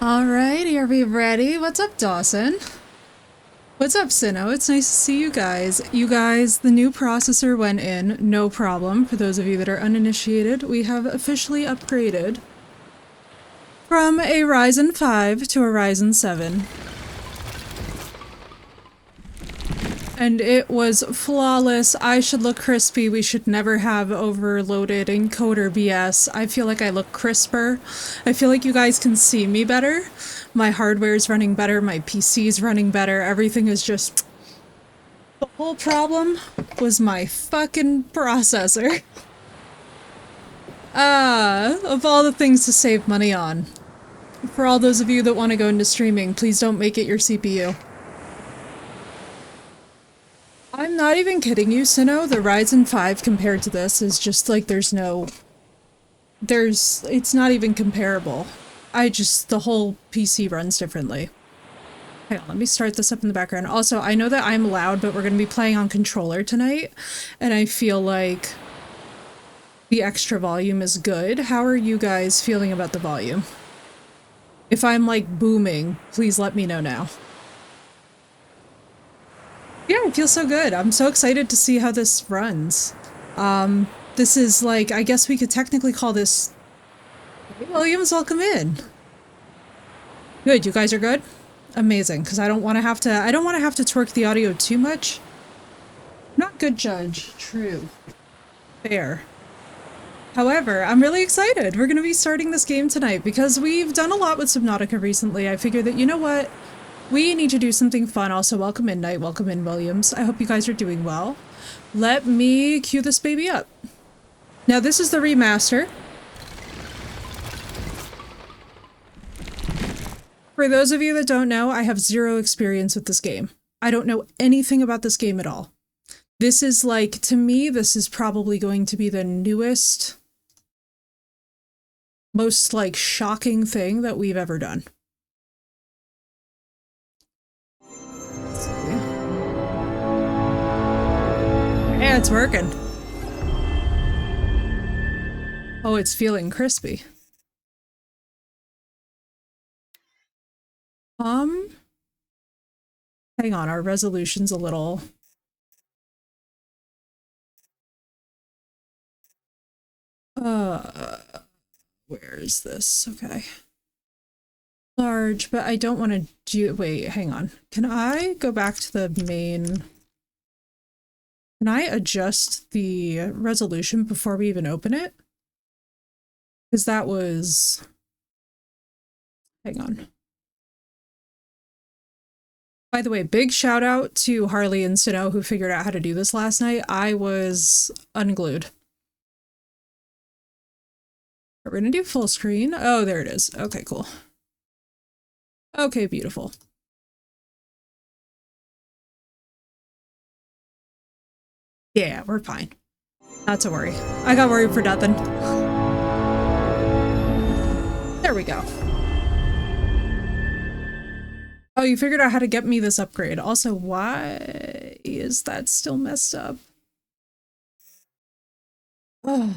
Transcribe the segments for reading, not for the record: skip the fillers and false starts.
Alrighty, are we ready? What's up, Dawson? What's up, Sinnoh? It's nice to see you guys. You guys, the new processor went in, no problem. For those of you that are uninitiated, we have officially upgraded from a Ryzen 5 to a Ryzen 7. And it was flawless. I should look crispy. We should never have overloaded encoder BS. I feel like I look crisper. I feel like you guys can see me better. My hardware's running better. My PC's running better. Everything is just... The whole problem was my fucking processor. Of all the things to save money on. For all those of you that want to go into streaming, please don't make it your CPU. I'm not even kidding you, Sinnoh. The Ryzen 5 compared to this is just like it's not even comparable. The whole PC runs differently. Hang on, let me start this up in the background. Also, I know that I'm loud, but we're going to be playing on controller tonight, and I feel like the extra volume is good. How are you guys feeling about the volume? If I'm like booming, please let me know now. Yeah, I feel so good. I'm so excited to see how this runs. This is like, I guess we could technically call this... Hey, Williams, welcome in. Good, you guys are good? Amazing, because I don't want to have to twerk the audio too much. Not good judge. True. Fair. However, I'm really excited. We're going to be starting this game tonight because we've done a lot with Subnautica recently. I figured that, you know what? We need to do something fun. Also, welcome in, Knight. Welcome in, Williams. I hope you guys are doing well. Let me cue this baby up. Now, this is the remaster. For those of you that don't know, I have zero experience with this game. I don't know anything about this game at all. This is like, to me, this is probably going to be the newest, most like shocking thing that we've ever done. Yeah, it's working. Oh, it's feeling crispy. Hang on, our resolution's a little... where is this? Okay. Large, but I don't want to do... Wait, hang on. Can I go back to the main... Can I adjust the resolution before we even open it? Because that was... Hang on. By the way, big shout out to Harley and Sinnoh who figured out how to do this last night. I was unglued. We're gonna do full screen. Oh, there it is. Okay, cool. Okay, beautiful. Yeah, we're fine. Not to worry. I got worried for nothing. There we go. Oh, you figured out how to get me this upgrade. Also, why is that still messed up? Oh.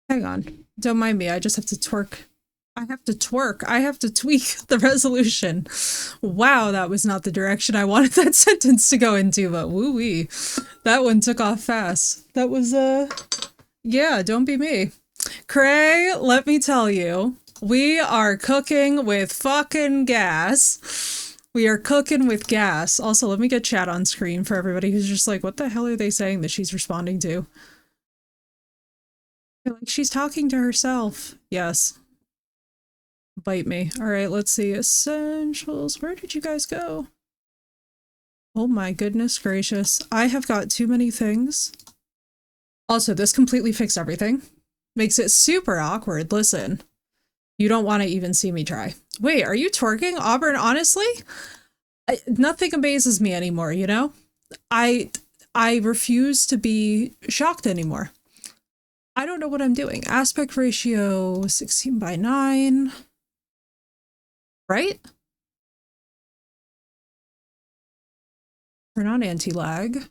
Hang on. Don't mind me. I just have to twerk. I have to twerk. I have to tweak the resolution. Wow, that was not the direction I wanted that sentence to go into, but woo-wee. That one took off fast. That was, yeah, don't be me. Cray, let me tell you, we are cooking with fucking gas. We are cooking with gas. Also, let me get chat on screen for everybody who's just like, what the hell are they saying that she's responding to? Like, she's talking to herself. Yes. Bite me. All right, let's see. Essentials. Where did you guys go? Oh my goodness gracious. I have got too many things. Also, this completely fixed everything. Makes it super awkward. Listen, you don't want to even see me try. Wait, are you twerking, Auburn? Honestly, nothing amazes me anymore, you know? I refuse to be shocked anymore. I don't know what I'm doing. Aspect ratio 16:9. Right? Turn on anti-lag.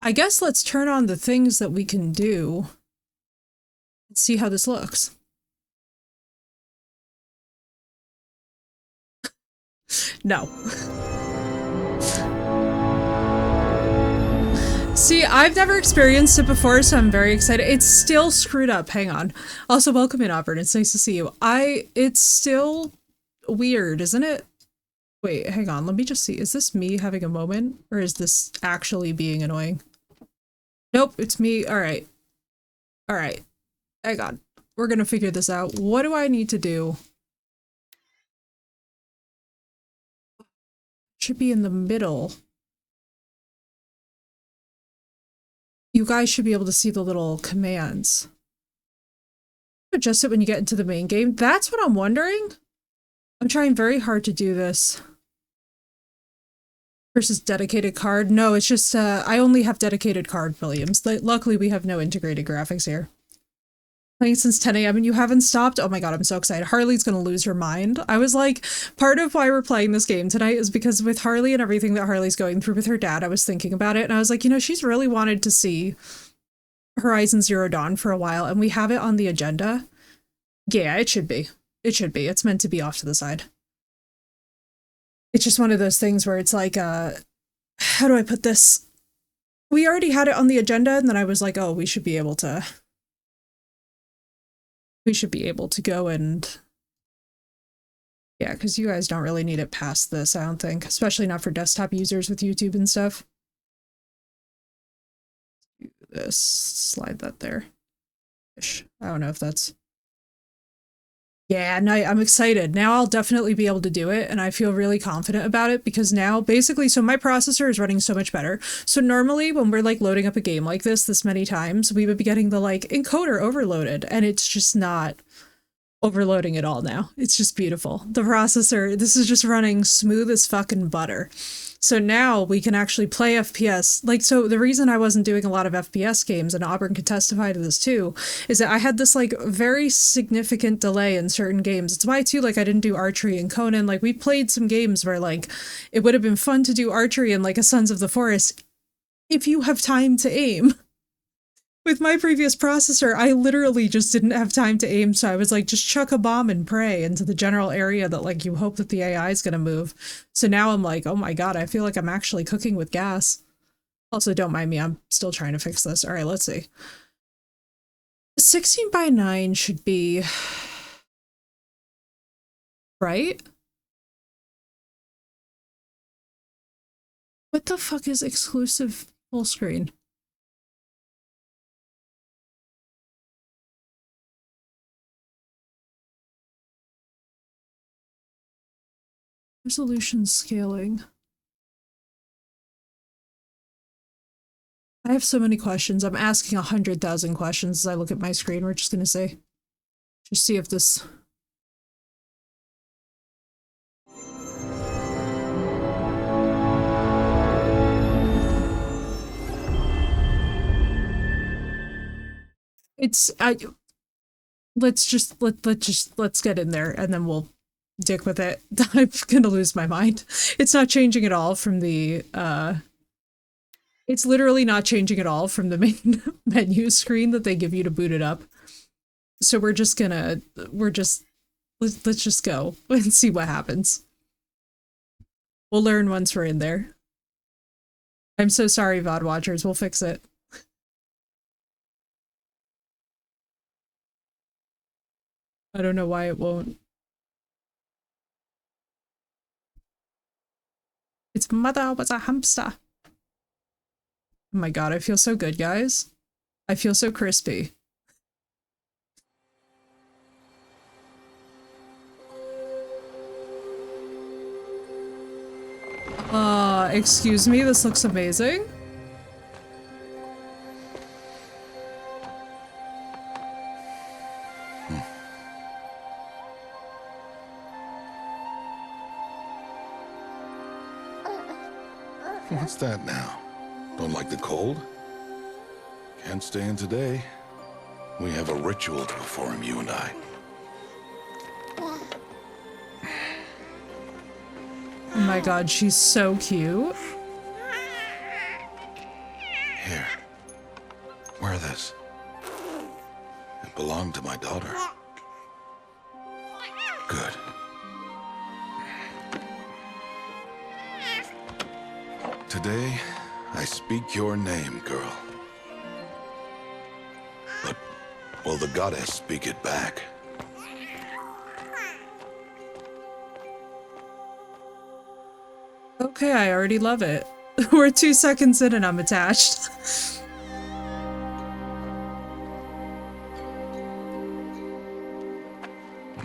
I guess let's turn on the things that we can do. Let's see how this looks. No. See, I've never experienced it before, so I'm very excited. It's still screwed up. Hang on. Also, welcome in, Auburn. It's nice to see you. It's still weird, isn't it? Wait, hang on. Let me just see. Is this me having a moment? Or is this actually being annoying? Nope, it's me. All right. All right. Hang on. We're gonna figure this out. What do I need to do? Should be in the middle. You guys should be able to see the little commands. Adjust it when you get into the main game. That's what I'm wondering. I'm trying very hard to do this. Versus dedicated card. No, it's just, I only have dedicated card, Williams. Luckily, we have no integrated graphics here. Playing since 10 a.m. and you haven't stopped? Oh my god, I'm so excited. Harley's gonna lose her mind. I was like, part of why we're playing this game tonight is because with Harley and everything that Harley's going through with her dad, I was thinking about it and I was like, you know, she's really wanted to see Horizon Zero Dawn for a while and we have it on the agenda. Yeah, it should be. It should be. It's meant to be off to the side. It's just one of those things where it's like, how do I put this? We already had it on the agenda and then I was like, oh, we should be able to go and yeah, because you guys don't really need it past this, I don't think, especially not for desktop users with YouTube and stuff. Do this, slide that there. I don't know if that's yeah, no, I'm excited. Now I'll definitely be able to do it, and I feel really confident about it because now, basically, so my processor is running so much better. So normally, when we're, like, loading up a game like this many times, we would be getting the, like, encoder overloaded, and it's just not overloading at all now. It's just beautiful. The processor, this is just running smooth as fucking butter. So now we can actually play FPS. Like, so the reason I wasn't doing a lot of FPS games, and Auburn could testify to this too, is that I had this, like, very significant delay in certain games. It's why, too, like, I didn't do archery and Conan. Like, we played some games where, like, it would have been fun to do archery in, like, a Sons of the Forest if you have time to aim. With my previous processor, I literally just didn't have time to aim, so I was like, just chuck a bomb and pray into the general area that, like, you hope that the AI is gonna move. So now I'm like, oh my god, I feel like I'm actually cooking with gas. Also, don't mind me, I'm still trying to fix this. Alright, let's see. 16:9 should be... right? What the fuck is exclusive full screen? Resolution scaling. I have so many questions. I'm asking 100,000 questions as I look at my screen. We're just gonna say, just see if this. It's let's get in there and then we'll dick with it. I'm gonna lose my mind. It's not changing at all from the it's literally not changing at all from the main menu screen that they give you to boot it up. So let's just go and see what happens. We'll learn once we're in there. I'm so sorry, VOD watchers, we'll fix it. I don't know why it won't. Its mother was a hamster. Oh my god, I feel so good, guys. I feel so crispy. Excuse me, this looks amazing. What's that now? Don't like the cold? Can't stay in today. We have a ritual to perform, you and I. Oh my god, she's so cute. Here. Wear this. It belonged belong to my daughter. Good. Today, I speak your name, girl. But will the goddess speak it back? Okay, I already love it. We're 2 seconds in and I'm attached.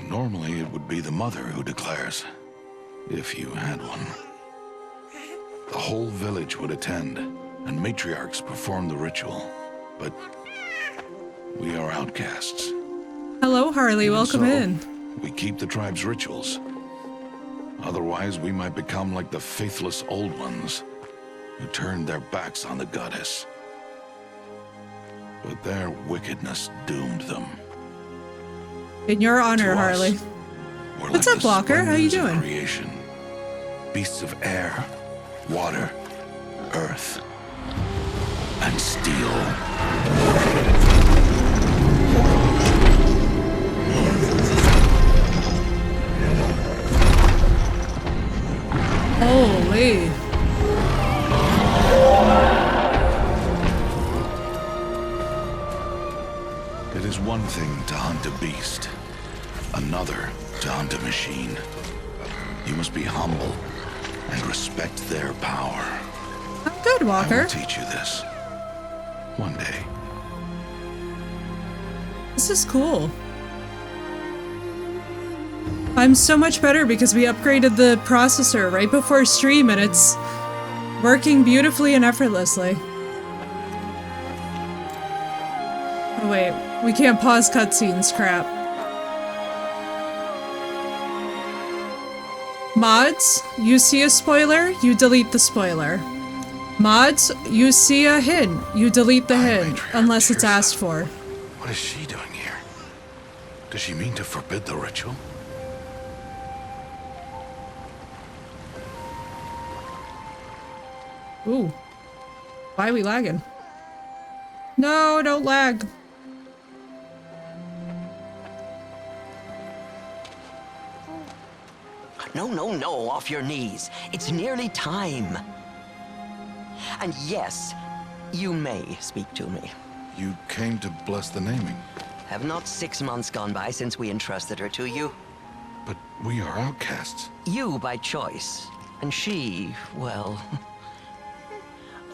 Normally, it would be the mother who declares, if you had one. The whole village would attend, and matriarchs perform the ritual. But we are outcasts. Hello, Harley. Even Welcome so, in. We keep the tribe's rituals. Otherwise, we might become like the faithless old ones, who turned their backs on the goddess. But their wickedness doomed them. In your honor, To us, Harley. we're What's like up, the Walker? How you splendors of doing? Creation. Beasts of air, water, earth, and steel. Holy. It is one thing to hunt a beast, another to hunt a machine. You must be humble and respect their power. I'm good, I Walker. will teach you this. One day. This is cool. I'm so much better because we upgraded the processor right before stream and it's working beautifully and effortlessly. Oh wait, we can't pause cutscenes, crap. Mods, you see a spoiler, you delete the spoiler. Mods, you see a hint, you delete the hint, unless it's asked for. What is she doing here? Does she mean to forbid the ritual? Ooh. Why are we lagging? No, don't lag. No, no, no, off your knees. It's nearly time. And yes, you may speak to me. You came to bless the naming, Have not 6 months gone by since we entrusted her to you? but we are outcasts. You by choice. And she, well...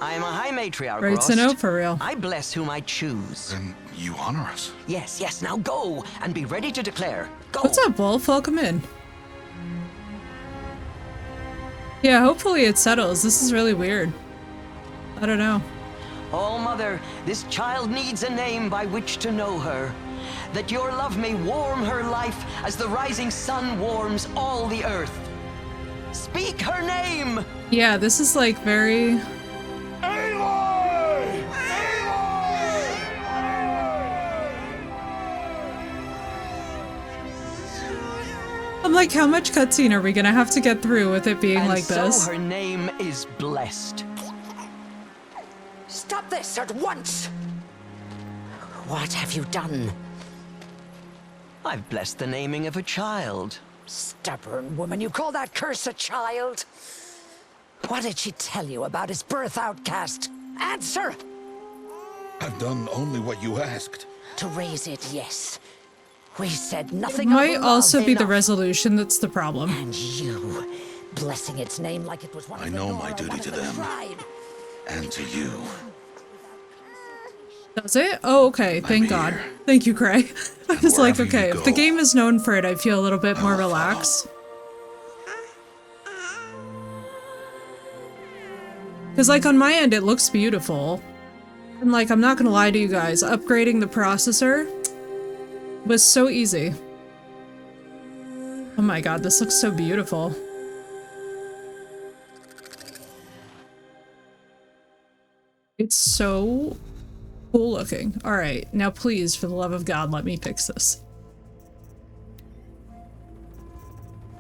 I am a high matriarch, Right to Rost. know for real. I bless whom I choose. Then you honor us. Yes, yes, now go, and be ready to declare. Go! What's up, Wolf? Welcome in. Yeah, hopefully it settles. This is really weird. I don't know. Oh, Mother, this child needs a name by which to know her. That your love may warm her life as the rising sun warms all the earth. Speak her name! Yeah, this is like very... Aloy! I'm like, how much cutscene are we gonna have to get through with it being And like so this? her name is blessed. Stop this at once! What have you done? I've blessed the naming of a child. Stubborn woman, you call that curse a child? What did she tell you about his birth, outcast? Answer! I've done only what you asked. To raise it, yes. We said It nothing might of also love be the enough. resolution that's the problem. And you, blessing its name like it was one I of the know Nora, my duty one to of the them. tribe. And to you. Does it? Oh, okay. Thank God. here. Thank you, Cray. I was like, wherever you okay, if the go, game is known for it, I feel a little bit more I'll follow. relaxed. Because, like, on my end, it looks beautiful. And, like, I'm not gonna lie to you guys, upgrading the processor was so easy. Oh my god, this looks so beautiful. It's so cool looking. Alright, now please, for the love of God, let me fix this.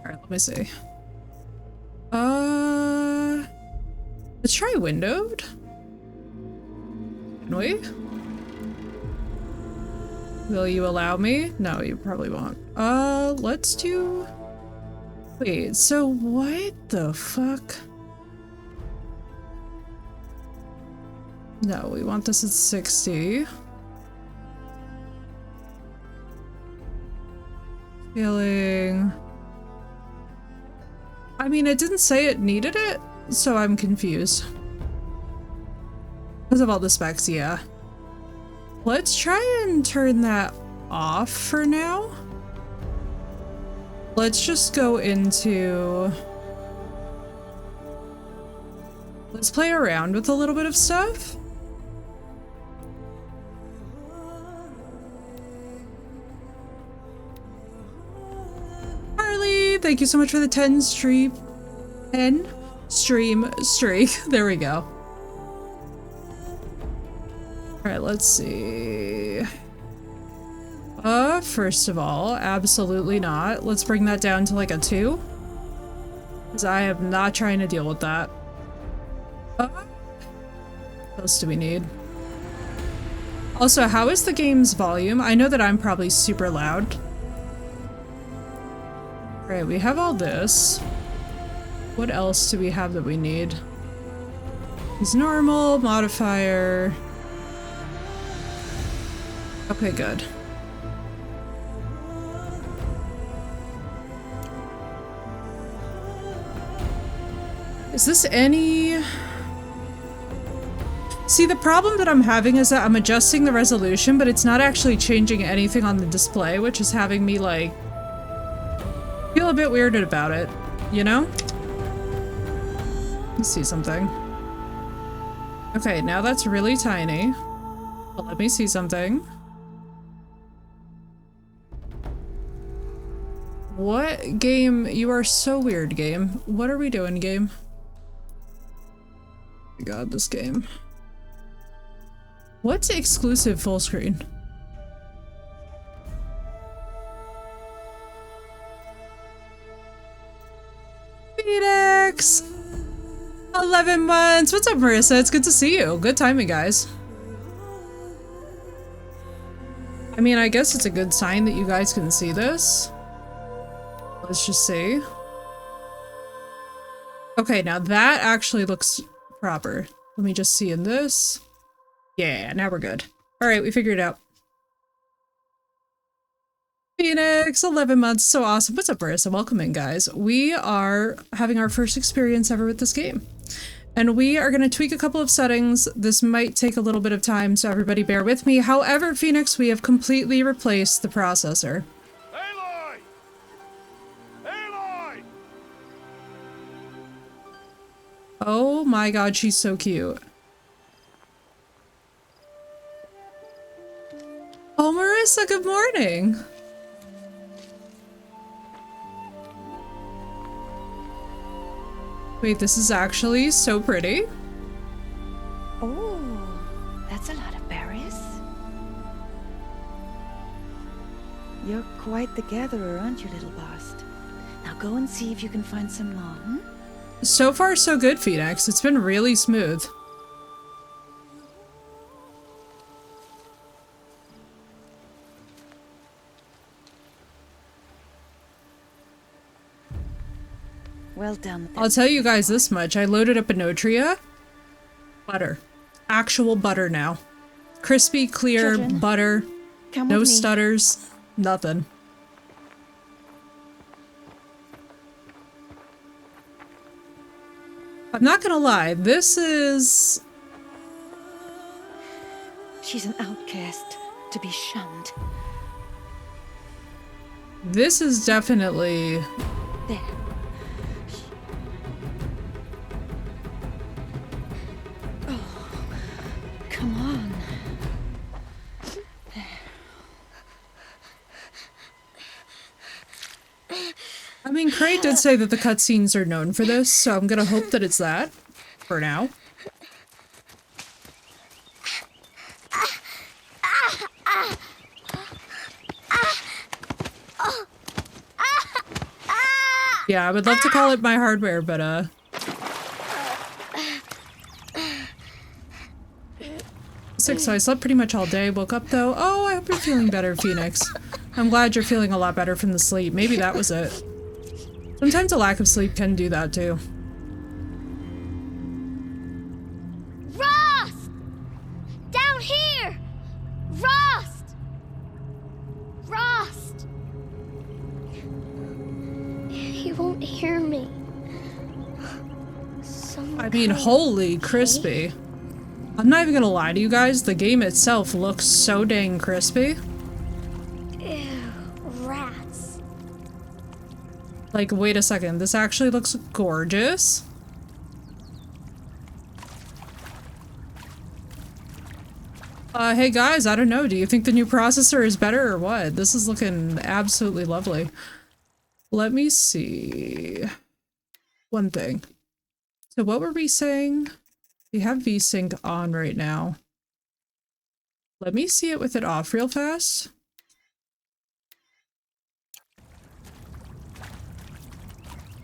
Alright, let me see. Let's try windowed. Can we? Will you allow me? No, you probably won't. Let's do... Wait, so what the fuck? No, we want this at 60. Feeling... I mean, it didn't say it needed it, so I'm confused. Because of all the specs, yeah. Let's try and turn that off for now. Let's just go into... Let's play around with a little bit of stuff. Harley, thank you so much for the 10 stream streak. There we go. Alright, let's see. First of all, absolutely not. Let's bring that down to like a 2. Because I am not trying to deal with that. What else do we need? Also, how is the game's volume? I know that I'm probably super loud. Alright, we have all this. What else do we have that we need? Is normal, modifier. Okay, good. Is this any... See, the problem that I'm having is that I'm adjusting the resolution, but it's not actually changing anything on the display, which is having me, like, feel a bit weirded about it, you know? Let's see something. Okay, now that's really tiny. But let me see something. What game? You are so weird, game. What are we doing, game? Oh my God, this game. What's exclusive full screen? Phoenix! 11 months! What's up, Marissa? It's good to see you. Good timing, guys. I mean, I guess it's a good sign that you guys can see this. Let's just see. Okay, now that actually looks proper. Let me just see in this. Yeah, now we're good. Alright, we figured it out. Phoenix, 11 months, so awesome. What's up, Marissa? Welcome in, guys. We are having our first experience ever with this game. And we are going to tweak a couple of settings. This might take a little bit of time, so everybody bear with me. However, Phoenix, we have completely replaced the processor. Aloy! Aloy! Oh my God, she's so cute. Oh, Marissa, good morning. Wait, this is actually so pretty. Oh, that's a lot of berries. You're quite the gatherer, aren't you, little Bast? Now go and see if you can find some more, hmm? So far, so good, Phoenix. It's been really smooth. Well done. I'll tell you guys this much. I loaded up Enotria. Butter. Actual butter now. Crispy, clear Children, butter. come No with me. stutters. Nothing. I'm not gonna lie. This is... She's an outcast, to be shunned. This is definitely... There. Oh, come on. I mean, Craig did say that the cutscenes are known for this, so I'm gonna hope that it's that. For now. Yeah, I would love to call it my hardware, but sick, so I slept pretty much all day. Woke up though. Oh, I hope you're feeling better, Phoenix. I'm glad you're feeling a lot better from the sleep. Maybe that was it. Sometimes a lack of sleep can do that too. Rost! Down here! Rost! Rost! He won't hear me. I mean, holy crispy. I'm not even gonna lie to you guys, the game itself looks so dang crispy. Ew, rats. Like, wait a second, this actually looks gorgeous. Hey guys, I don't know, do you think the new processor is better or what? This is looking absolutely lovely. Let me see. One thing. So what were we saying? We have VSync on right now. Let me see it with it off real fast.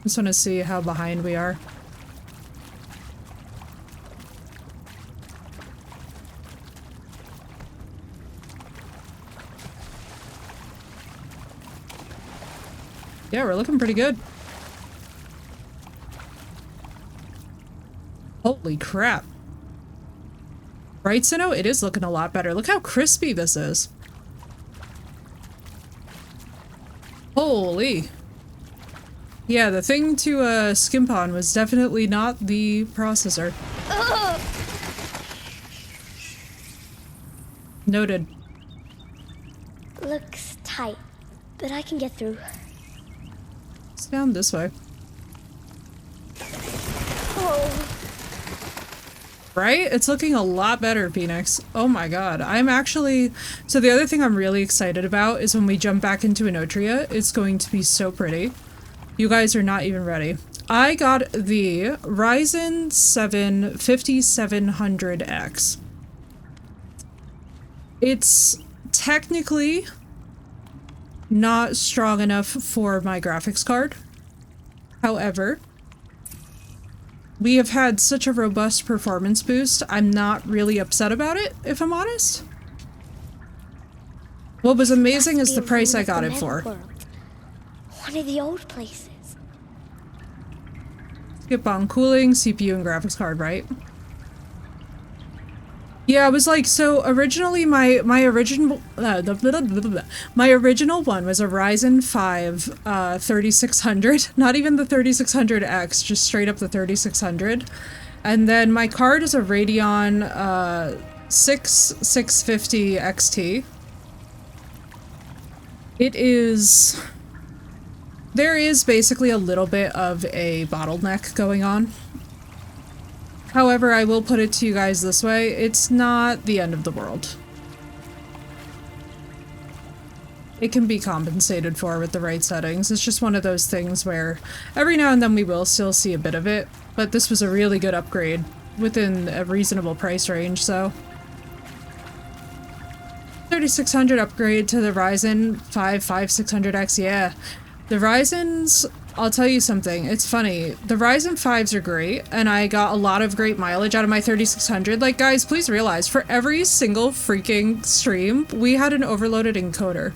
Just want to see how behind we are. Yeah, we're looking pretty good. Holy crap. Right, Sinnoh? It is looking a lot better. Look how crispy this is. Holy. Yeah, the thing to skimp on was definitely not the processor. Ugh. Noted. Looks tight, but I can get through. It's down this way. Oh. Right? It's looking a lot better, Phoenix. Oh my god. I'm actually... So the other thing I'm really excited about is when we jump back into Enotria, it's going to be so pretty. You guys are not even ready. I got the Ryzen 7 5700X. It's technically not strong enough for my graphics card. However, we have had such a robust performance boost, I'm not really upset about it, if I'm honest. What was amazing is the price I got it for. One of the old places. Skip on cooling, CPU, and graphics card, right? Yeah, I was like, so originally my original one was a Ryzen 5 3600, not even the 3600X, just straight up the 3600. And then my card is a Radeon 650 XT. There is basically a little bit of a bottleneck going on. However, I will put it to you guys this way, it's not the end of the world. It can be compensated for with the right settings. It's just one of those things where every now and then we will still see a bit of it, but this was a really good upgrade within a reasonable price range, so. 3600 upgrade to the Ryzen 5 5600X, yeah. The Ryzen's, I'll tell you something, it's funny. The Ryzen 5s are great, and I got a lot of great mileage out of my 3600. Like, guys, please realize, for every single freaking stream, we had an overloaded encoder.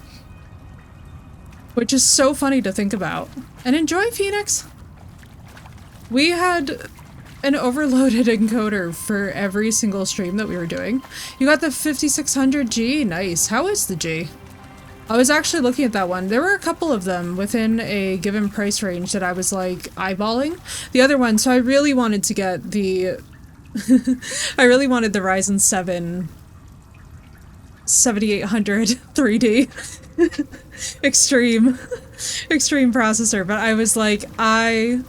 Which is so funny to think about. And enjoy, Phoenix! We had an overloaded encoder for every single stream that we were doing. You got the 5600G, nice. How is the G? I was actually looking at that one. There were a couple of them within a given price range that I was like eyeballing. The other one, so I really wanted to get the I really wanted the Ryzen 7 7800 3D extreme processor, but I was like, I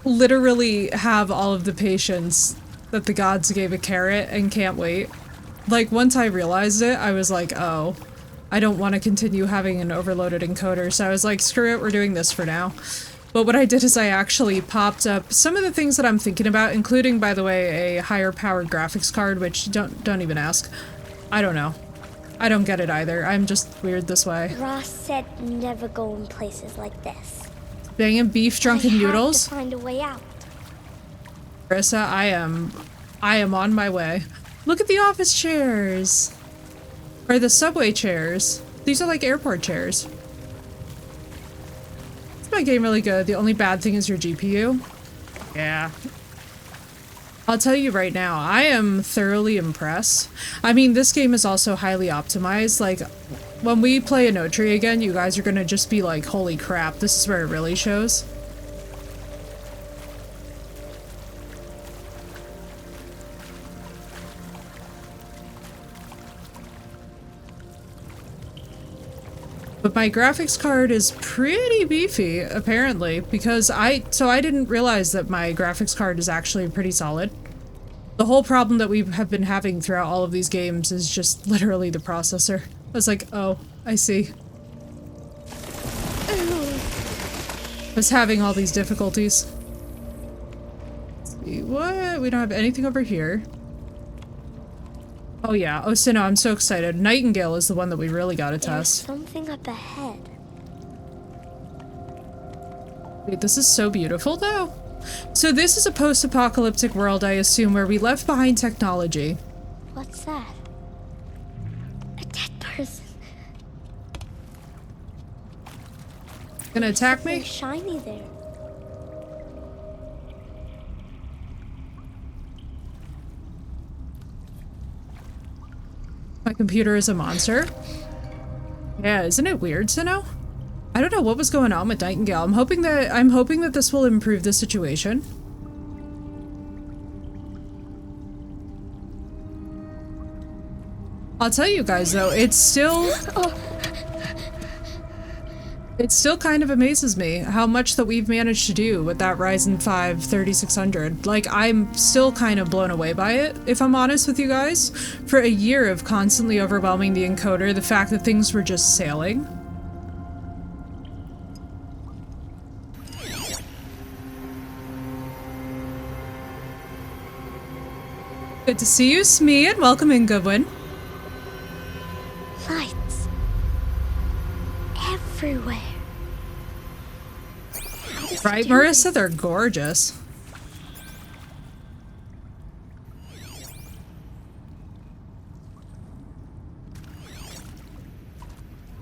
literally have all of the patience that the gods gave a carrot and can't wait. Like, once I realized it, I was like, oh, I don't want to continue having an overloaded encoder, so I was like, screw it, we're doing this for now. But what I did is I actually popped up some of the things that I'm thinking about, including, by the way, a higher powered graphics card, which don't even ask. I don't know. I don't get it either. I'm just weird this way. Ross said never go in places like this. Banging beef drunken noodles? To find a way out. Marissa, I am on my way. Look at the office chairs. Or the subway chairs. These are like airport chairs. It's my game really good. The only bad thing is your GPU. Yeah. I'll tell you right now, I am thoroughly impressed. I mean, this game is also highly optimized. Like, when we play Inotri again, you guys are gonna just be like, holy crap, this is where it really shows. But my graphics card is pretty beefy, apparently, because I didn't realize that my graphics card is actually pretty solid. The whole problem that we have been having throughout all of these games is just literally the processor. I was like, oh, I see. I was having all these difficulties. Let's see, what? We don't have anything over here. Oh yeah, oh so no, I'm so excited. Nightingale is the one that we really gotta There's test. something up ahead. Wait, this is so beautiful though. So this is a post-apocalyptic world, I assume, where we left behind technology. What's that? A dead person. Gonna attack Something me? shiny there. My computer is a monster. Yeah, isn't it weird to know? I don't know what was going on with Nightingale. I'm hoping that this will improve the situation. I'll tell you guys though, it still kind of amazes me how much that we've managed to do with that Ryzen 5 3600. Like, I'm still kind of blown away by it, if I'm honest with you guys. For a year of constantly overwhelming the encoder, the fact that things were just sailing. Good to see you, Smee, and welcome in, Goodwin. Lights. Everywhere. How does it Right, do Marissa? this? They're gorgeous.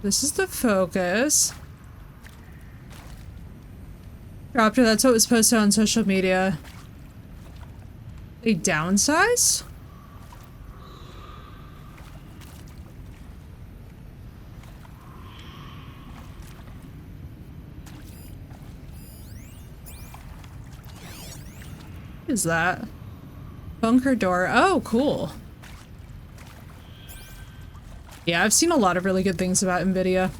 This is the focus. Dropped her, that's what was posted on social media. A downsize? What is that? Bunker door. Oh, cool. Yeah, I've seen a lot of really good things about NVIDIA.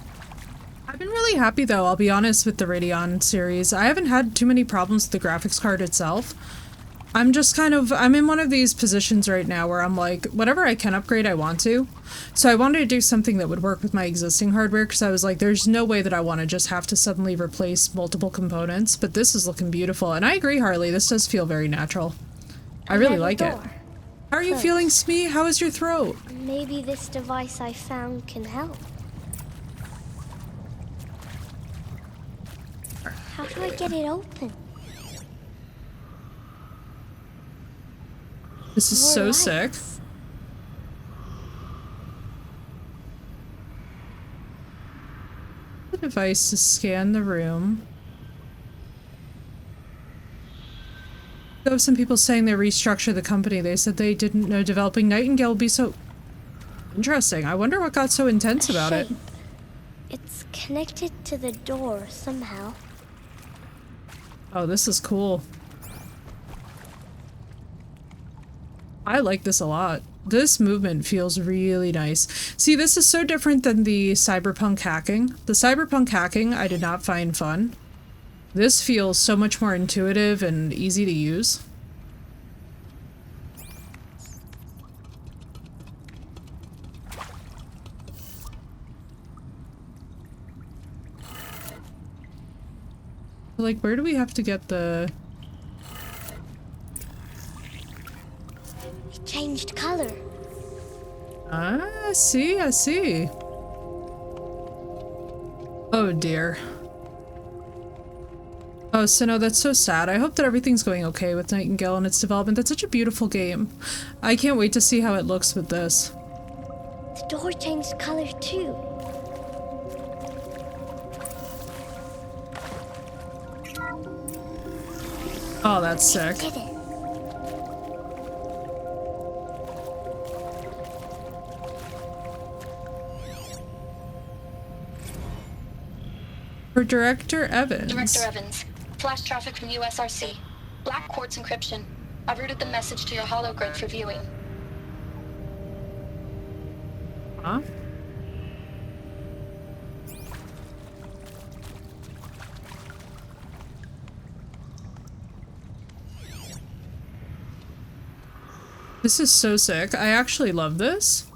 I've been really happy though, I'll be honest, with the Radeon series. I haven't had too many problems with the graphics card itself. I'm just I'm in one of these positions right now where I'm like, whatever I can upgrade, I want to. So I wanted to do something that would work with my existing hardware, because I was like, there's no way that I want to just have to suddenly replace multiple components, but this is looking beautiful. And I agree, Harley, this does feel very natural. I really Another like it. door. How are you feeling, Smee? How is your throat? Maybe this device I found can help. How do I get it open? This is More so lights. sick. The device to scan the room. I have some people saying they restructured the company. They said they didn't know developing Nightingale would be so interesting. I wonder what got so intense about it. Shape. It's connected to the door somehow. Oh, this is cool. I like this a lot. This movement feels really nice. See, this is so different than the cyberpunk hacking. The cyberpunk hacking I did not find fun. This feels so much more intuitive and easy to use. Like, where do we have to get the... It changed color. Ah, I see, I see. Oh dear. Oh, Sinnoh, that's so sad. I hope that everything's going okay with Nightingale and its development. That's such a beautiful game. I can't wait to see how it looks with this. The door changed color too. Oh, that's sick. Did it? For Director Evans. Director Evans, flash traffic from USRC. Black quartz encryption. I've routed the message to your hologrid for viewing. Huh? This is so sick. I actually love this.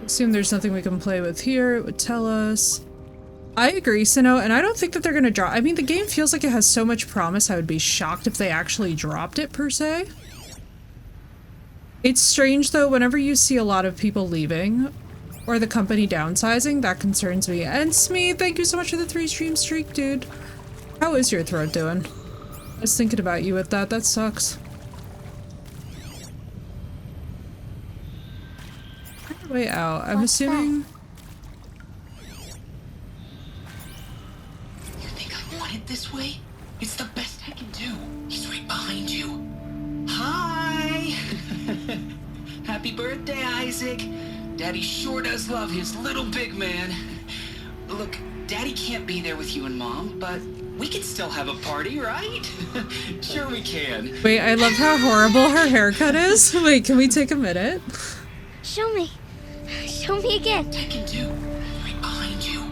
Assume there's nothing we can play with here. It would tell us. I agree, Sinnoh, and I don't think that they're gonna drop. I mean, the game feels like it has so much promise. I would be shocked if they actually dropped it, per se. It's strange, though, whenever you see a lot of people leaving or the company downsizing, that concerns me. And Smee, thank you so much for the 3-stream streak, dude. How is your throat doing? I was thinking about you with that. That sucks. Way out. I'm assuming. You think I want it this way? It's the best I can do. He's right behind you. Hi! Happy birthday, Isaac. Daddy sure does love his little big man. Look, Daddy can't be there with you and Mom, but we can still have a party, right? Sure we can. Wait, I love how horrible her haircut is. Wait, can we take a minute? Show me. Show me again. I can do. Right behind you.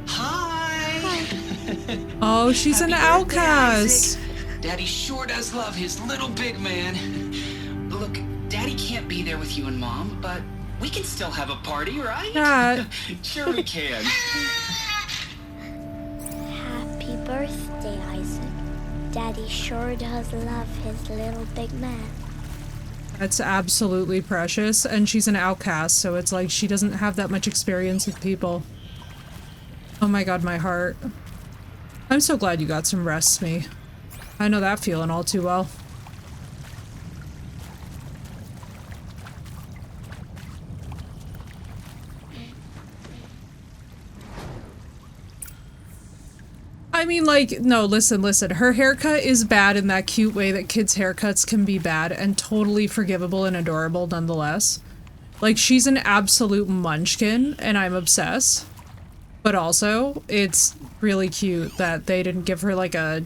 Hi! Oh, she's an Happy birthday, outcast. Isaac. Daddy sure does love his little big man. Look, Daddy can't be there with you and Mom, but we can still have a party, right? Dad. Sure we can. Happy birthday, Isaac. Daddy sure does love his little big man. That's absolutely precious, and she's an outcast, so it's like she doesn't have that much experience with people. Oh my god, my heart. I'm so glad you got some rest, Smee. I know that feeling all too well. I mean, like, no, listen. Her haircut is bad in that cute way that kids' haircuts can be bad and totally forgivable and adorable nonetheless. Like, she's an absolute munchkin, and I'm obsessed. But also, it's really cute that they didn't give her, like, a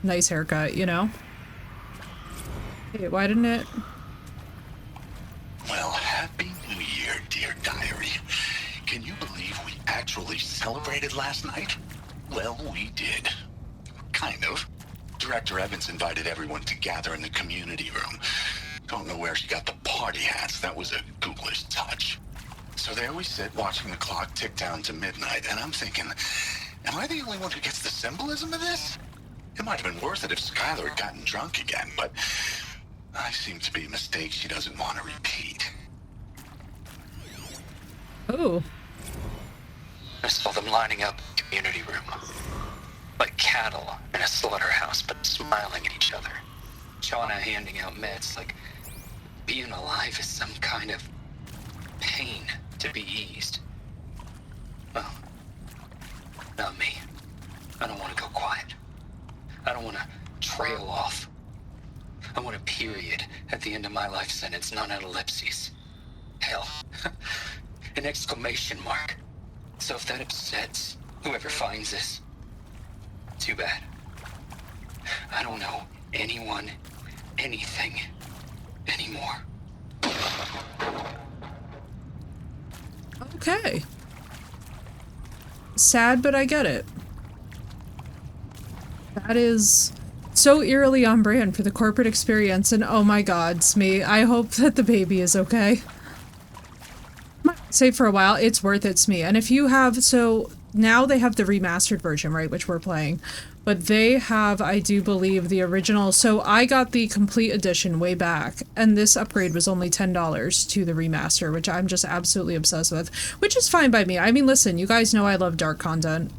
nice haircut, you know? Wait, why didn't it? Well, Happy New Year, dear diary. Can you believe we actually celebrated last night? Well, we did. Kind of. Director Evans invited everyone to gather in the community room. Don't know where she got the party hats. That was a ghoulish touch. So there we sit, watching the clock tick down to midnight, and I'm thinking, am I the only one who gets the symbolism of this? It might have been worth it if Skylar had gotten drunk again, but I seem to be a mistake she doesn't want to repeat. Oh. I saw them lining up in the community room. Like cattle in a slaughterhouse, but smiling at each other. Shauna handing out meds like being alive is some kind of pain to be eased. Well, not me. I don't want to go quiet. I don't want to trail off. I want a period at the end of my life sentence, not an ellipses. Hell, an exclamation mark. So if that upsets whoever finds this, too bad. I don't know anyone, anything, anymore. Okay. Sad, but I get it. That is so eerily on brand for the corporate experience, and oh my god, Smee, I hope that the baby is okay. Say for a while, it's worth it, Smee. And if you have, so now they have the remastered version, right, which we're playing, but they have, I do believe, the original. So I got the complete edition way back, and this upgrade was only $10 to the remaster, which I'm just absolutely obsessed with, which is fine by me. I mean, listen, you guys know I love dark content,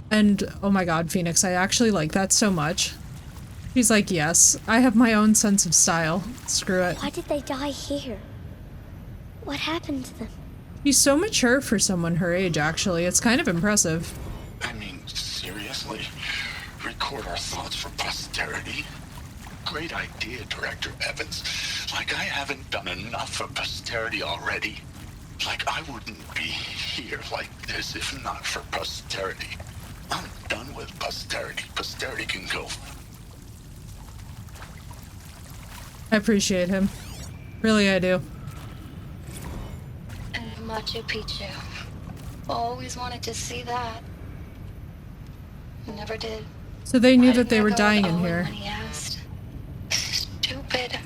and oh my god, Phoenix, I actually like that so much. She's like, yes, I have my own sense of style. Screw it. Why did they die here? What happened to them? She's so mature for someone her age, actually. It's kind of impressive. I mean, seriously? Record our thoughts for posterity? Great idea, Director Evans. Like I haven't done enough for posterity already. Like I wouldn't be here like this if not for posterity. I'm done with posterity. Posterity can go. I appreciate him. Really, I do. And Machu Picchu. Always wanted to see that. Never did. So they knew Why that they didn't I were go dying with in Owen here. when he asked? Stupid.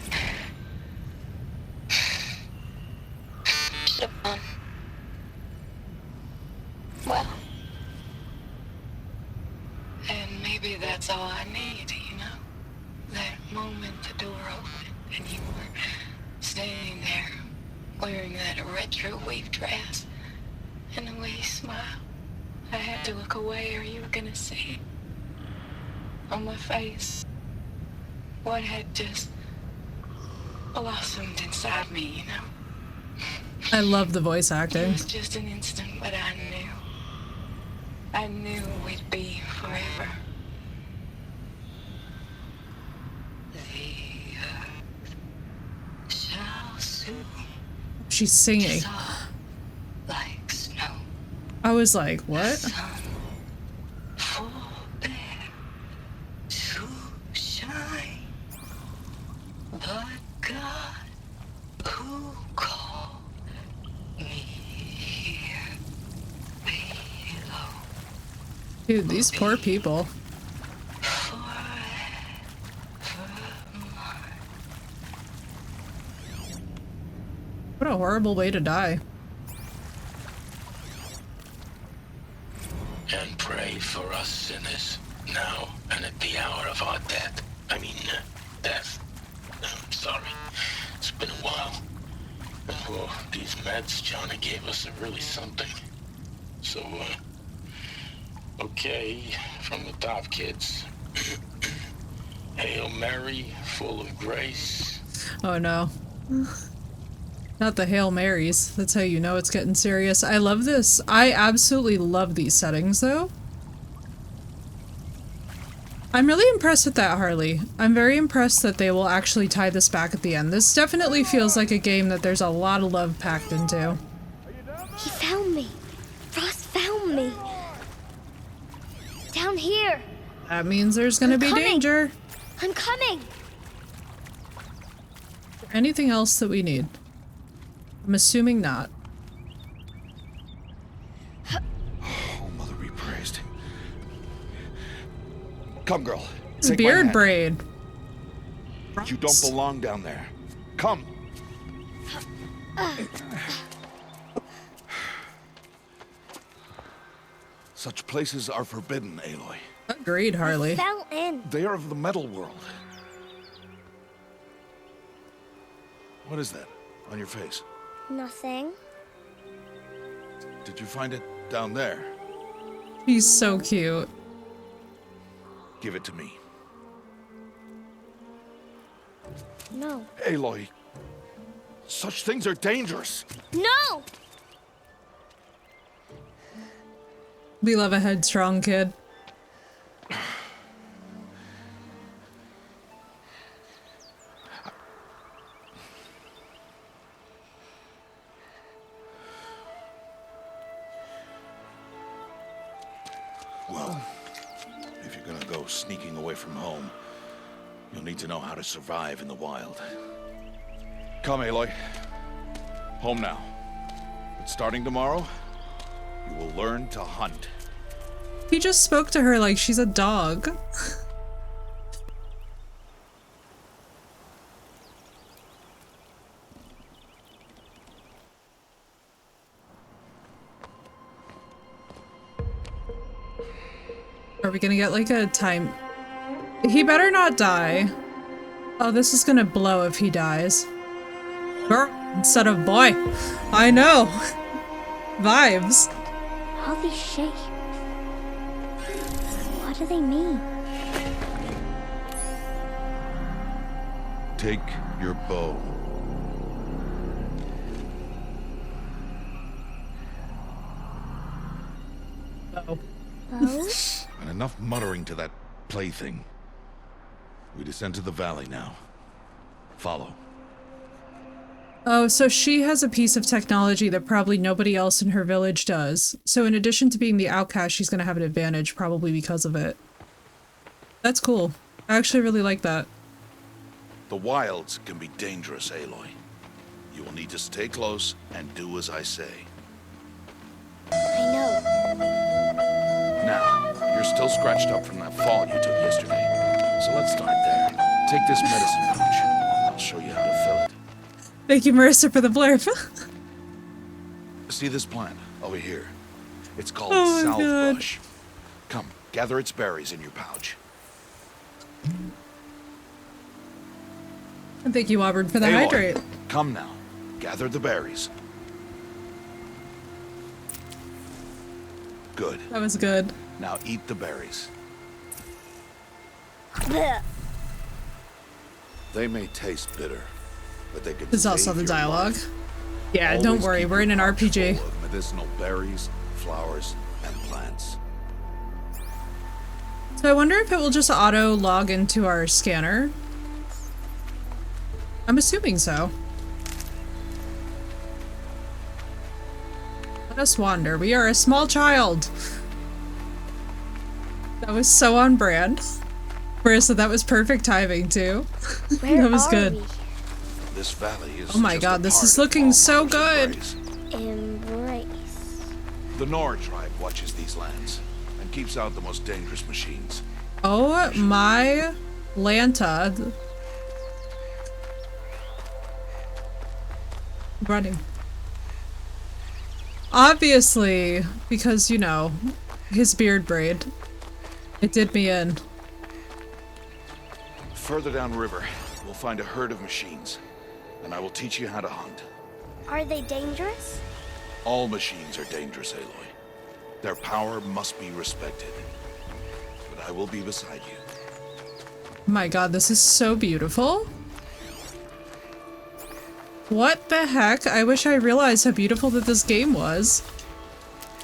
Should have gone. Well. And maybe that's all I need, you know? That moment the door opened and you were standing there wearing that retro wave dress and the way you smiled. I had to look away or you were gonna see on my face what had just blossomed inside me, you know? I love the voice It acting. was just an instant, but I knew we'd be forever. The earth shall soon She's singing. dissolve like snow. I was like, what? Sun forbear to shine, but God who called me here below Dude, these poor people. What a horrible way to die. And pray for us sinners, now and at the hour of our death. Death. I'm sorry. It's been a while. And well, these meds Johnny gave us are really something. So, okay, from the top, kids. Hail Mary, full of grace. Oh no. Not the Hail Marys. That's how you know it's getting serious. I love this. I absolutely love these settings, though. I'm really impressed with that, Harley. I'm very impressed that they will actually tie this back at the end. This definitely feels like a game that there's a lot of love packed into. He found me. Frost found me. Down here. That means there's gonna be danger. I'm coming. Anything else that we need? I'm assuming not. Oh, Mother be praised. Come, girl. It's Take my beard hand. braid. You don't belong down there. Come. Such places are forbidden, Aloy. Agreed, Harley. Fell in. They are of the metal world. What is that on your face? Nothing. Did you find it down there? He's so cute. Give it to me. No. Aloy, such things are dangerous. No! We love a headstrong kid. Well, if you're gonna go sneaking away from home, you'll need to know how to survive in the wild. Come, Aloy. Home now. But starting tomorrow, you will learn to hunt. He just spoke to her like she's a dog. Are we gonna get like a time? He better not die. Oh, this is gonna blow if he dies. Girl instead of boy. I know. Vibes. All these shapes. What do they mean? Take your bow. Oh. And enough muttering to that plaything. We descend to the valley now. Follow. Oh, so she has a piece of technology that probably nobody else in her village does. So in addition to being the outcast, she's gonna have an advantage probably because of it. That's cool. I actually really like that. The wilds can be dangerous, Aloy. You will need to stay close and do as I say. I know. Now, you're still scratched up from that fall you took yesterday. So let's start there. Take this medicine pouch. I'll show you how to fill it. Thank you, Marissa, for the blurb. See this plant over here? It's called Oh my salve God. bush. Come, gather its berries in your pouch. And thank you, Auburn, for the Aloy, hydrate. come now. Gather the berries. Good. That was good. Now eat the berries. Blech. They may taste bitter, but they can There's also save the your dialogue. life. Yeah, don't Always worry, keep we're in your an pouch RPG. full of medicinal berries, flowers, and plants. So I wonder if it will just auto log into our scanner. I'm assuming so. Let us wander. We are a small child. That was so on brand. Marissa, that was perfect timing too. Where That was are good. we? This valley is Oh my just God, a this part is of looking all so Mother's good. embrace. Embrace. The Nora tribe watches these lands and keeps out the most dangerous machines. Oh my Lanta. Running. Obviously, because, you know, his beard braid. It did me in. Further downriver, we'll find a herd of machines, and I will teach you how to hunt. Are they dangerous? All machines are dangerous, Aloy. Their power must be respected. But I will be beside you. My God, this is so beautiful. What the heck? I wish I realized how beautiful that this game was.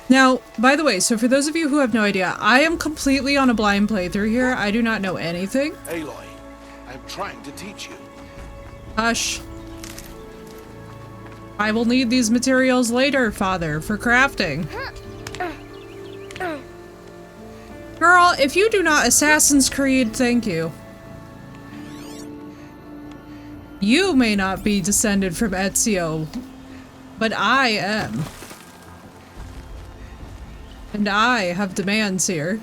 Now, by the way, so for those of you who have no idea, I am completely on a blind playthrough here. I do not know anything. Aloy, I'm trying to teach you. Hush. I will need these materials later, Father, for crafting. Girl, if you do not Assassin's Creed, thank you. You may not be descended from Ezio, but I am. And I have demands here.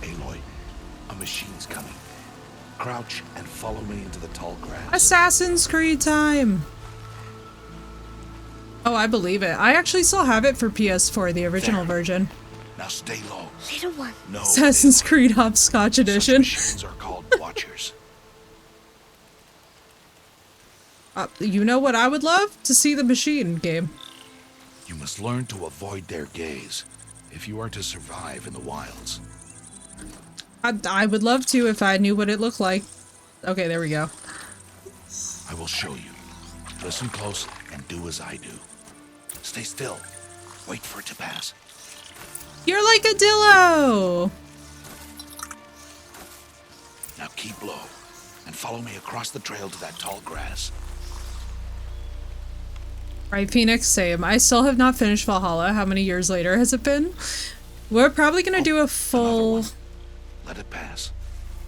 Aloy, a machine's coming. Crouch and follow me into the tall grass. Assassin's Creed time! Oh, I believe it. I actually still have it for PS4, the original version. Now stay low. Little one. No, Assassin's Creed Hopscotch such Edition. machines are called Watchers. You know what I would love? To see the machine game. You must learn to avoid their gaze if you are to survive in the wilds. I would love to if I knew what it looked like. Okay, there we go. I will show you. Listen close and do as I do. Stay still. Wait for it to pass. You're like a Dillo! Now keep low and follow me across the trail to that tall grass. Right, Phoenix, same. I still have not finished Valhalla. How many years later has it been? We're probably gonna do a full... Let it pass.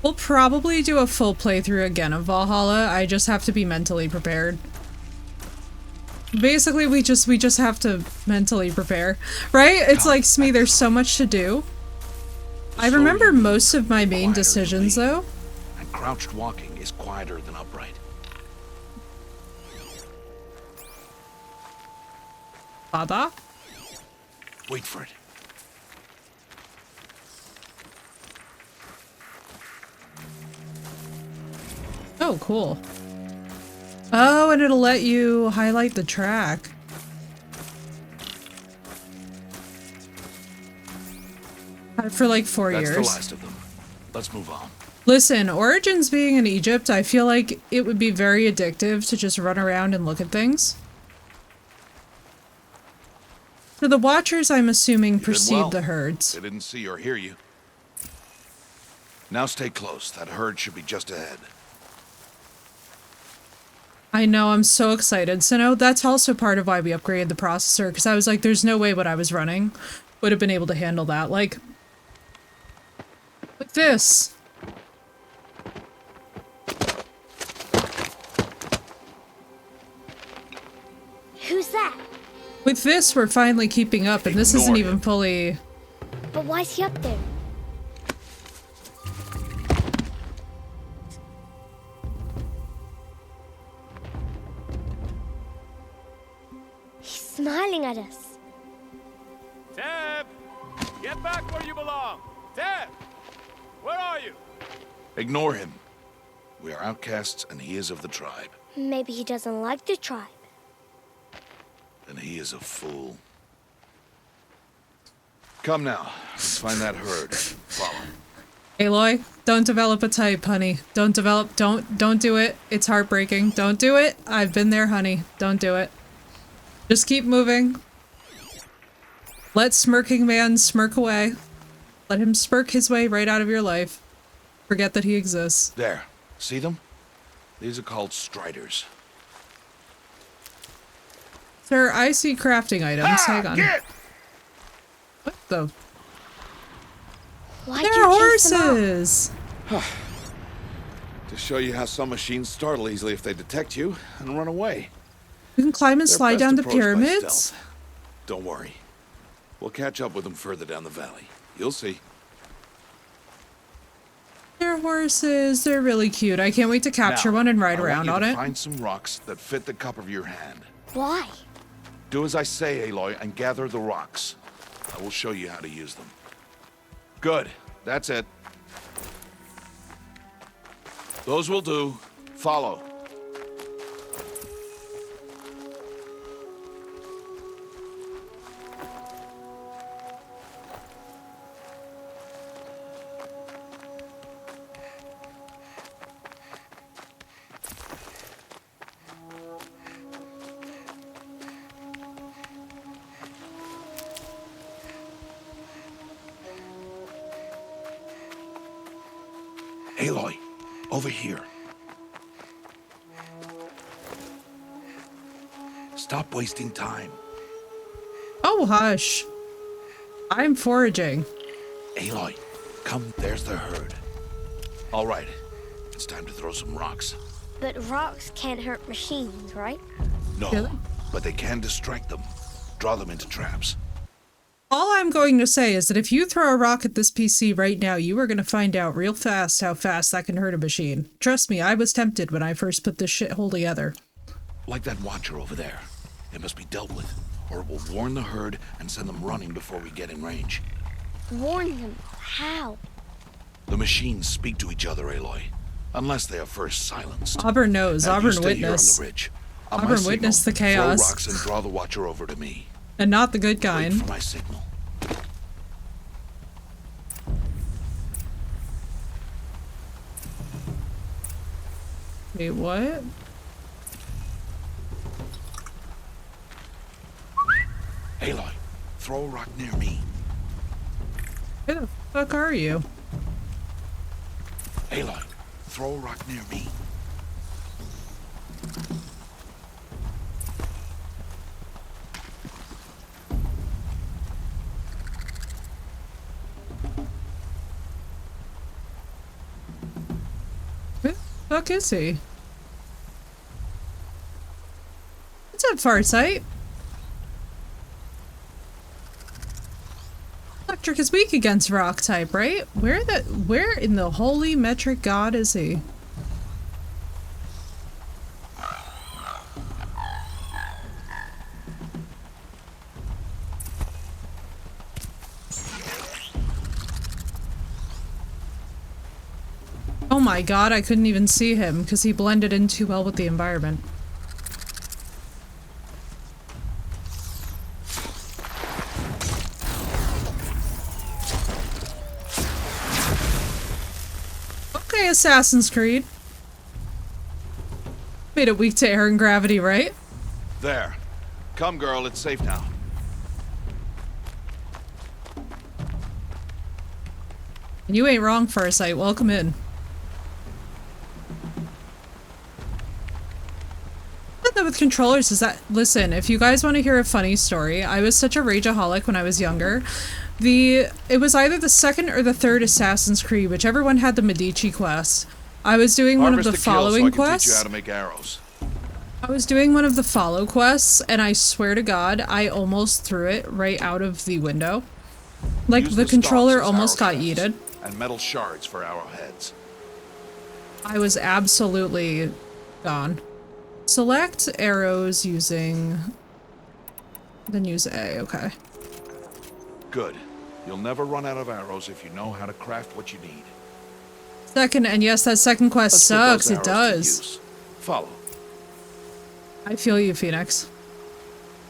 We'll probably do a full playthrough again of Valhalla. I just have to be mentally prepared. Basically, we just have to mentally prepare, right? It's like, Smee, there's so much to do. I remember most of my main decisions, though. And crouched walking is quieter than upright. Father? Wait for it. Oh, cool. Oh, and it'll let you highlight the track. For like 4 years. That's the last of them. Let's move on. Listen, Origins being in Egypt, I feel like it would be very addictive to just run around and look at things. So the Watchers, I'm assuming, perceive the herds. They didn't see or hear you. Now stay close. That herd should be just ahead. I know, I'm so excited. So no, that's also part of why we upgraded the processor, because I was like, there's no way what I was running would have been able to handle that. Like this. Who's that? With this, we're finally keeping up, and this isn't even fully... But why is he up there? He's smiling at us. Teb! Get back where you belong! Teb! Where are you? Ignore him. We are outcasts, and he is of the tribe. Maybe he doesn't like the tribe. And he is a fool. Come now. Let's find that herd. Follow. Aloy, don't develop a type, honey. Don't do it. It's heartbreaking. Don't do it. I've been there, honey. Don't do it. Just keep moving. Let Smirking Man smirk away. Let him smirk his way right out of your life. Forget that he exists. There. See them? These are called striders. Sir, I see crafting items. Hang on. Get! What the? Why'd They're you chase them horses! To show you how some machines startle easily if they detect you and run away. You can climb and They're slide best down the approached by pyramids? stealth. Don't worry. We'll catch up with them further down the valley. You'll see. They're horses. They're really cute. I can't wait to capture Now, one and ride I want around you on to it. Find some rocks that fit the cup of your hand. Why? Do as I say, Aloy, and gather the rocks. I will show you how to use them. Good. That's it. Those will do. Follow. Aloy, over here. Stop wasting time. Oh, hush. I'm foraging. Aloy, come, there's the herd. All right, it's time to throw some rocks. But rocks can't hurt machines, right? No, Really? but they can distract them. Draw them into traps. All I'm going to say is that if you throw a rock at this PC right now, you are going to find out real fast how fast that can hurt a machine. Trust me, I was tempted when I first put this shithole together. Like that watcher over there. It must be dealt with, or it will warn the herd and send them running before we get in range. Warn them. How? The machines speak to each other, Aloy. Unless they are first silenced. Auburn knows. Now, you Auburn stay here on witness. the ridge. On my Auburn signal, witnessed the chaos. Throw rocks and draw the watcher over to me. And not the good Wait kind. for my signal. Wait, what? Aloy, throw a rock near me. Where the fuck are you? Aloy, throw a rock near me. Where the fuck is he? What's up, Farsight? Electric is weak against rock type, right? Where in the holy metric god is he? Oh my god, I couldn't even see him because he blended in too well with the environment. Okay, Assassin's Creed. Made it weak to air and gravity, right? There. Come, girl, it's safe now. You ain't wrong, Farsight. Welcome in. With controllers is that, listen, if you guys want to hear a funny story, I was such a rageaholic when I was younger. It was either the second or the third Assassin's Creed, whichever one had the Medici quest. I was doing one of the following quests. Teach you how to make arrows. I was doing one of the follow quests, and I swear to God, I almost threw it right out of the window. Like, Use the controller stalks as almost got arrow shafts yeeted. And metal shards for arrowheads. I was absolutely gone. Select arrows using... Then use A, okay. Good. You'll never run out of arrows if you know how to craft what you need. Second, and yes, that second quest Let's put those sucks, it arrows to does. use. Follow. I feel you, Phoenix.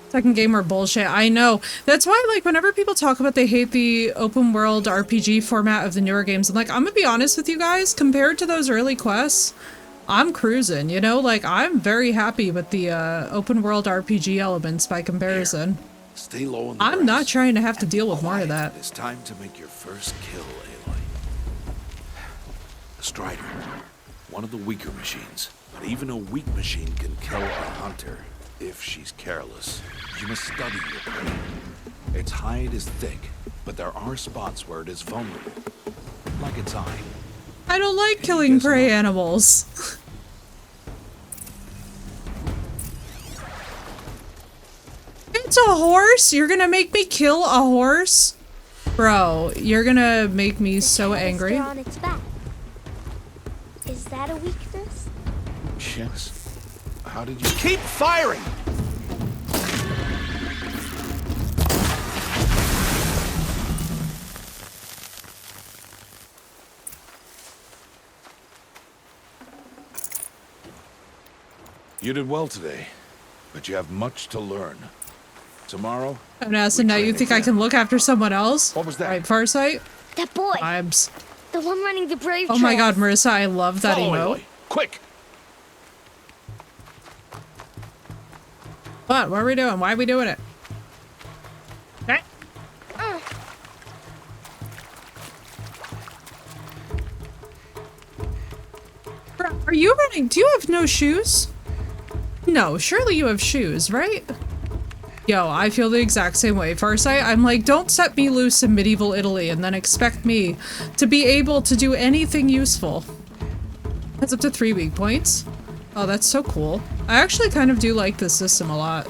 Second game are bullshit. I know. That's why, like, whenever people talk about they hate the open world RPG format of the newer games, I'm like, I'm gonna be honest with you guys, compared to those early quests, I'm cruising, you know? Like, I'm very happy with the open world RPG elements by comparison. Stay low on the I'm not trying to have to deal with more of that. It's time to make your first kill, Aloy. The Strider. One of the weaker machines. But even a weak machine can kill a hunter if she's careless. You must study your prey. Its hide is thick, but there are spots where it is vulnerable. Like its eye. I don't like killing prey animals. It's a horse? You're gonna make me kill a horse? Bro, you're gonna make me so angry. On its back. Is that a weakness? Yes. How did you keep firing? You did well today, but you have much to learn. Tomorrow... And so now you think I can look after someone else? What was that? Right, Farsight? That boy! Vibes. The one running the brave Oh my god, trail. Marissa, I love that Follow emote. Aloy. Quick! What? What are we doing? Why are we doing it? Okay. Bro, are you running? Do you have no shoes? No, surely you have shoes, right? Yo, I feel the exact same way. Farsight, I'm like, don't set me loose in medieval Italy and then expect me to be able to do anything useful. That's up to 3 weak points. Oh, that's so cool. I actually kind of do like this system a lot.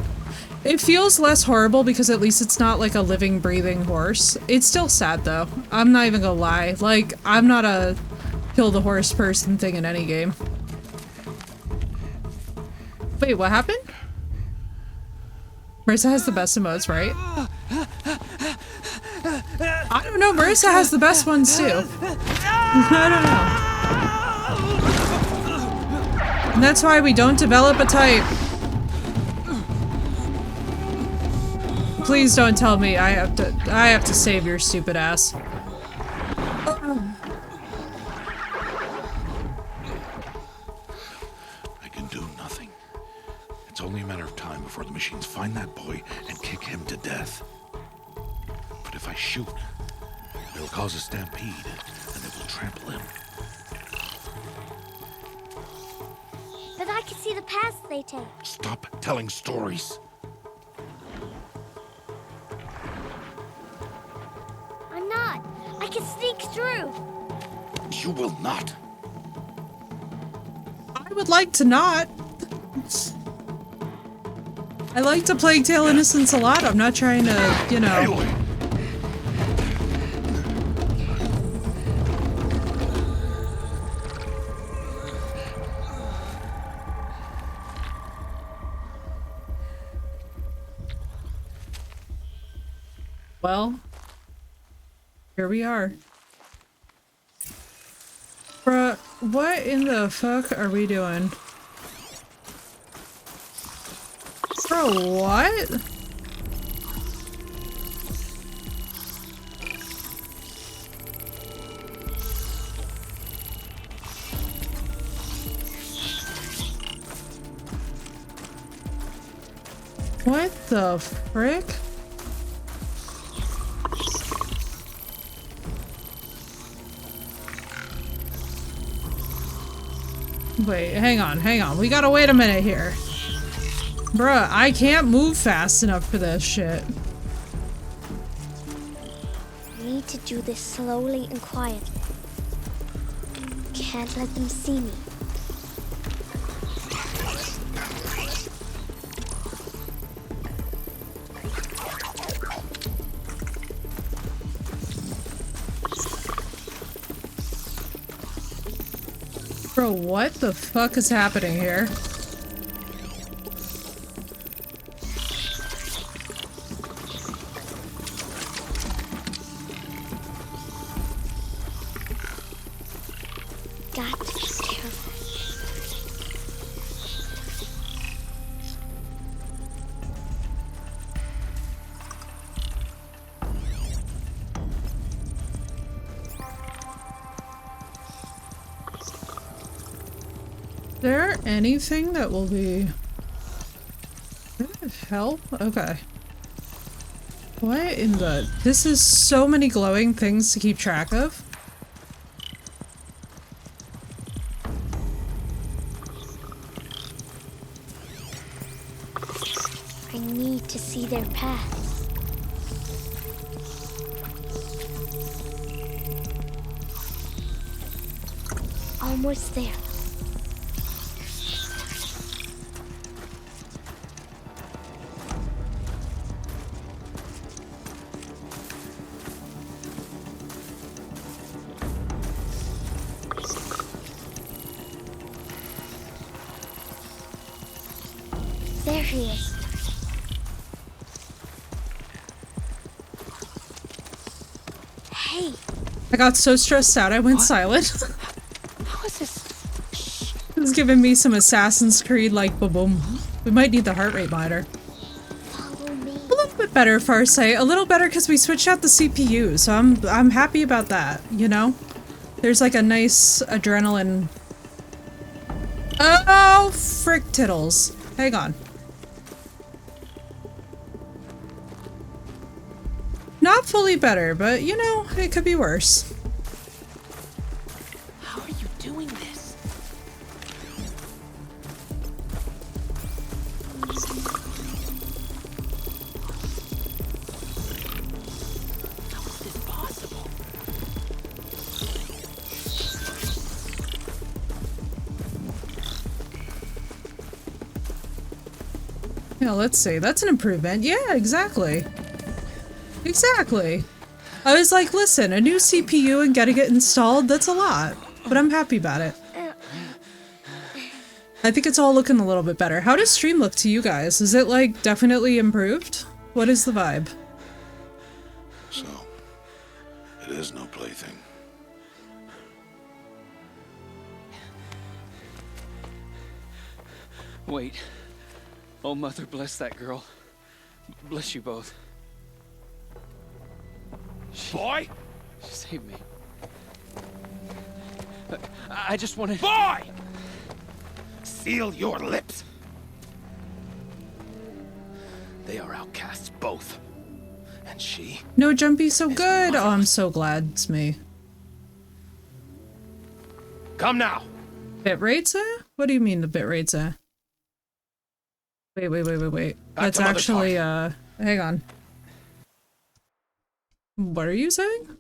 It feels less horrible because at least it's not like a living, breathing horse. It's still sad though. I'm not even gonna lie. Like, I'm not a kill the horse person thing in any game. Wait, what happened? Marissa has the best emotes, right? I don't know, Marissa has the best ones too. I don't know. And that's why we don't develop a type. Please don't tell me I have to save your stupid ass. I can do nothing. It's only a matter of time before the machines find that boy and kick him to death. But if I shoot, it'll cause a stampede, and it will trample him. But I can see the paths they take. Stop telling stories. I'm not. I can sneak through. You will not. I would like to not. I like to Plague Tale Innocence a lot. I'm not trying to, you know. Well, here we are. Bruh, What in the fuck are we doing? Bro, what? What the frick? Wait, hang on. We gotta wait a minute here. Bruh, I can't move fast enough for this shit. I need to do this slowly and quietly. Can't let them see me. Bro, what the fuck is happening here? Got to be careful. Is there anything that will be help? Okay. What in the— this is so many glowing things to keep track of. I need to see their paths. Almost there. There he is. Hey. I got so stressed out I went silent. How is this? It was giving me some Assassin's Creed like boom. We might need the heart rate monitor. Follow me. A little bit better, Farsight. A little better because we switched out the CPU, so I'm happy about that, you know? There's like a nice adrenaline. Oh, frick tittles. Hang on. Not fully better, but you know, it could be worse. How are you doing this? How is this possible? Yeah, let's see. That's an improvement. Yeah, exactly. Exactly. I was like, listen, a new CPU and getting it installed, that's a lot. But I'm happy about it. I think it's all looking a little bit better. How does stream look to you guys? Is it like definitely improved? What is the vibe? So, it is no plaything. Wait. Oh, Mother, bless that girl. Bless you both. Boy! She saved me. I just wanted— Boy! Seal your lips. They are outcasts, both. And she... No Jumpy so good. Oh, I'm so glad it's me. Come now. Bit rates, eh? What do you mean the bit rates, eh? Wait. That's actually, hang on. What are you saying?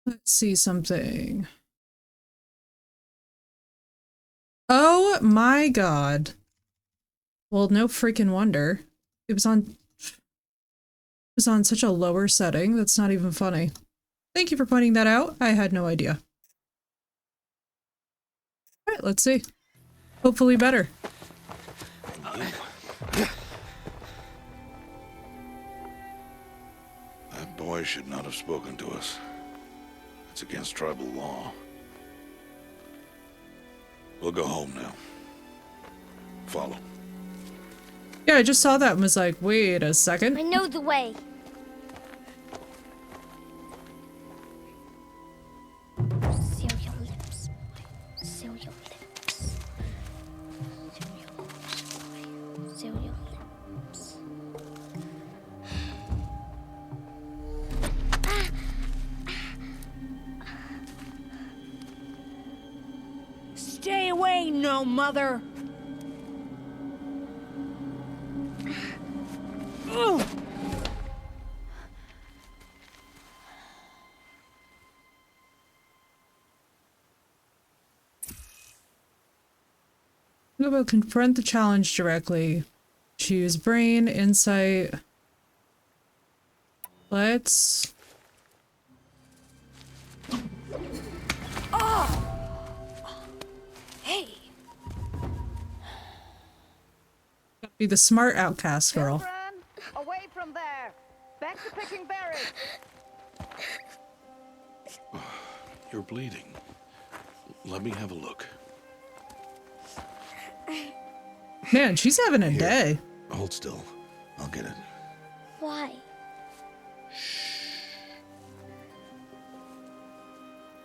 Let's see something. Oh my god. Well, no freaking wonder. It was on such a lower setting. That's not even funny. Thank you for pointing that out. I had no idea. Alright, let's see. Hopefully better. That boy should not have spoken to us. It It's against tribal law. We'll go home now. Follow. Yeah, I just saw that and was like, wait a second. I know the way. Seal your lips, boy. Seal your lips. Seal your lips. Stay away, no mother! Ugh. How about confront the challenge directly? Choose brain, insight. Let's... Oh! Hey! Be the smart outcast girl. Children, away from there. Back to picking berries. You're bleeding. Let me have a look. Man, she's having a day. Hold still. I'll get it. Why?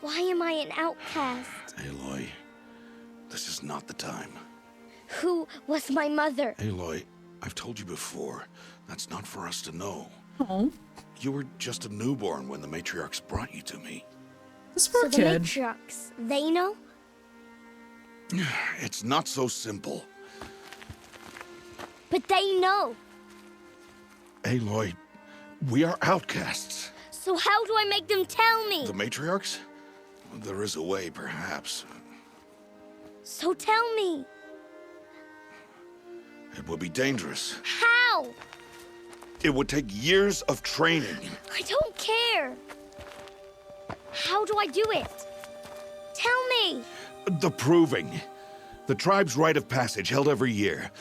Why am I an outcast? Aloy, this is not the time. Who was my mother? Aloy, I've told you before, that's not for us to know. Oh. You were just a newborn when the matriarchs brought you to me. This poor So the kid. matriarchs, they know? It's not so simple. But they know. Aloy, we are outcasts. So how do I make them tell me? The matriarchs? There is a way, perhaps. So tell me. It would be dangerous. How? It would take years of training. I don't care. How do I do it? Tell me. The proving. The tribe's rite of passage held every year.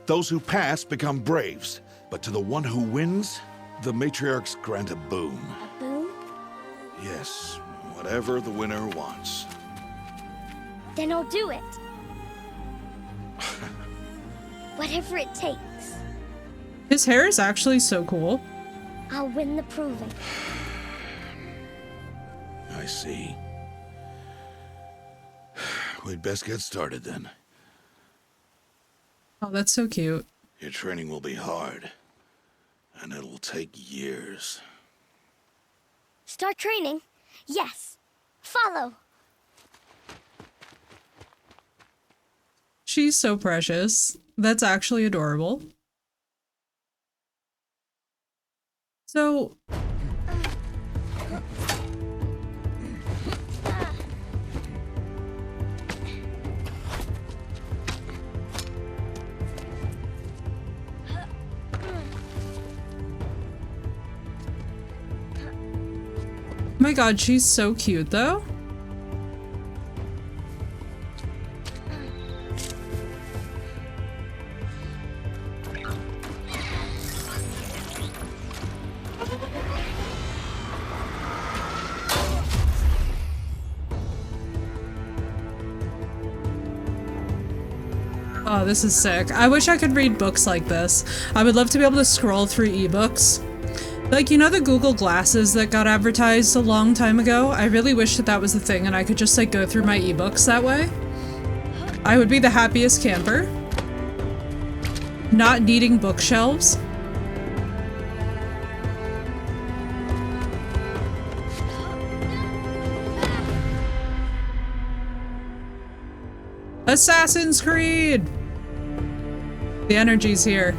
Those who pass become braves, but to the one who wins, the matriarchs grant a boon. A boon? Yes, whatever the winner wants. Then I'll do it. Whatever it takes. His hair is actually so cool. I'll win the proving. I see. We'd best get started then. Oh, that's so cute. Your training will be hard, and it'll take years. Start training? Yes. Follow. She's so precious. That's actually adorable. So... Oh my god, she's so cute though. Oh, this is sick. I wish I could read books like this. I would love to be able to scroll through ebooks. Like, you know the Google Glasses that got advertised a long time ago? I really wish that that was the thing and I could just like go through my ebooks that way. I would be the happiest camper. Not needing bookshelves. Assassin's Creed! The energy's here.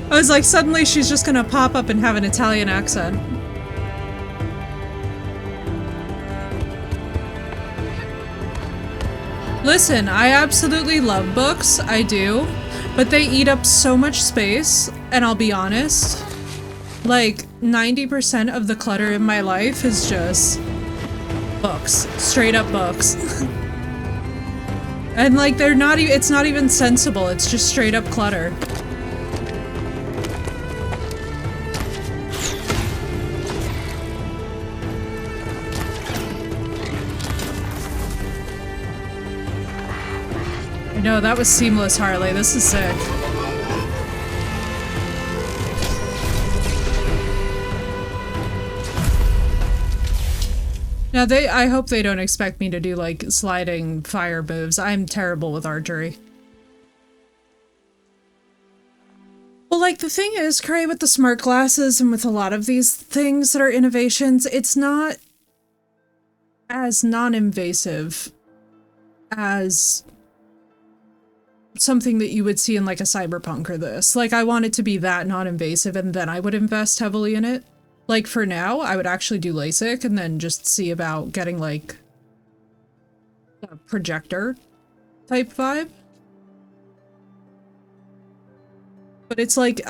I was like, suddenly she's just gonna pop up and have an Italian accent. Listen, I absolutely love books, I do, but they eat up so much space, and I'll be honest, like 90% of the clutter in my life is just books, straight up books. And like they're not even, it's not even sensible, it's just straight up clutter. No, that was seamless, Harley. This is sick. Now I hope they don't expect me to do like sliding fire moves. I'm terrible with archery. Well, like the thing is, Cray, with the smart glasses and with a lot of these things that are innovations, it's not as non-invasive as something that you would see in like a Cyberpunk or this. Like I want it to be that non-invasive and then I would invest heavily in it. Like for now, I would actually do LASIK and then just see about getting like a projector type vibe. But it's like,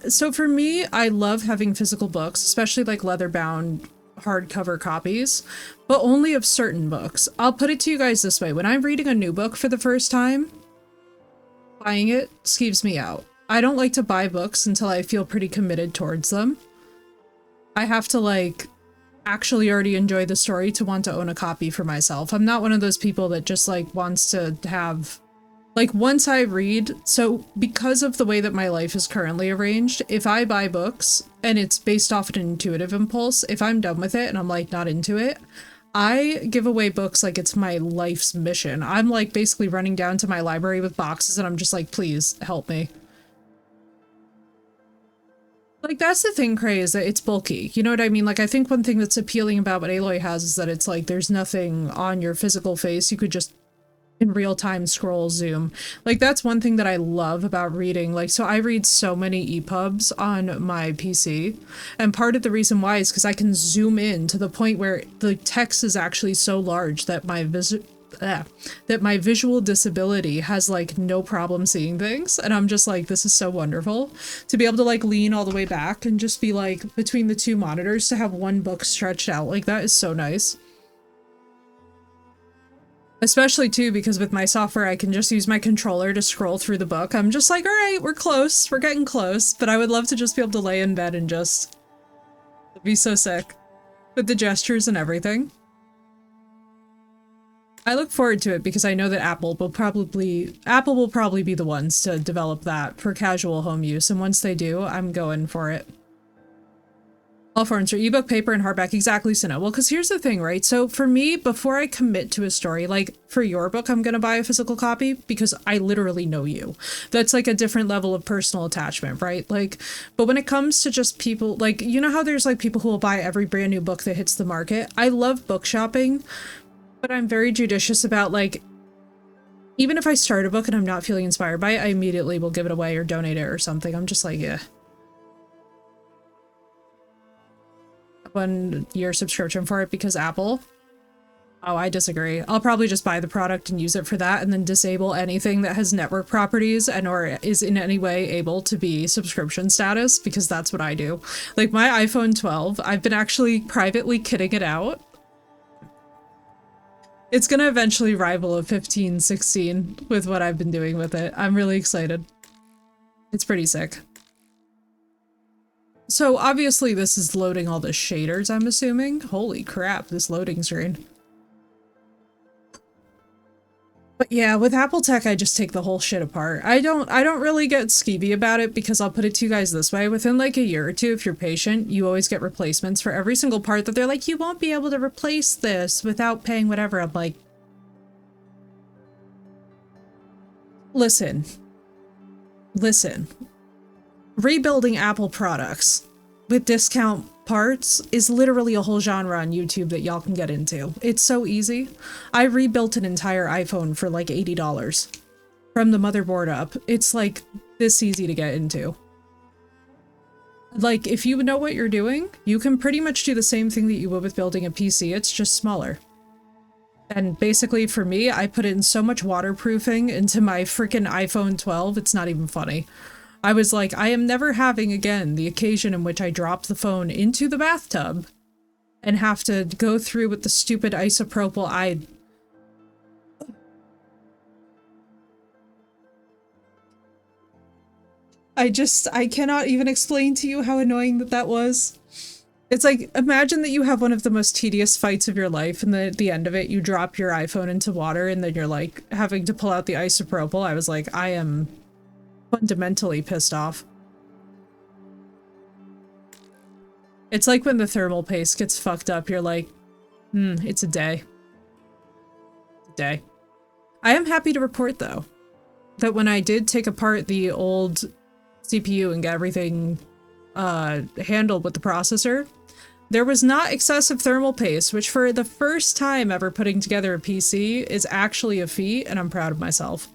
so for me, I love having physical books, especially like leather-bound hardcover copies, but only of certain books. I'll put it to you guys this way. When I'm reading a new book for the first time, buying it skeeves me out. I don't like to buy books until I feel pretty committed towards them. I have to like actually already enjoy the story to want to own a copy for myself. I'm not one of those people that just like wants to have, like once I read, so because of the way that my life is currently arranged, if I buy books and it's based off an intuitive impulse, if I'm done with it and I'm like not into it, I give away books like it's my life's mission. I'm like basically running down to my library with boxes and I'm just like, please help me. Like that's the thing, Cray, is that it's bulky. You know what I mean? Like I think one thing that's appealing about what Aloy has is that it's like there's nothing on your physical face. You could just in real time scroll, zoom. Like that's one thing that I love about reading. Like so I read so many EPUBs on my PC, and part of the reason why is because I can zoom in to the point where the text is actually so large that my visual disability has like no problem seeing things, and I'm just like, this is so wonderful to be able to like lean all the way back and just be like between the two monitors to have one book stretched out. Like that is so nice. Especially too because with my software I can just use my controller to scroll through the book. I'm just like, all right, we're close, we're getting close, but I would love to just be able to lay in bed and just, it'd be so sick with the gestures and everything. I look forward to it because I know that Apple will probably be the ones to develop that for casual home use, and once they do, I'm going for it. All forms are ebook, paper, and hardback. Exactly, Sina. Well, because here's the thing, right? So for me, before I commit to a story, like for your book, I'm going to buy a physical copy because I literally know you. That's like a different level of personal attachment, right? Like, but when it comes to just people, like, you know how there's like people who will buy every brand new book that hits the market? I love book shopping, but I'm very judicious about like, even if I start a book and I'm not feeling inspired by it, I immediately will give it away or donate it or something. I'm just like, yeah. 1 year subscription for it because Apple. Oh, I disagree. I'll probably just buy the product and use it for that and then disable anything that has network properties and or is in any way able to be subscription status, because that's what I do. Like my iPhone 12, I've been actually privately kitting it out. It's gonna eventually rival a 15, 16 with what I've been doing with it. I'm really excited. It's pretty sick. So obviously this is loading all the shaders, I'm assuming. Holy crap, this loading screen. But yeah, with Apple Tech, I just take the whole shit apart. I don't really get skeevy about it because I'll put it to you guys this way. Within like a year or two, if you're patient, you always get replacements for every single part that they're like, you won't be able to replace this without paying whatever. I'm like, listen. Rebuilding Apple products with discount parts is literally a whole genre on YouTube that y'all can get into. It's so easy. I rebuilt an entire iPhone for like $80 from the motherboard up. It's like this easy to get into. Like if you know what you're doing, you can pretty much do the same thing that you would with building a PC. It's just smaller. And basically for me, I put in so much waterproofing into my freaking iPhone 12, it's not even funny. I was like, I am never having again the occasion in which I drop the phone into the bathtub and have to go through with the stupid isopropyl. I cannot even explain to you how annoying that was. It's like, imagine that you have one of the most tedious fights of your life, and then at the end of it, you drop your iPhone into water, and then you're like having to pull out the isopropyl. I was like, I am fundamentally pissed off. It's like when the thermal paste gets fucked up, you're like, it's a day. It's a day. I am happy to report, though, that when I did take apart the old CPU and get everything handled with the processor, there was not excessive thermal paste, which for the first time ever putting together a PC is actually a feat, and I'm proud of myself.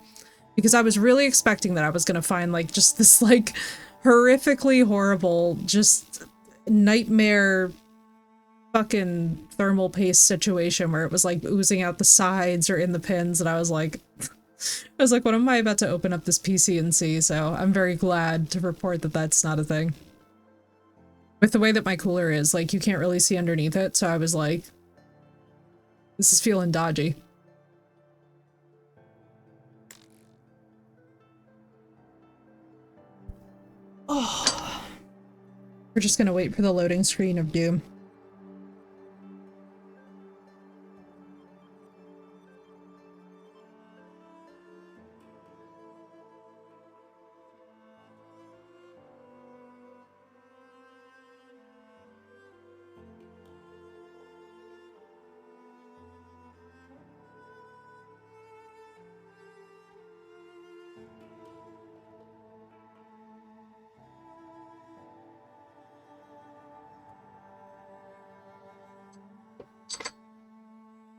Because I was really expecting that I was gonna find like just this like horrifically horrible, just nightmare fucking thermal paste situation where it was like oozing out the sides or in the pins, and I was like, what am I about to open up this PC and see? So I'm very glad to report that that's not a thing. With the way that my cooler is, like, you can't really see underneath it, so I was like, this is feeling dodgy. Oh. We're just gonna wait for the loading screen of Doom.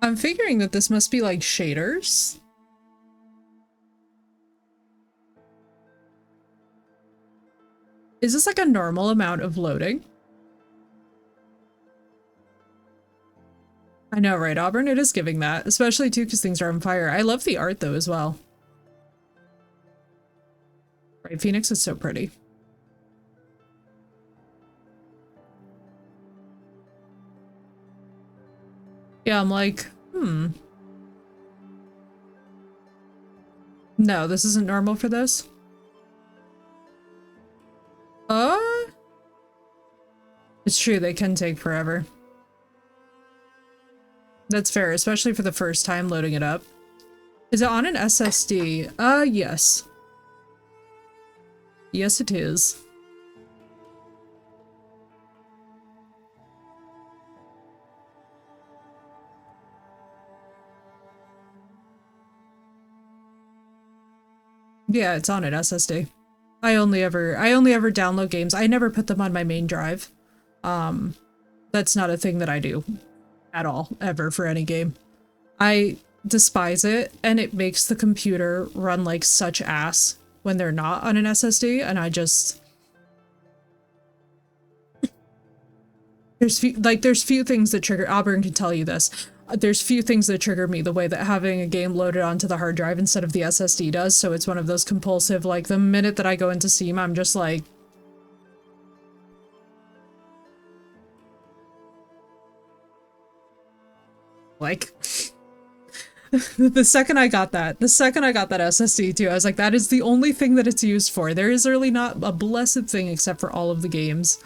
I'm figuring that this must be like shaders. Is this like a normal amount of loading? I know, right, Auburn? It is giving that, especially too because things are on fire. I love the art though as well. Right, Phoenix is so pretty. Yeah, I'm like, no, this isn't normal for this. It's true, they can take forever. That's fair, especially for the first time loading it up. Is it on an SSD? Yes. Yes, it is. Yeah, it's on an SSD. I only ever download games. I never put them on my main drive. That's not a thing that I do at all, ever, for any game. I despise it, and it makes the computer run like such ass when they're not on an SSD, and I just... There's few things that trigger... Auburn can tell you this. There's few things that trigger me the way that having a game loaded onto the hard drive instead of the SSD does, so it's one of those compulsive, like, the minute that I go into Steam, I'm just like... the second I got that SSD too, I was like, that is the only thing that it's used for. There is really not a blessed thing except for all of the games.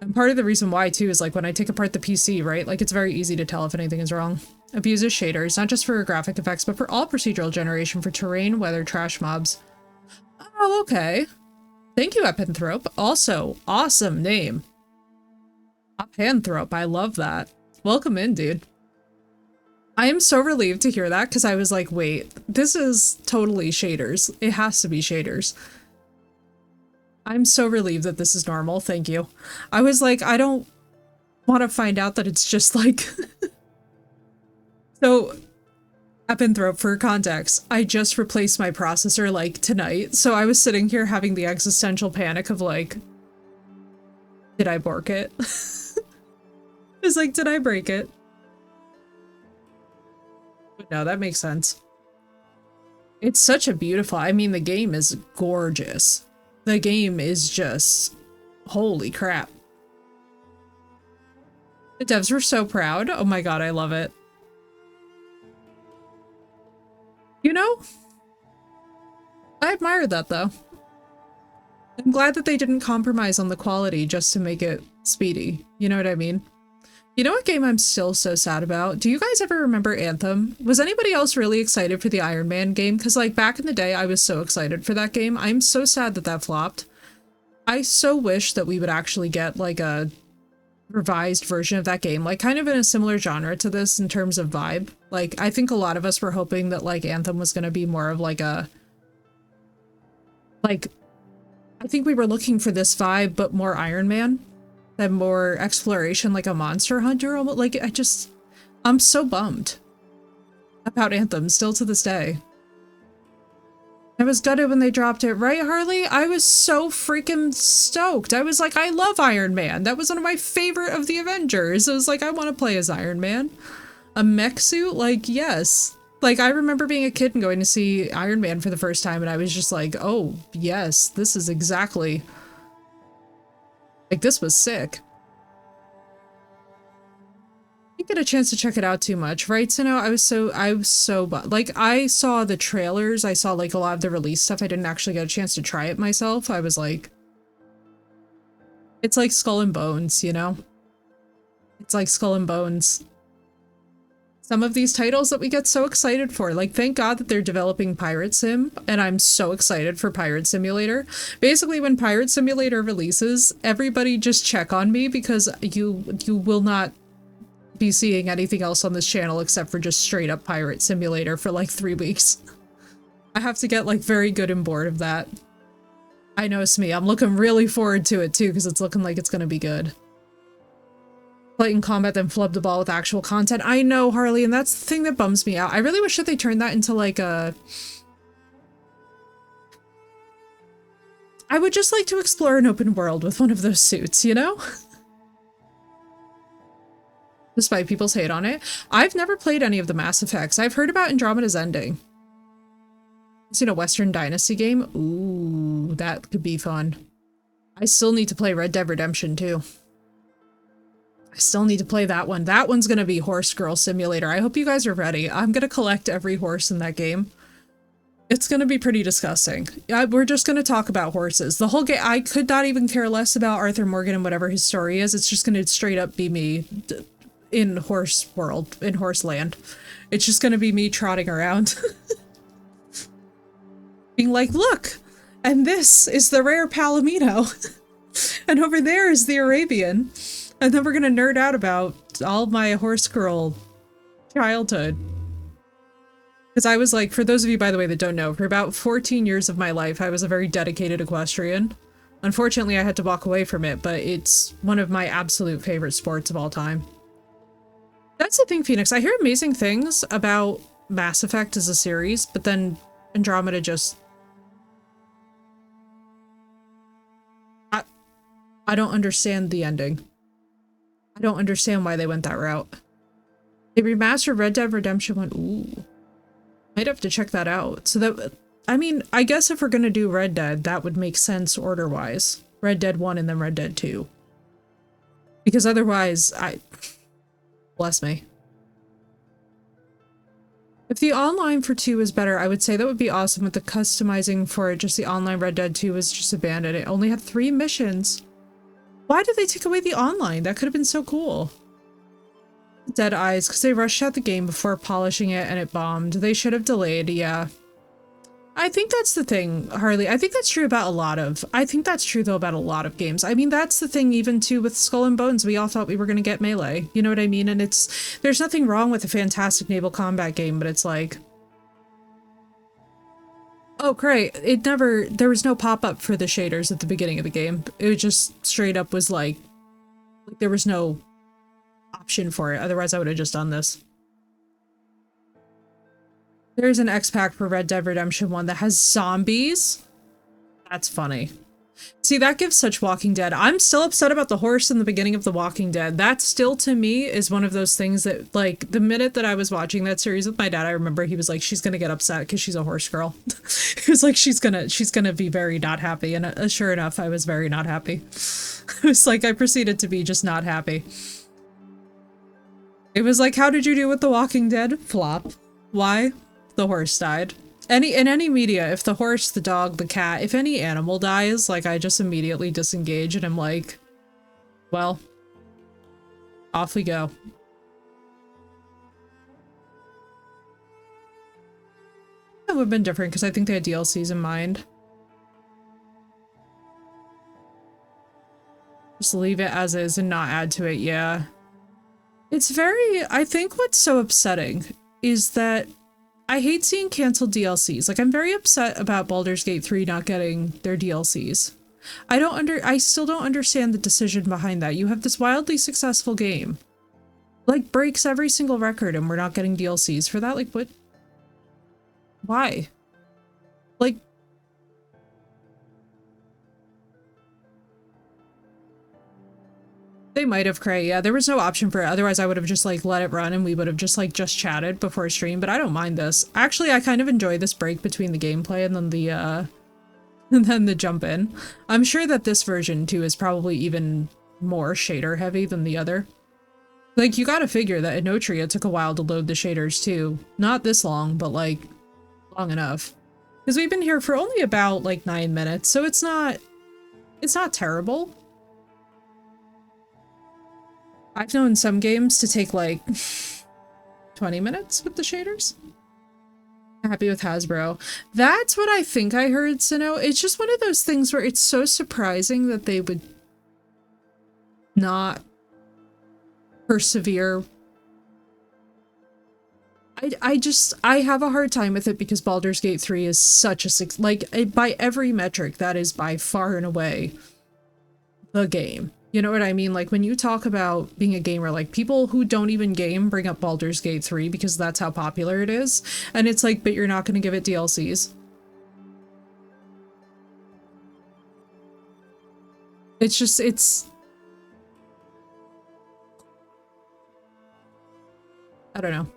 And part of the reason why too is like when I take apart the PC, right? Like it's very easy to tell if anything is wrong. Abuses shaders, not just for graphic effects, but for all procedural generation for terrain, weather, trash mobs. Oh, okay. Thank you, Epenthrope. Also, awesome name. Epenthrope, I love that. Welcome in, dude. I am so relieved to hear that because I was like, wait, this is totally shaders. It has to be shaders. I'm so relieved that this is normal. Thank you. I was like, I don't want to find out that it's just like... So, Epenthrope, for context, I just replaced my processor like tonight. So I was sitting here having the existential panic of like, did I bork it? It's like, did I break it? No, that makes sense. It's such a beautiful... I mean, the game is gorgeous. The game is just... Holy crap. The devs were so proud. Oh my god, I love it. You know? I admire that, though. I'm glad that they didn't compromise on the quality just to make it speedy. You know what I mean? You know what game I'm still so sad about? Do you guys ever remember Anthem? Was anybody else really excited for the Iron Man game? Because like back in the day, I was so excited for that game. I'm so sad that that flopped. I so wish that we would actually get like a revised version of that game, like kind of in a similar genre to this in terms of vibe. Like I think a lot of us were hoping that like Anthem was going to be more of like a, like, I think we were looking for this vibe, but more Iron Man. And more exploration, like a Monster Hunter almost. Like I'm so bummed about Anthem still to this day. I was gutted when they dropped it, right, Harley? I was so freaking stoked. I was like, I love Iron Man. That was one of my favorite of the Avengers. I was like, I want to play as Iron Man. A mech suit? Like, yes. Like, I remember being a kid and going to see Iron Man for the first time, and I was just like, oh, yes, this is exactly... Like, this was sick. Didn't get a chance to check it out too much, right? So no, I was so like, I saw the trailers, I saw like a lot of the release stuff. I didn't actually get a chance to try it myself. I was like, it's like Skull and Bones, you know? It's like Skull and Bones. Some of these titles that we get so excited for, like, thank God that they're developing Pirate Sim, and I'm so excited for Pirate Simulator. Basically, when Pirate Simulator releases, everybody just check on me, because you will not be seeing anything else on this channel except for just straight up Pirate Simulator for like 3 weeks. I have to get like very good and bored of that. I know it's me. I'm looking really forward to it too, because it's looking like it's gonna be good. Play in combat, then flub the ball with actual content. I know, Harley, and that's the thing that bums me out. I really wish that they turned that into like a... I would just like to explore an open world with one of those suits, you know? Despite people's hate on it. I've never played any of the Mass Effects. I've heard about Andromeda's ending. I've seen a Western Dynasty game. Ooh, that could be fun. I still need to play Red Dead Redemption too. I still need to play that one. That one's gonna be Horse Girl Simulator. I hope you guys are ready. I'm gonna collect every horse in that game. It's gonna be pretty disgusting. We're just gonna talk about horses. The whole game, I could not even care less about Arthur Morgan and whatever his story is. It's just gonna straight up be me in horse world, in horse land. It's just gonna be me trotting around. Being like, look! And this is the rare Palomino. And over there is the Arabian. And then we're gonna nerd out about all my horse girl childhood. Because I was like, for those of you, by the way, that don't know, for about 14 years of my life, I was a very dedicated equestrian. Unfortunately, I had to walk away from it, but it's one of my absolute favorite sports of all time. That's the thing, Phoenix. I hear amazing things about Mass Effect as a series, but then Andromeda just... I don't understand the ending. I don't understand why they went that route. They remastered Red Dead Redemption 1. Ooh. Might have to check that out. So that, I mean, I guess if we're gonna do Red Dead, that would make sense order-wise. Red Dead 1 and then Red Dead 2. Because otherwise, bless me. If the online for 2 is better, I would say that would be awesome, with the customizing for it. Just the online Red Dead 2 was just abandoned. It only had 3 missions. Why did they take away the online? That could have been so cool. Dead Eyes, because they rushed out the game before polishing it and it bombed. They should have delayed, yeah. I think that's the thing, Harley. I think that's true about a lot of... I think that's true, though, about a lot of games. I mean, that's the thing, even, too, with Skull and Bones. We all thought we were going to get Melee. You know what I mean? And it's... There's nothing wrong with a fantastic naval combat game, but it's like... Oh, great. It never... There was no pop-up for the shaders at the beginning of the game. It just straight up was like there was no option for it. Otherwise, I would have just done this. There's an X-Pack for Red Dead Redemption 1 that has zombies. That's funny. See, that gives such Walking Dead. I'm still upset about the horse in the beginning of The Walking Dead. That still, to me, is one of those things that, like, the minute that I was watching that series with my dad, I remember he was like, she's gonna get upset because she's a horse girl. He was like, she's gonna be very not happy. And sure enough, I was very not happy. It was like, I proceeded to be just not happy. It was like, how did you do with The Walking Dead? Flop. Why? The horse died. In any media, if the horse, the dog, the cat, if any animal dies, like, I just immediately disengage and I'm like, Well, off we go. That would have been different because I think they had DLCs in mind. Just leave it as is and not add to it, yeah. It's very, I think what's so upsetting is that I hate seeing canceled DLCs. Like, I'm very upset about Baldur's Gate 3 not getting their DLCs. I still don't understand the decision behind that. You have this wildly successful game. Like, breaks every single record and we're not getting DLCs for that? Like, what? Why? Like, they might have, Cray. Yeah, there was no option for it. Otherwise, I would have just, like, let it run and we would have just, like, just chatted before stream. But I don't mind this. Actually, I kind of enjoy this break between the gameplay and then the, and then the jump in. I'm sure that this version, too, is probably even more shader heavy than the other. Like, you gotta figure that in Notria, it took a while to load the shaders, too. Not this long, but, like, long enough. Because we've been here for only about, like, 9 minutes, so it's not terrible. I've known some games to take, like, 20 minutes with the shaders. Happy with Hasbro. That's what I think I heard, Sinnoh. It's just one of those things where it's so surprising that they would not persevere. I have a hard time with it because Baldur's Gate 3 is such a by every metric, that is by far and away the game. You know what I mean? Like, when you talk about being a gamer, like, people who don't even game bring up Baldur's Gate 3 because that's how popular it is. And it's like, but you're not going to give it DLCs. It's just, I don't know.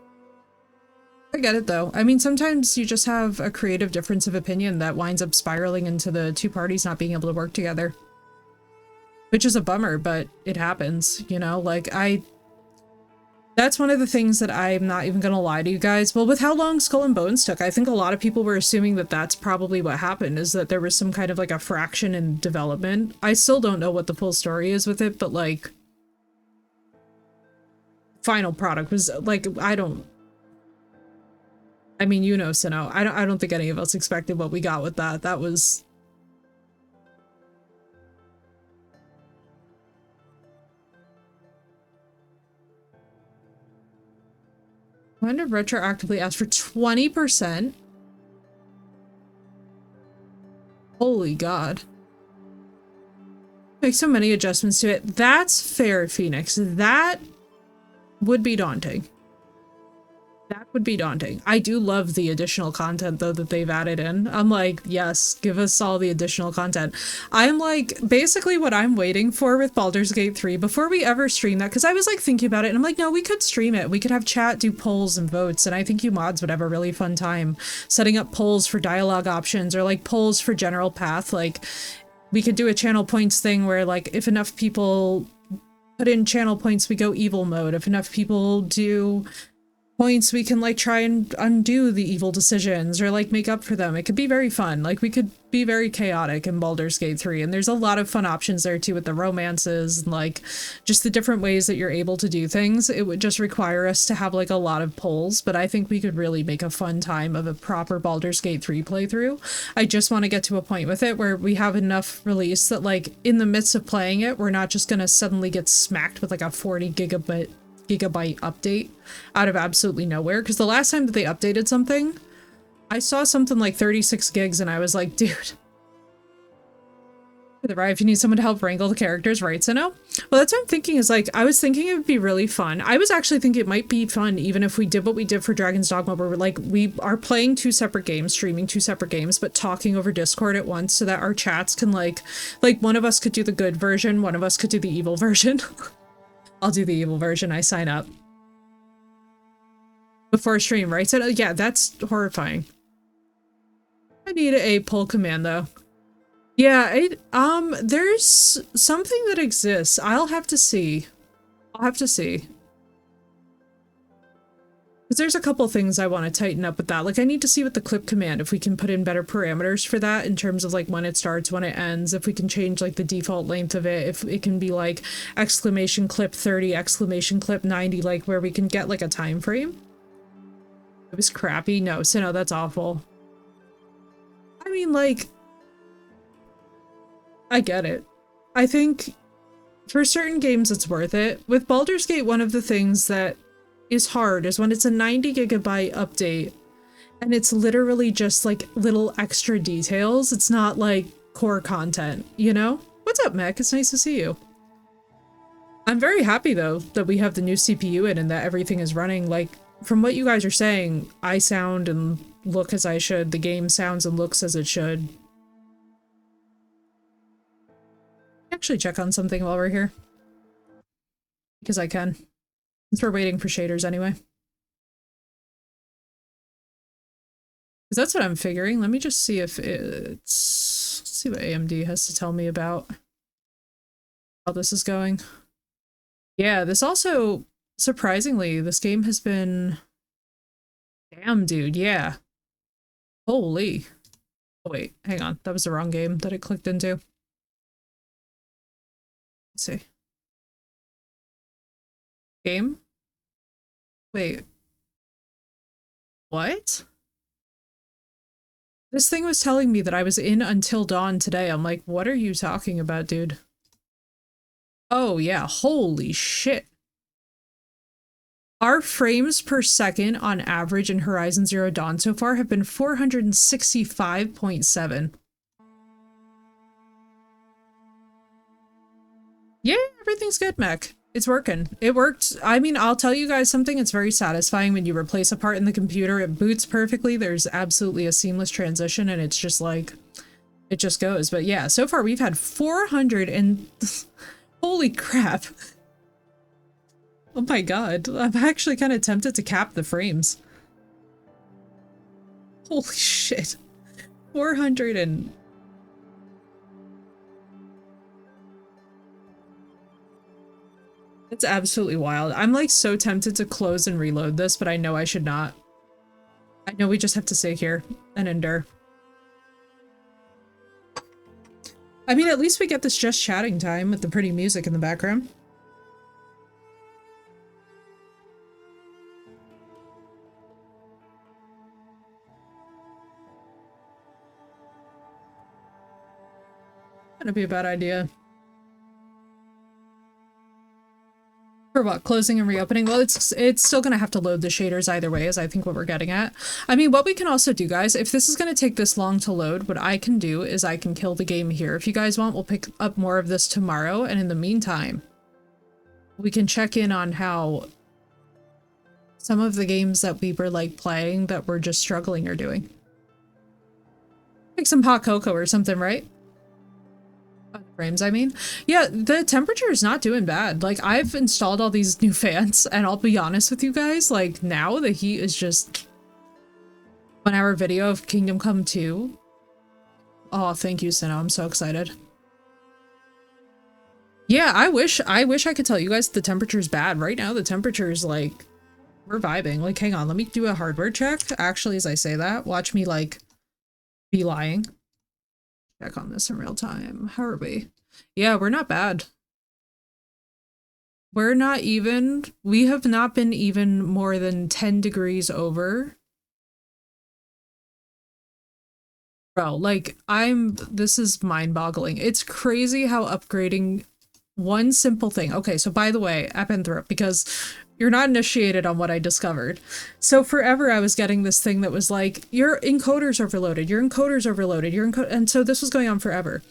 I get it, though. I mean, sometimes you just have a creative difference of opinion that winds up spiraling into the two parties not being able to work together. Which is a bummer, but it happens, you know? Like, that's one of the things that I'm not even gonna lie to you guys. Well, with how long Skull and Bones took, I think a lot of people were assuming that that's probably what happened, is that there was some kind of, like, a fraction in development. I still don't know what the full story is with it, but, like, final product was, like, I mean, you know, Sinnoh, I don't think any of us expected what we got with that. That was... I wonder if retroactively asked for 20%. Holy God. Make so many adjustments to it. That's fair, Phoenix. That would be daunting. That would be daunting. I do love the additional content, though, that they've added in. I'm like, yes, give us all the additional content. I'm like, basically what I'm waiting for with Baldur's Gate 3, before we ever stream that, because I was like thinking about it, and I'm like, no, we could stream it. We could have chat, do polls and votes, and I think you mods would have a really fun time setting up polls for dialogue options, or like polls for general path. Like, we could do a channel points thing where, like, if enough people put in channel points, we go evil mode. If enough people do points, we can, like, try and undo the evil decisions or, like, make up for them. It could be very fun. Like, we could be very chaotic in Baldur's Gate 3, and there's a lot of fun options there too with the romances and, like, just the different ways that you're able to do things. It would just require us to have, like, a lot of polls, but I think we could really make a fun time of a proper Baldur's Gate 3 playthrough. I just want to get to a point with it where we have enough release that, like, in the midst of playing it, we're not just gonna suddenly get smacked with, like, a 40 gigabyte update out of absolutely nowhere. Because the last time that they updated something, I saw something like 36 gigs and I was like, dude, right, if you need someone to help wrangle the characters, right, Sinnoh? Well, that's what I'm thinking, is like, I was thinking it would be really fun. I was actually thinking it might be fun even if we did what we did for Dragon's Dogma, where we're like, we are playing two separate games, streaming two separate games, but talking over Discord at once, so that our chats can like one of us could do the good version, one of us could do the evil version. I'll do the evil version, I sign up. Before stream, right? So yeah, that's horrifying. I need a pull command though. Yeah, there's something that exists. I'll have to see. Because Because there's a couple things I want to tighten up with that. Like, I need to see with the clip command if we can put in better parameters for that in terms of like when it starts, when it ends, if we can change like the default length of it, if it can be like exclamation clip 30, exclamation clip 90, like where we can get like a time frame. It was crappy. No, so no, that's awful. I mean, like, I get it. I think for certain games it's worth it. With Baldur's Gate, one of the things that is hard is when it's a 90 gigabyte update and it's literally just like little extra details. It's not like core content, you know? What's up, Mech? It's nice to see you. I'm very happy though that we have the new CPU in and that everything is running. Like, from what you guys are saying, I sound and look as I should. The game sounds and looks as it should. Actually check on something while we're here. Because I can. Since we're waiting for shaders anyway. Because that's what I'm figuring. Let me just see if it's... Let's see what AMD has to tell me about how this is going. Yeah, this also, surprisingly, this game has been... Damn, dude, yeah. Holy. Oh, wait, hang on. That was the wrong game that it clicked into. Let's see. Game? Wait. What? This thing was telling me that I was in Until Dawn today. I'm like, what are you talking about, dude? Oh, yeah. Holy shit. Our frames per second on average in Horizon Zero Dawn so far have been 465.7. Yeah, everything's good, Mech. It's working. It worked. I mean, I'll tell you guys something. It's very satisfying when you replace a part in the computer. It boots perfectly. There's absolutely a seamless transition and it's just like, it just goes. But yeah, so far we've had 400 and... Holy crap. Oh my god. I'm actually kind of tempted to cap the frames. Holy shit. 400 and... It's absolutely wild. I'm like so tempted to close and reload this, but I know I should not. I know we just have to stay here and endure. I mean, at least we get this just chatting time with the pretty music in the background. Gonna be a bad idea. For what? Closing and reopening? Well, it's still gonna have to load the shaders either way, is I think what we're getting at. I mean, what we can also do, guys, if this is gonna take this long to load, what I can do is I can kill the game here. If you guys want, we'll pick up more of this tomorrow, and in the meantime, we can check in on how some of the games that we were like playing that we're just struggling are doing. Like some hot cocoa or something, right? Frames, I mean. Yeah, the temperature is not doing bad. Like, I've installed all these new fans, and I'll be honest with you guys, like, now the heat is just... 1 hour video of Kingdom Come 2. Oh, thank you, Sinnoh. I'm so excited. Yeah, I wish I could tell you guys the temperature's bad. Right now, the temperature's, like, we're vibing. Like, hang on, let me do a hardware check. Actually, as I say that, watch me, like, be lying. Check on this in real time. How are we? Yeah, we're not bad. We're not even. We have not been even more than 10 degrees over. Bro, like, this is mind-boggling. It's crazy how upgrading one simple thing. Okay, so by the way, Epenthrop, because you're not initiated on what I discovered. So forever I was getting this thing that was like, your encoder's overloaded, your encoder's overloaded, and so this was going on forever.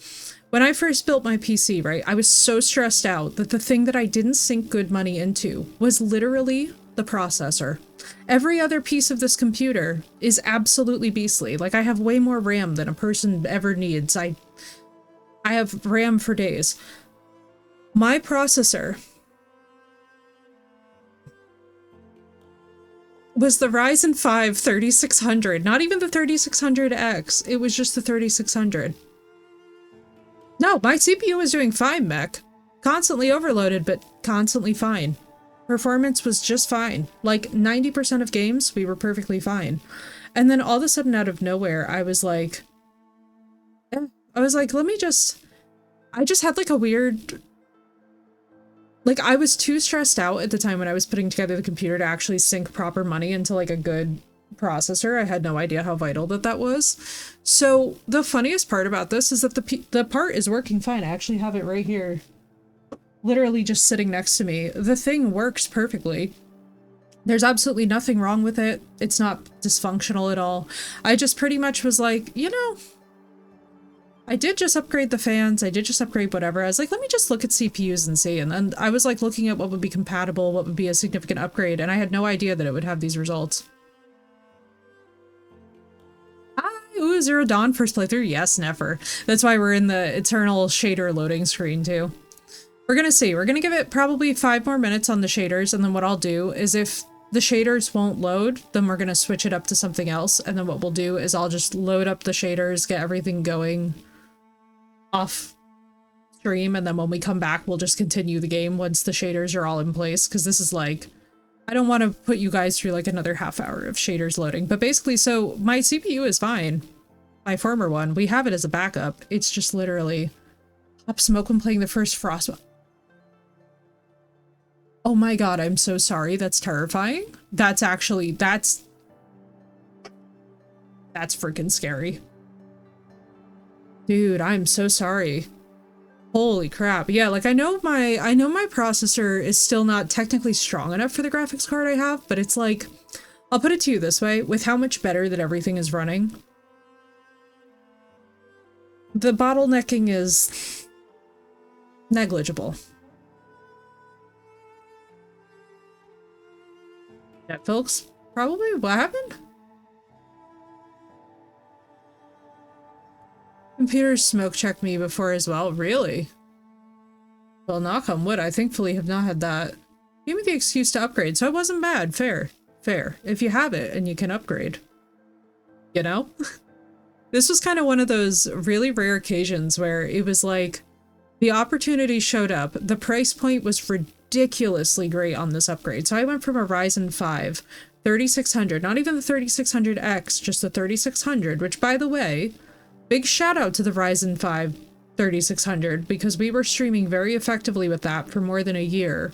When I first built my PC, right, I was so stressed out that the thing that I didn't sink good money into was literally the processor. Every other piece of this computer is absolutely beastly. Like, I have way more RAM than a person ever needs. I have RAM for days. My processor was the Ryzen 5 3600, not even the 3600X. It was just the 3600. No, my CPU was doing fine, Mech. Constantly overloaded, but constantly fine. Performance was just fine. Like 90% of games, we were perfectly fine. And then all of a sudden out of nowhere, I was like, let me just, I just had like a weird, like I was too stressed out at the time when I was putting together the computer to actually sink proper money into like a good processor. I had no idea how vital that was. So the funniest part about this is that the part is working fine. I actually have it right here. Literally just sitting next to me. The thing works perfectly. There's absolutely nothing wrong with it. It's not dysfunctional at all. I just pretty much was like, you know, I did just upgrade the fans. I did just upgrade whatever. I was like, let me just look at CPUs and see. And then I was like looking at what would be compatible, what would be a significant upgrade. And I had no idea that it would have these results. Hi, ooh, Zero Dawn first playthrough. Yes, never. That's why we're in the eternal shader loading screen too. We're gonna see. We're gonna give it probably 5 more minutes on the shaders. And then what I'll do is if the shaders won't load, then we're gonna switch it up to something else. And then what we'll do is I'll just load up the shaders, get everything going off stream, and then when we come back we'll just continue the game once the shaders are all in place, because this is like, I don't want to put you guys through like another half hour of shaders loading. But basically, so my CPU is fine, my former one, we have it as a backup. It's just literally Pop Smoke when playing the first Frostbite. Oh my god, I'm so sorry. That's terrifying. That's actually, that's freaking scary. Dude, I'm so sorry. Holy crap. Yeah, like I know my processor is still not technically strong enough for the graphics card I have, but it's like, I'll put it to you this way, with how much better that everything is running, the bottlenecking is negligible. Netflix? Probably? What happened? Computers smoke checked me before as well. Really? Well, knock on wood, I thankfully have not had that. Give me the excuse to upgrade, so it wasn't bad. Fair. Fair. If you have it and you can upgrade. You know? This was kind of one of those really rare occasions where it was like, the opportunity showed up, the price point was ridiculously great on this upgrade. So I went from a Ryzen 5 3600, not even the 3600X, just the 3600, which by the way, big shout out to the Ryzen 5 3600, because we were streaming very effectively with that for more than a year,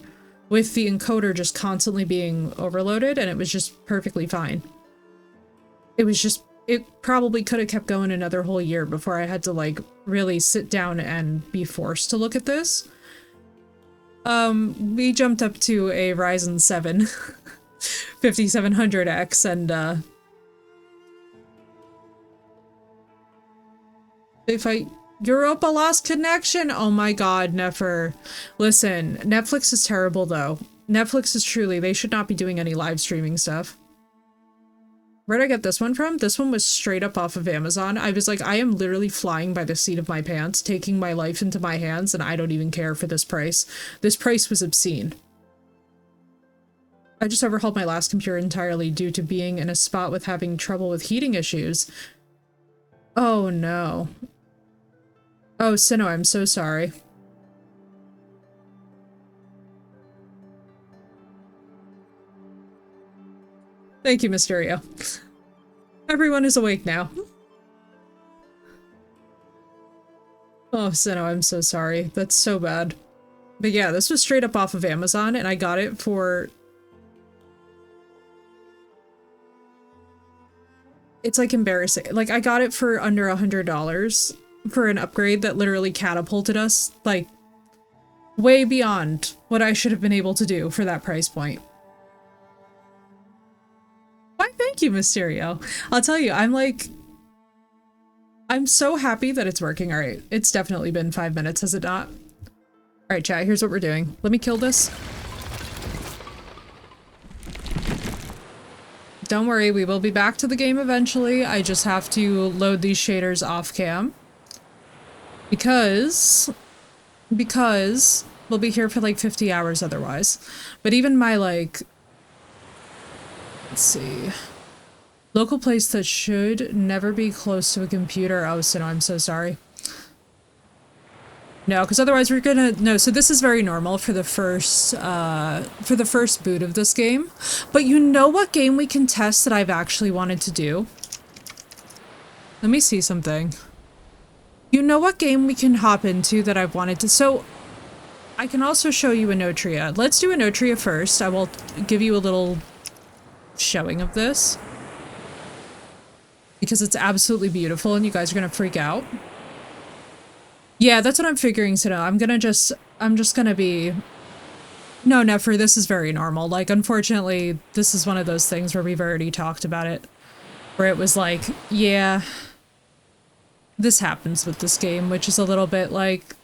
with the encoder just constantly being overloaded, and it was just perfectly fine. It was just, it probably could have kept going another whole year before I had to like really sit down and be forced to look at this. We jumped up to a Ryzen 7 5700X and if Europa lost connection. Oh my god, Nefer. Listen, Netflix is terrible though. Netflix is truly, they should not be doing any live streaming stuff. Where'd I get this one from? This one was straight up off of Amazon. I was like, I am literally flying by the seat of my pants, taking my life into my hands, and I don't even care for this price. This price was obscene. I just overhauled my last computer entirely due to being in a spot with having trouble with heating issues. Oh no. Oh, Sinnoh, I'm so sorry. Thank you, Mysterio. Everyone is awake now. Oh, Sinnoh, I'm so sorry. That's so bad. But yeah, this was straight up off of Amazon, and I got it for... It's like embarrassing. Like, I got it for under $100 for an upgrade that literally catapulted us, like, way beyond what I should have been able to do for that price point. Why, thank you, Mysterio. I'll tell you, I'm so happy that it's working. All right, it's definitely been 5 minutes, has it not? All right, chat, here's what we're doing. Let me kill this. Don't worry, we will be back to the game eventually. I just have to load these shaders off cam. Because we'll be here for like 50 hours otherwise. But even my like... Let's see. Local place that should never be close to a computer. Oh, Sinnoh, I'm so sorry. No, because otherwise we're gonna... No, so this is very normal for the first boot of this game. But you know what game we can test that I've actually wanted to do? Let me see something. You know what game we can hop into that I've wanted to... So, I can also show you Enotria. Let's do Enotria first. I will give you a little showing of this. Because it's absolutely beautiful and you guys are gonna freak out. Yeah, that's what I'm figuring, so no, I'm just gonna be... No, Nefer, this is very normal. Like, unfortunately, this is one of those things where we've already talked about it. Where it was like, yeah, this happens with this game, which is a little bit like,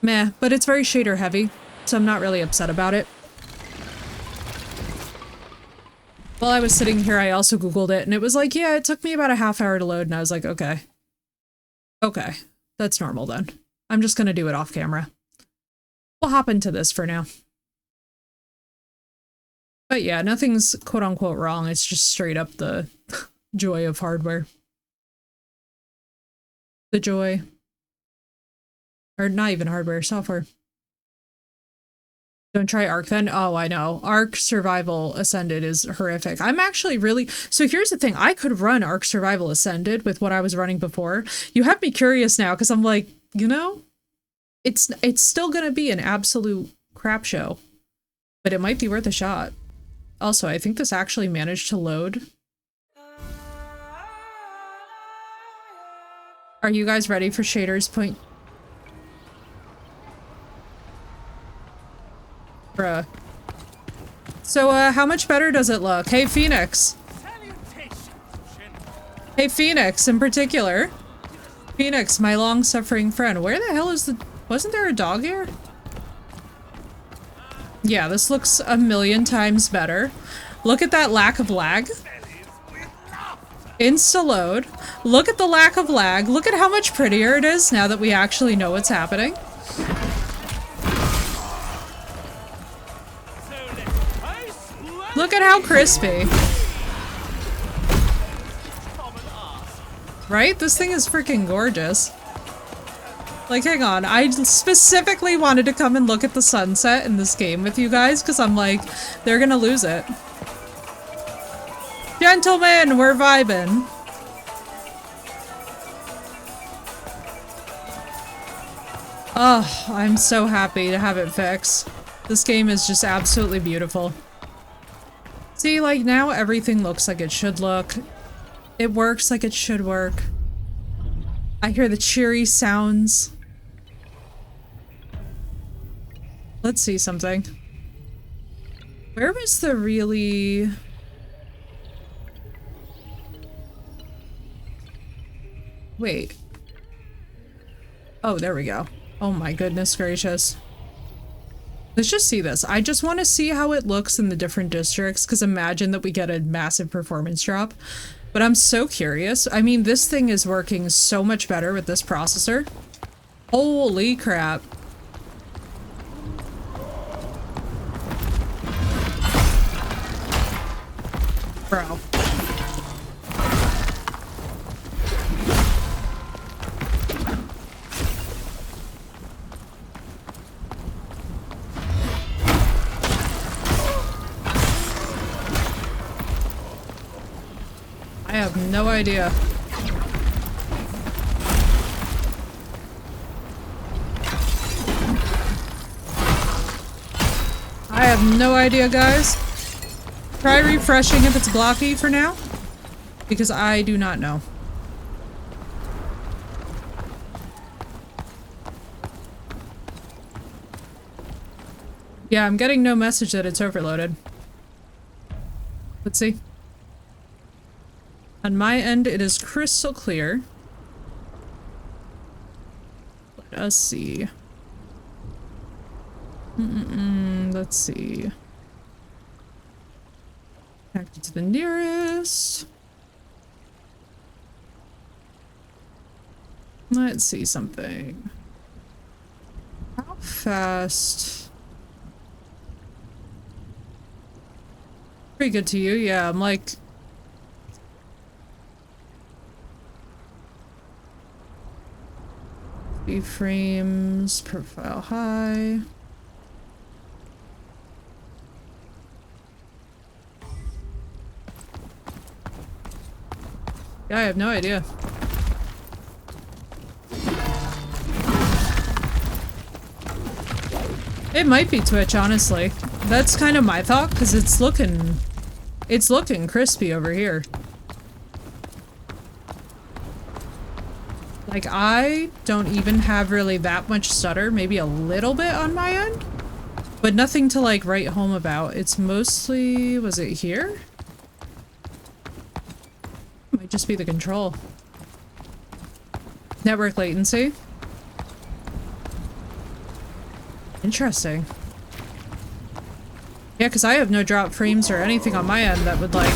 meh, but it's very shader heavy, so I'm not really upset about it. While I was sitting here, I also Googled it, and it was like, yeah, it took me about a half hour to load, and I was like, okay. Okay, that's normal then. I'm just gonna do it off camera. We'll hop into this for now. But yeah, nothing's quote-unquote wrong, it's just straight up the joy of hardware. The joy. Or not even hardware, software. Don't try Ark then? Oh, I know. Ark Survival Ascended is horrific. I'm actually really... So here's the thing. I could run Ark Survival Ascended with what I was running before. You have me curious now, because I'm like, you know, it's still gonna be an absolute crap show. But it might be worth a shot. Also, I think this actually managed to load. Are you guys ready for Shader's point? Bruh. So, how much better does it look? Hey, Phoenix. Hey, Phoenix, in particular. Phoenix, my long-suffering friend. Where the hell is the... Wasn't there a dog here? Yeah, this looks a million times better. Look at that lack of lag. Insta-load. Look at the lack of lag. Look at how much prettier it is now that we actually know what's happening. Look at how crispy. Right? This thing is freaking gorgeous. Like, hang on. I specifically wanted to come and look at the sunset in this game with you guys because I'm like, they're gonna lose it. Gentlemen, we're vibing. Oh, I'm so happy to have it fixed. This game is just absolutely beautiful. See, like, now everything looks like it should look. It works like it should work. I hear the cheery sounds. Let's see something. Where was the really... Wait. Oh, there we go. Oh my goodness gracious. Let's just see this. I just want to see how it looks in the different districts, because imagine that we get a massive performance drop. But I'm so curious. I mean, this thing is working so much better with this processor. Holy crap. Bro. I have no idea. I have no idea, guys. Try refreshing if it's blocky for now, because I do not know. Yeah, I'm getting no message that it's overloaded. Let's see. On my end, it is crystal clear. Let us see. Let's see. Connected to the nearest. Let's see something. How fast? Pretty good to you, yeah. I'm like... Frames, profile high. Yeah, I have no idea. It might be Twitch, honestly. That's kind of my thought, because it's looking crispy over here. Like, I don't even have really that much stutter, maybe a little bit on my end, but nothing to like write home about. It's mostly, was it here? Might just be the control. Network latency. Interesting. Yeah, because I have no drop frames or anything on my end that would like...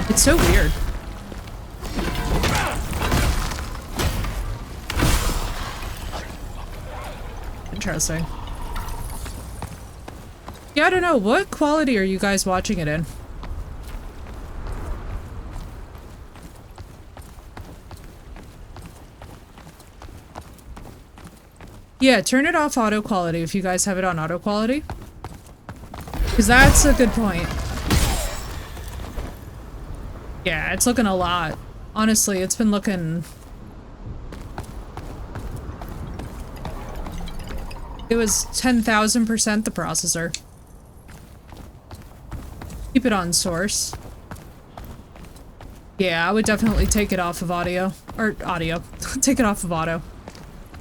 It's so weird. Interesting. Yeah, I don't know. What quality are you guys watching it in? Yeah, turn it off auto quality if you guys have it on auto quality. Because that's a good point. Yeah, it's looking a lot. Honestly, it's been looking... It was 10,000% the processor. Keep it on source. Yeah, I would definitely take it off of audio. Or audio. Take it off of auto.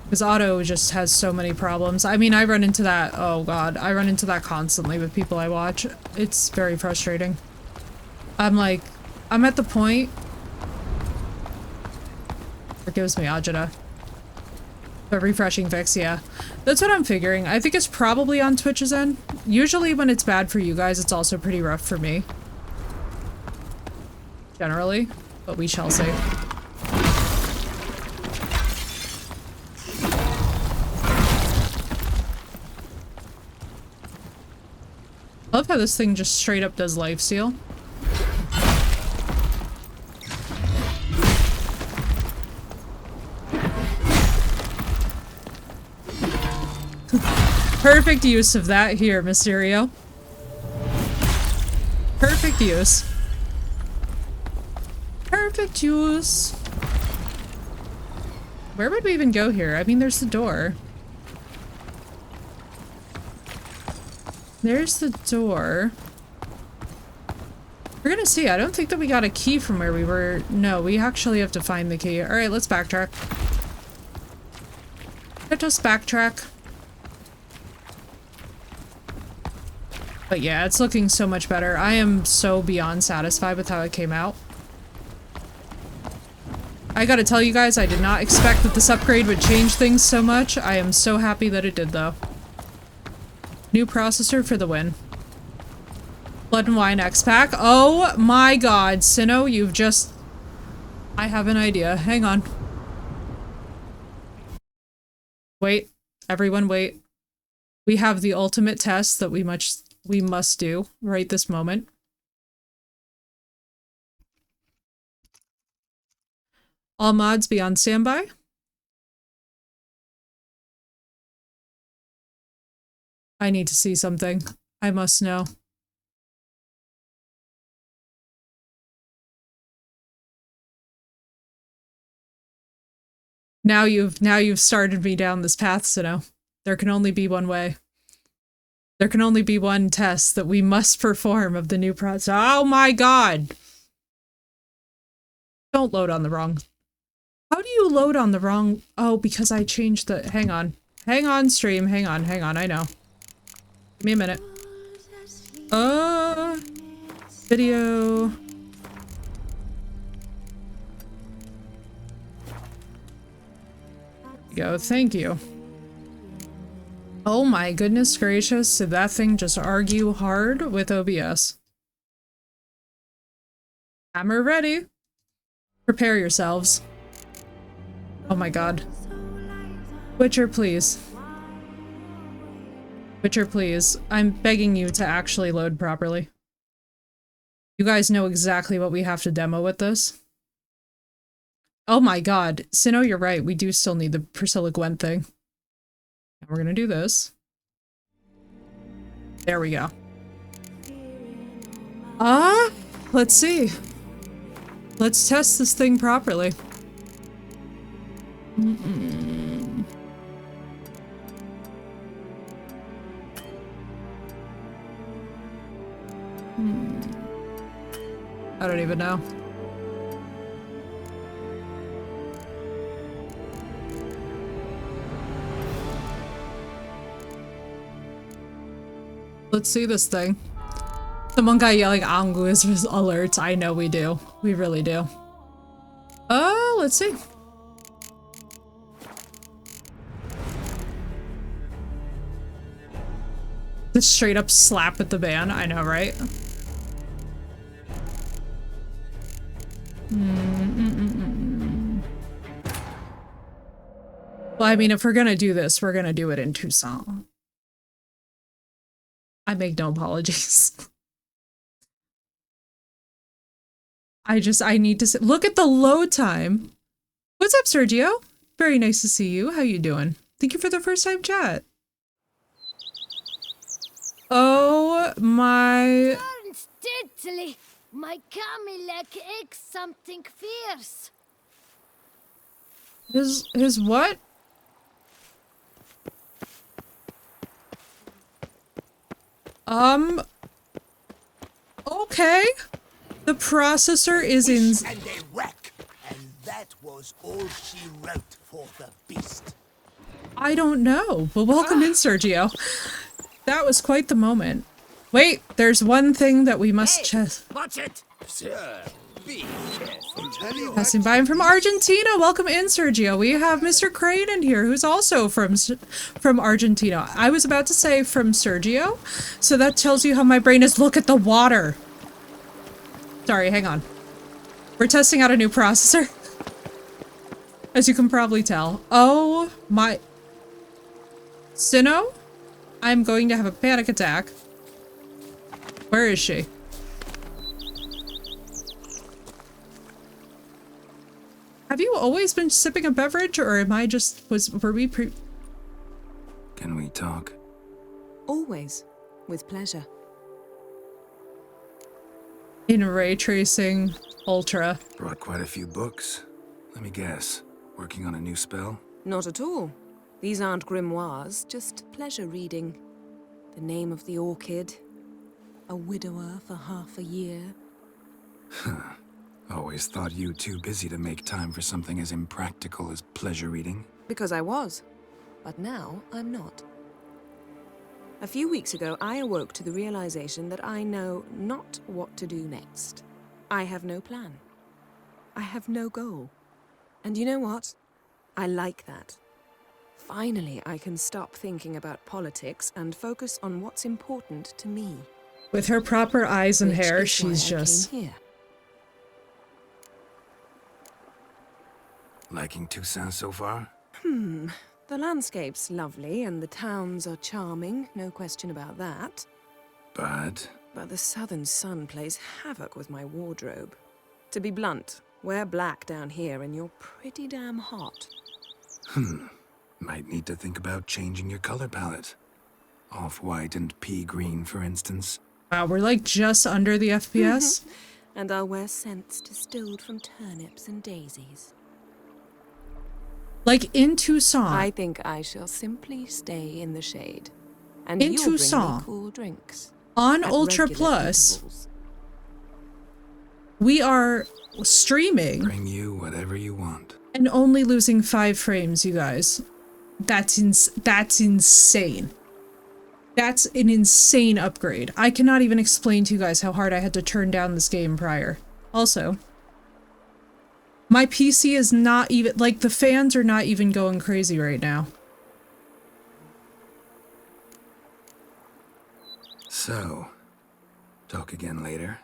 Because auto just has so many problems. I mean, I run into that, oh god, I run into that constantly with people I watch. It's very frustrating. I'm like, I'm at the point... Forgives me, Ajita. But refreshing fix, yeah. That's what I'm figuring. I think it's probably on Twitch's end. Usually when it's bad for you guys, it's also pretty rough for me. Generally. But we shall see. I love how this thing just straight up does lifesteal. Perfect use of that here, Mysterio. Perfect use. Perfect use. Where would we even go here? I mean, there's the door. There's the door. We're gonna see. I don't think that we got a key from where we were. No, we actually have to find the key. Alright, let's backtrack. Let us backtrack. But yeah, it's looking so much better. I am so beyond satisfied with how it came out. I gotta tell you guys, I did not expect that this upgrade would change things so much. I am so happy that it did, though. New processor for the win. Blood and Wine X-Pack. Oh my god, Sinnoh, you've just... I have an idea. Hang on. Wait. Everyone wait. We have the ultimate test that we must do right this moment. All mods be on standby. I need to see something. I must know. Now you've started me down this path, Sinnoh. There can only be one way. There can only be one test that we must perform of the new process. Oh my god! Don't load on the wrong. How do you load on the wrong? Oh, because I changed the... Hang on. Hang on, stream. Hang on, I know. Give me a minute. Video. Go, thank you. Oh my goodness gracious, did that thing just argue hard with OBS? Hammer ready. Prepare yourselves. Oh my god. Witcher, please. Witcher, please. I'm begging you to actually load properly. You guys know exactly what we have to demo with this. Oh my god. Sinnoh, you're right. We do still need the Priscilla Gwen thing. And we're gonna do this. There we go. Let's see. Let's test this thing properly. I don't even know. Let's see this thing. The one guy yelling Angu is alerts. I know we do. We really do. Oh, let's see. The straight up slap at the ban. I know, right? Well, I mean, if we're gonna do this, we're gonna do it in Toussaint. I make no apologies. I need to look at the load time. What's up, Sergio? Very nice to see you. How you doing? Thank you for the first time chat. Oh my. Steadily, my Camilek aches something fierce. His what? Okay. The processor is in. And a wreck, and that was all she wrote for the beast. I don't know, but welcome in, Sergio. That was quite the moment. Wait, there's one thing that we must check. Watch it, sir. Be careful. Passing by, I'm from Argentina. Welcome in, Sergio. We have Mr. Crane in here, who's also from Argentina. I was about to say from Sergio, so that tells you how my brain is. Look at the water. Sorry, hang on. We're testing out a new processor. As you can probably tell. Oh my. Sinnoh? I'm going to have a panic attack. Where is she? Have you always been sipping a beverage, or am I just, were we Can we talk? Always. With pleasure. In ray tracing, ultra. Brought quite a few books. Let me guess. Working on a new spell? Not at all. These aren't grimoires, just pleasure reading. The Name of the Orchid. A widower for half a year. Huh. Always thought you too busy to make time for something as impractical as pleasure reading. Because I was. But now I'm not. A few weeks ago, I awoke to the realization that I know not what to do next. I have no plan. I have no goal. And you know what? I like that. Finally, I can stop thinking about politics and focus on what's important to me. With her proper eyes and Which hair, is why she's I came just... here. Liking Toussaint so far? The landscape's lovely and the towns are charming, no question about that. But the southern sun plays havoc with my wardrobe. To be blunt, wear black down here and you're pretty damn hot. Might need to think about changing your color palette. Off-white and pea green, for instance. Wow, we're like just under the FPS. And I'll wear scents distilled from turnips and daisies. Like in Toussaint. I think I shall simply stay in the shade. And In you'll bring me Toussaint. cool drinks. On at Ultra regular Plus, intervals. we are streaming Bring you whatever you want. and only losing 5 frames, you guys. That's insane. That's an insane upgrade. I cannot even explain to you guys how hard I had to turn down this game prior. Also, my PC is not even, like, the fans are not even going crazy right now. So, talk again later.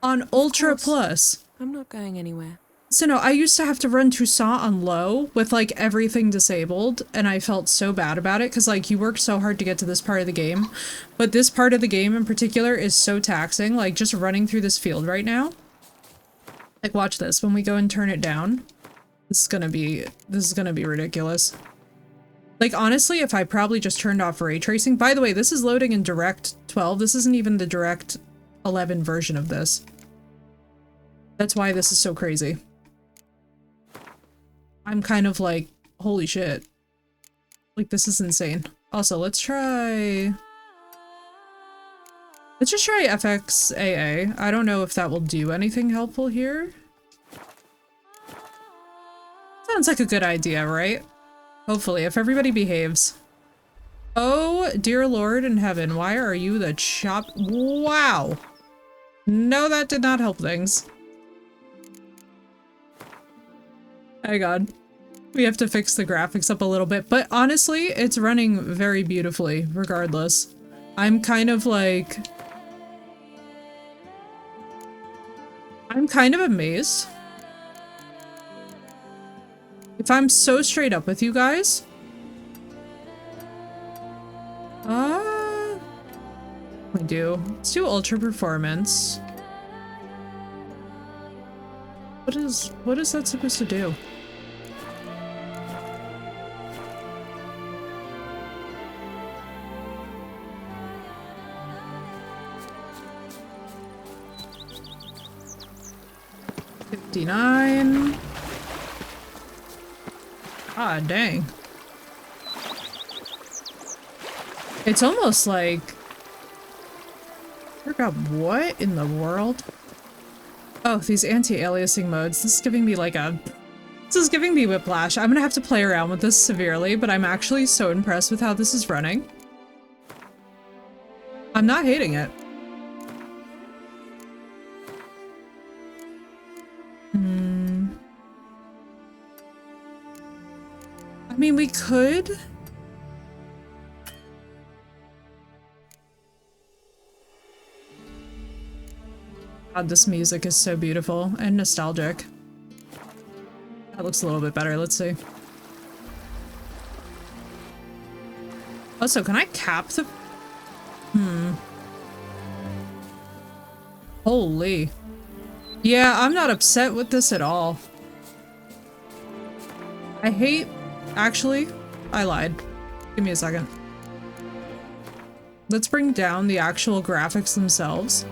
On Ultra Plus. I'm not going anywhere. So no, I used to have to run Toussaint on low with like everything disabled, and I felt so bad about it because like you worked so hard to get to this part of the game, but this part of the game in particular is so taxing, like just running through this field right now. Like watch this, when we go and turn it down, This is gonna be ridiculous. Like, honestly, if I probably just turned off ray tracing. By the way, this is loading in Direct 12. This isn't even the Direct 11 version of this. That's why this is so crazy. I'm kind of like, holy shit. Like, this is insane. Also, let's just try FXAA. I don't know if that will do anything helpful here. Sounds like a good idea, right? Hopefully, if everybody behaves. Oh, dear Lord in heaven, why are you the chop? Wow. No, that did not help things. Hang on. We have to fix the graphics up a little bit, but honestly, it's running very beautifully, regardless. I'm kind of like... I'm kind of amazed. If I'm so straight up with you guys... we do. Let's do Ultra Performance. What is that supposed to do? $59. Ah, dang. It's almost like... I forgot what in the world? Oh, these anti-aliasing modes. This is giving me like a... This is giving me whiplash. I'm gonna have to play around with this severely, but I'm actually so impressed with how this is running. I'm not hating it. I mean, we could... God, this music is so beautiful and nostalgic. That looks a little bit better. Let's see. Also, can I cap the... Holy. Yeah, I'm not upset with this at all. I hate... Actually, I lied. Give me a second. Let's bring down the actual graphics themselves.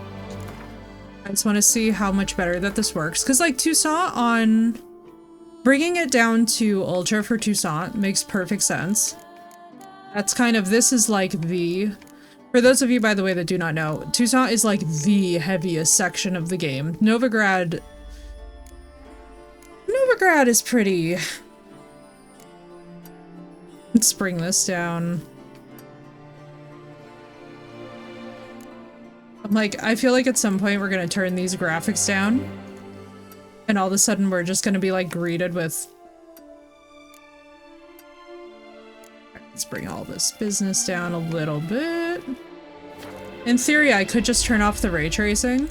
I just want to see how much better that this works. Because, like, Toussaint on... Bringing it down to Ultra for Toussaint makes perfect sense. That's kind of... This is, like, the... For those of you, by the way, that do not know, Toussaint is, like, the heaviest section of the game. Novigrad is pretty... Let's bring this down. I'm like, I feel like at some point we're gonna turn these graphics down. And all of a sudden we're just gonna be like greeted with... Let's bring all this business down a little bit. In theory, I could just turn off the ray tracing.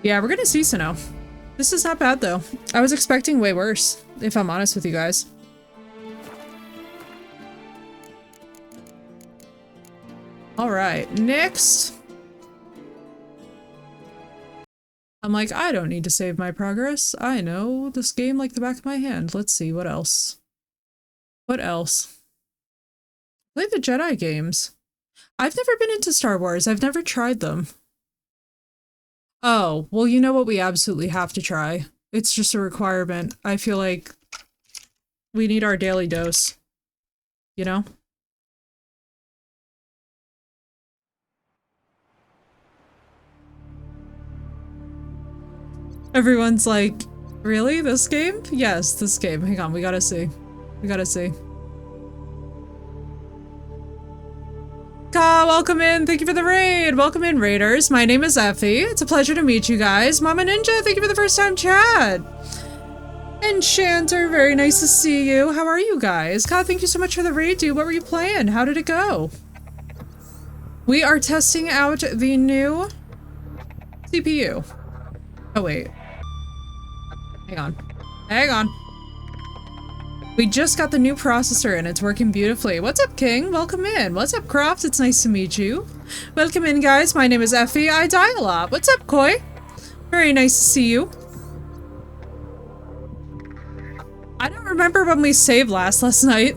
Yeah, we're gonna see Sinnoh. This is not bad though. I was expecting way worse, if I'm honest with you guys. Alright, next. I'm like, I don't need to save my progress. I know this game like the back of my hand. Let's see, what else? What else? Play the Jedi games. I've never been into Star Wars. I've never tried them. Oh, well, you know what we absolutely have to try? It's just a requirement. I feel like we need our daily dose. You know? Everyone's like, really? This game? Yes, this game. Hang on, we gotta see. We gotta see. Ka, welcome in. Thank you for the raid. Welcome in, raiders. My name is Effie. It's a pleasure to meet you guys. Mama Ninja, thank you for the first time chat. Enchanter, very nice to see you. How are you guys? Ka, thank you so much for the raid, dude. What were you playing? How did it go? We are testing out the new CPU. Oh, wait. Hang on. Hang on. We just got the new processor and it's working beautifully. What's up, King? Welcome in. What's up, Croft? It's nice to meet you. Welcome in, guys. My name is Effie. I die a lot. What's up, Koi? Very nice to see you. I don't remember when we saved last night.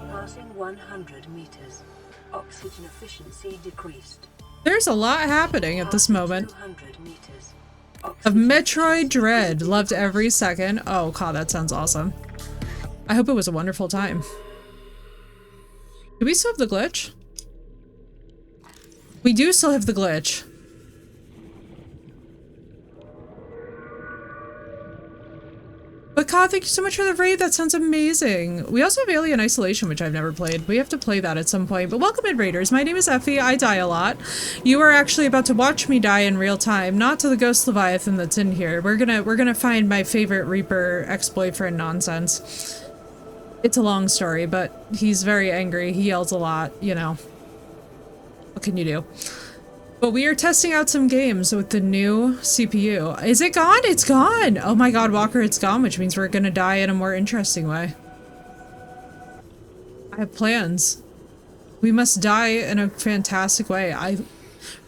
Passing 100 meters. Oxygen efficiency decreased. There's a lot happening at this moment. 200 meters. Of Metroid Dread. Loved every second. Oh, God, that sounds awesome. I hope it was a wonderful time. Do we still have the glitch? We do still have the glitch. But God, thank you so much for the raid. That sounds amazing. We also have Alien Isolation, which I've never played. We have to play that at some point. But welcome in, Raiders. My name is Effie. I die a lot. You are actually about to watch me die in real time, not to the Ghost Leviathan that's in here. We're gonna find my favorite Reaper ex-boyfriend nonsense. It's a long story, but he's very angry. He yells a lot, you know. What can you do? But we are testing out some games with the new CPU. Is it gone? It's gone! Oh my God, Walker, it's gone, which means we're gonna die in a more interesting way. I have plans. We must die in a fantastic way. I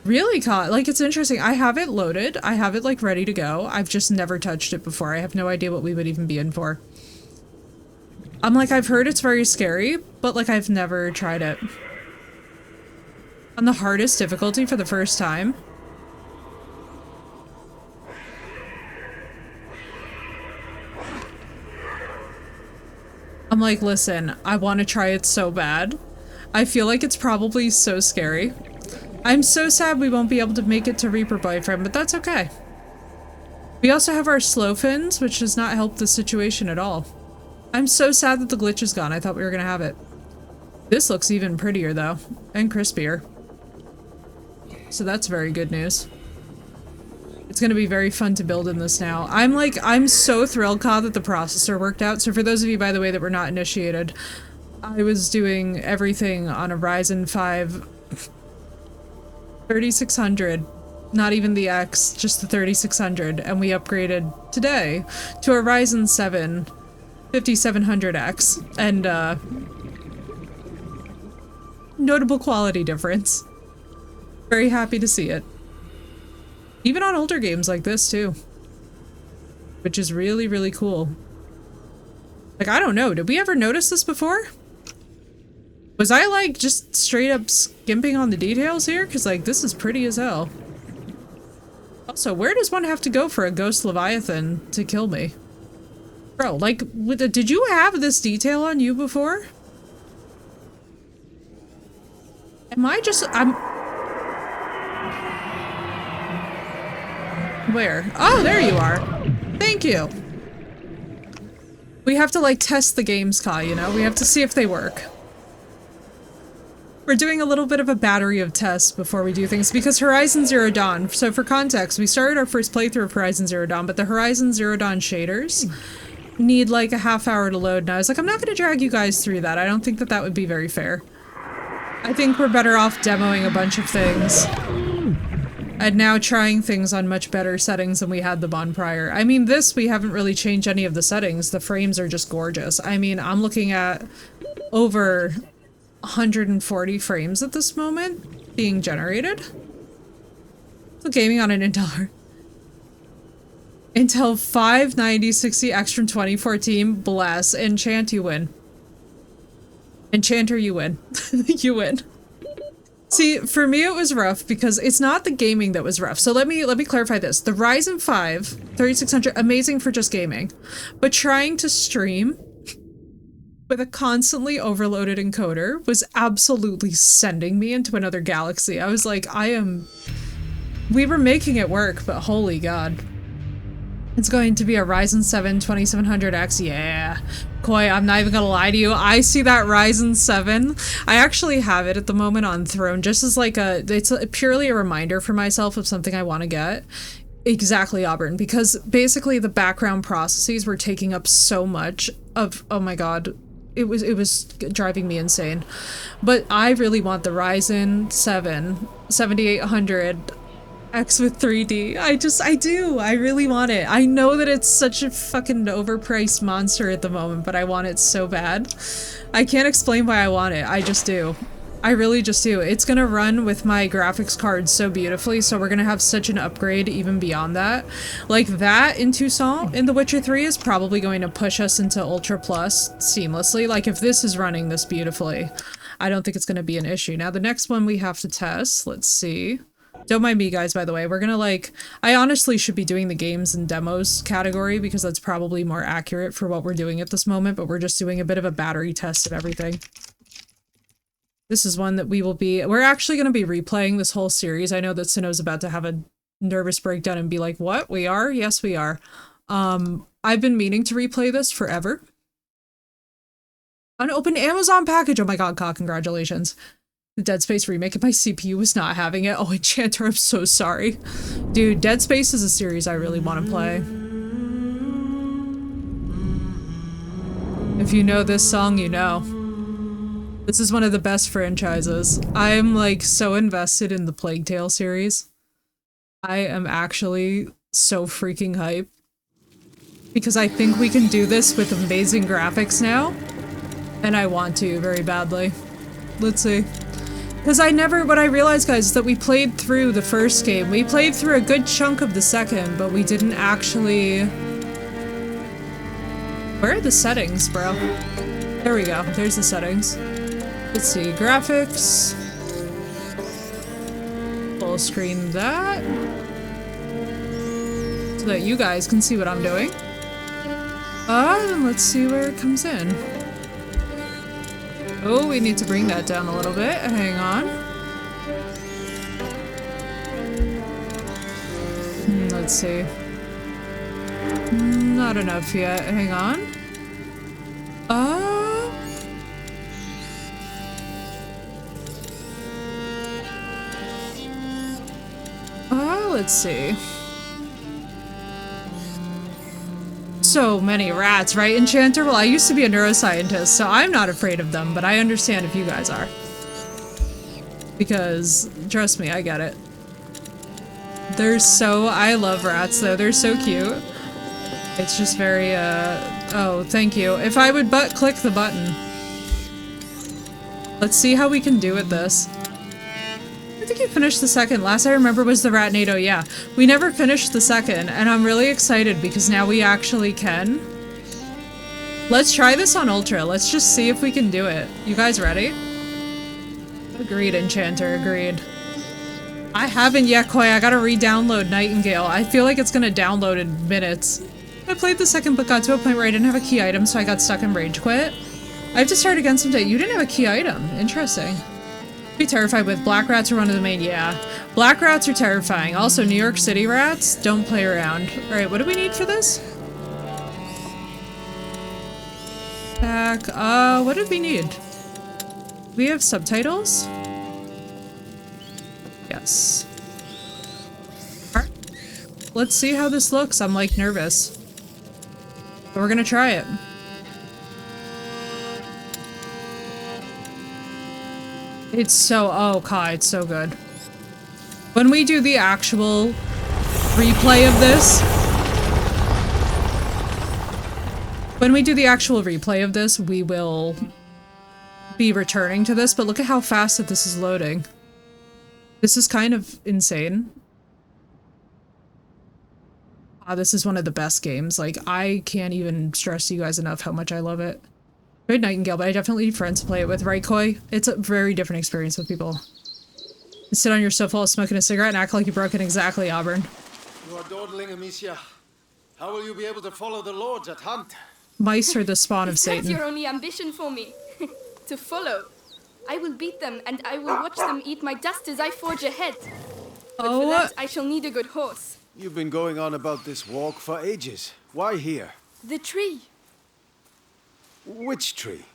really can't. Like, it's interesting. I have it loaded. I have it, like, ready to go. I've just never touched it before. I have no idea what we would even be in for. I'm like, I've heard it's very scary, but, like, I've never tried it. On the hardest difficulty for the first time. I'm like, listen, I want to try it so bad. I feel like it's probably so scary. I'm so sad we won't be able to make it to Reaper Boyfriend, but that's okay. We also have our slow fins, which does not help the situation at all. I'm so sad that the glitch is gone. I thought we were gonna have it. This looks even prettier though, and crispier. So that's very good news. It's gonna be very fun to build in this now. I'm so thrilled, Ka, that the processor worked out. So for those of you, by the way, that were not initiated, I was doing everything on a Ryzen 5 3600. Not even the X, just the 3600. And we upgraded today to a Ryzen 7 5700X. And, notable quality difference. Very happy to see it. Even on older games like this, too. Which is really, really cool. Like, I don't know. Did we ever notice this before? Was I, like, just straight up skimping on the details here? Because, like, this is pretty as hell. Also, where does one have to go for a Ghost Leviathan to kill me? Bro, like, did you have this detail on you before? Am I just... Where? Oh, there you are. Thank you. We have to, like, test the games, Ka, you know? We have to see if they work. We're doing a little bit of a battery of tests before we do things, because Horizon Zero Dawn, so for context, we started our first playthrough of Horizon Zero Dawn, but the Horizon Zero Dawn shaders need, like, a half hour to load, and I was like, I'm not gonna drag you guys through that. I don't think that that would be very fair. I think we're better off demoing a bunch of things. And now trying things on much better settings than we had them on prior. I mean, this, we haven't really changed any of the settings. The frames are just gorgeous. I mean, I'm looking at over 140 frames at this moment being generated. So gaming on an Intel 59060X from 2014. Bless. Enchant, you win. Enchanter, you win. You win. See, for me it was rough because it's not the gaming that was rough. So let me clarify this. The Ryzen 5 3600, amazing for just gaming. But trying to stream with a constantly overloaded encoder was absolutely sending me into another galaxy. I was like, we were making it work, but holy God. It's going to be a Ryzen 7 2700X, yeah. Koi, I'm not even gonna lie to you. I see that Ryzen 7. I actually have it at the moment on Throne, just as like it's purely a reminder for myself of something I want to get. Exactly, Auburn, because basically the background processes were taking up so much of, oh my God, it was driving me insane. But I really want the Ryzen 7 7800 X with 3D. I do. I really want it. I know that it's such a fucking overpriced monster at the moment, but I want it so bad. I can't explain why I want it. I just do. I really just do. It's gonna run with my graphics card so beautifully, so we're gonna have such an upgrade even beyond that. Like that in Toussaint in The Witcher 3 is probably going to push us into Ultra Plus seamlessly. Like if this is running this beautifully, I don't think it's gonna be an issue. Now the next one we have to test, let's see. Don't mind me, guys, by the way. We're gonna I honestly should be doing the games and demos category because that's probably more accurate for what we're doing at this moment, but we're just doing a bit of a battery test of everything. This is one that we're actually gonna be replaying this whole series. I know that Sinnoh's about to have a nervous breakdown and be like, what? We are? Yes, we are. I've been meaning to replay this forever. Unopened Amazon package! Oh my god, congratulations. The Dead Space remake, and my CPU was not having it. Oh, Enchanter, I'm so sorry. Dude, Dead Space is a series I really want to play. If you know this song, you know. This is one of the best franchises. I'm like so invested in the Plague Tale series. I am actually so freaking hyped. Because I think we can do this with amazing graphics now. And I want to very badly. Let's see. Because what I realized, guys, is that we played through the first game. We played through a good chunk of the second, but we didn't actually... Where are the settings, bro? There we go. There's the settings. Let's see. Graphics. Full screen that. So that you guys can see what I'm doing. Let's see where it comes in. Oh, we need to bring that down a little bit. Hang on. Let's see. Not enough yet. Hang on. Let's see. So many rats, right, Enchanter? Well, I used to be a neuroscientist, so I'm not afraid of them, but I understand if you guys are. Because, trust me, I get it. I love rats, though. They're so cute. It's just very, oh, thank you. If I would click the button. Let's see how we can do with this. I think you finished the second. Last I remember was the Ratnado, yeah. We never finished the second, and I'm really excited because now we actually can. Let's try this on Ultra. Let's just see if we can do it. You guys ready? Agreed, Enchanter, agreed. I haven't yet, Koi. I gotta re-download Nightingale. I feel like it's gonna download in minutes. I played the second but got to a point where I didn't have a key item, so I got stuck and rage quit. I have to start again someday. You didn't have a key item. Interesting. Be terrified with black rats are one of the main, yeah. Black rats are terrifying. Also, New York City rats, don't play around. Alright, what do we need for this? Back, what did we need? We have subtitles? Yes. Alright. Let's see how this looks. I'm like nervous. But we're gonna try it. It's so, oh Kai, it's so good. When we do the actual replay of this, we will be returning to this, but look at how fast that this is loading. This is kind of insane. This is one of the best games. Like, I can't even stress to you guys enough how much I love it. Great Nightingale, but I definitely need friends to play it with, right, Koi? It's a very different experience with people. You sit on your sofa while smoking a cigarette and act like you're broken. Exactly, Auburn. You are dawdling, Amicia. How will you be able to follow the lords at hunt? Mice are the spawn of Satan. That's your only ambition for me. To follow. I will beat them, and I will watch them eat my dust as I forge ahead. But for that, I shall need a good horse. You've been going on about this walk for ages. Why here? The tree. Which tree?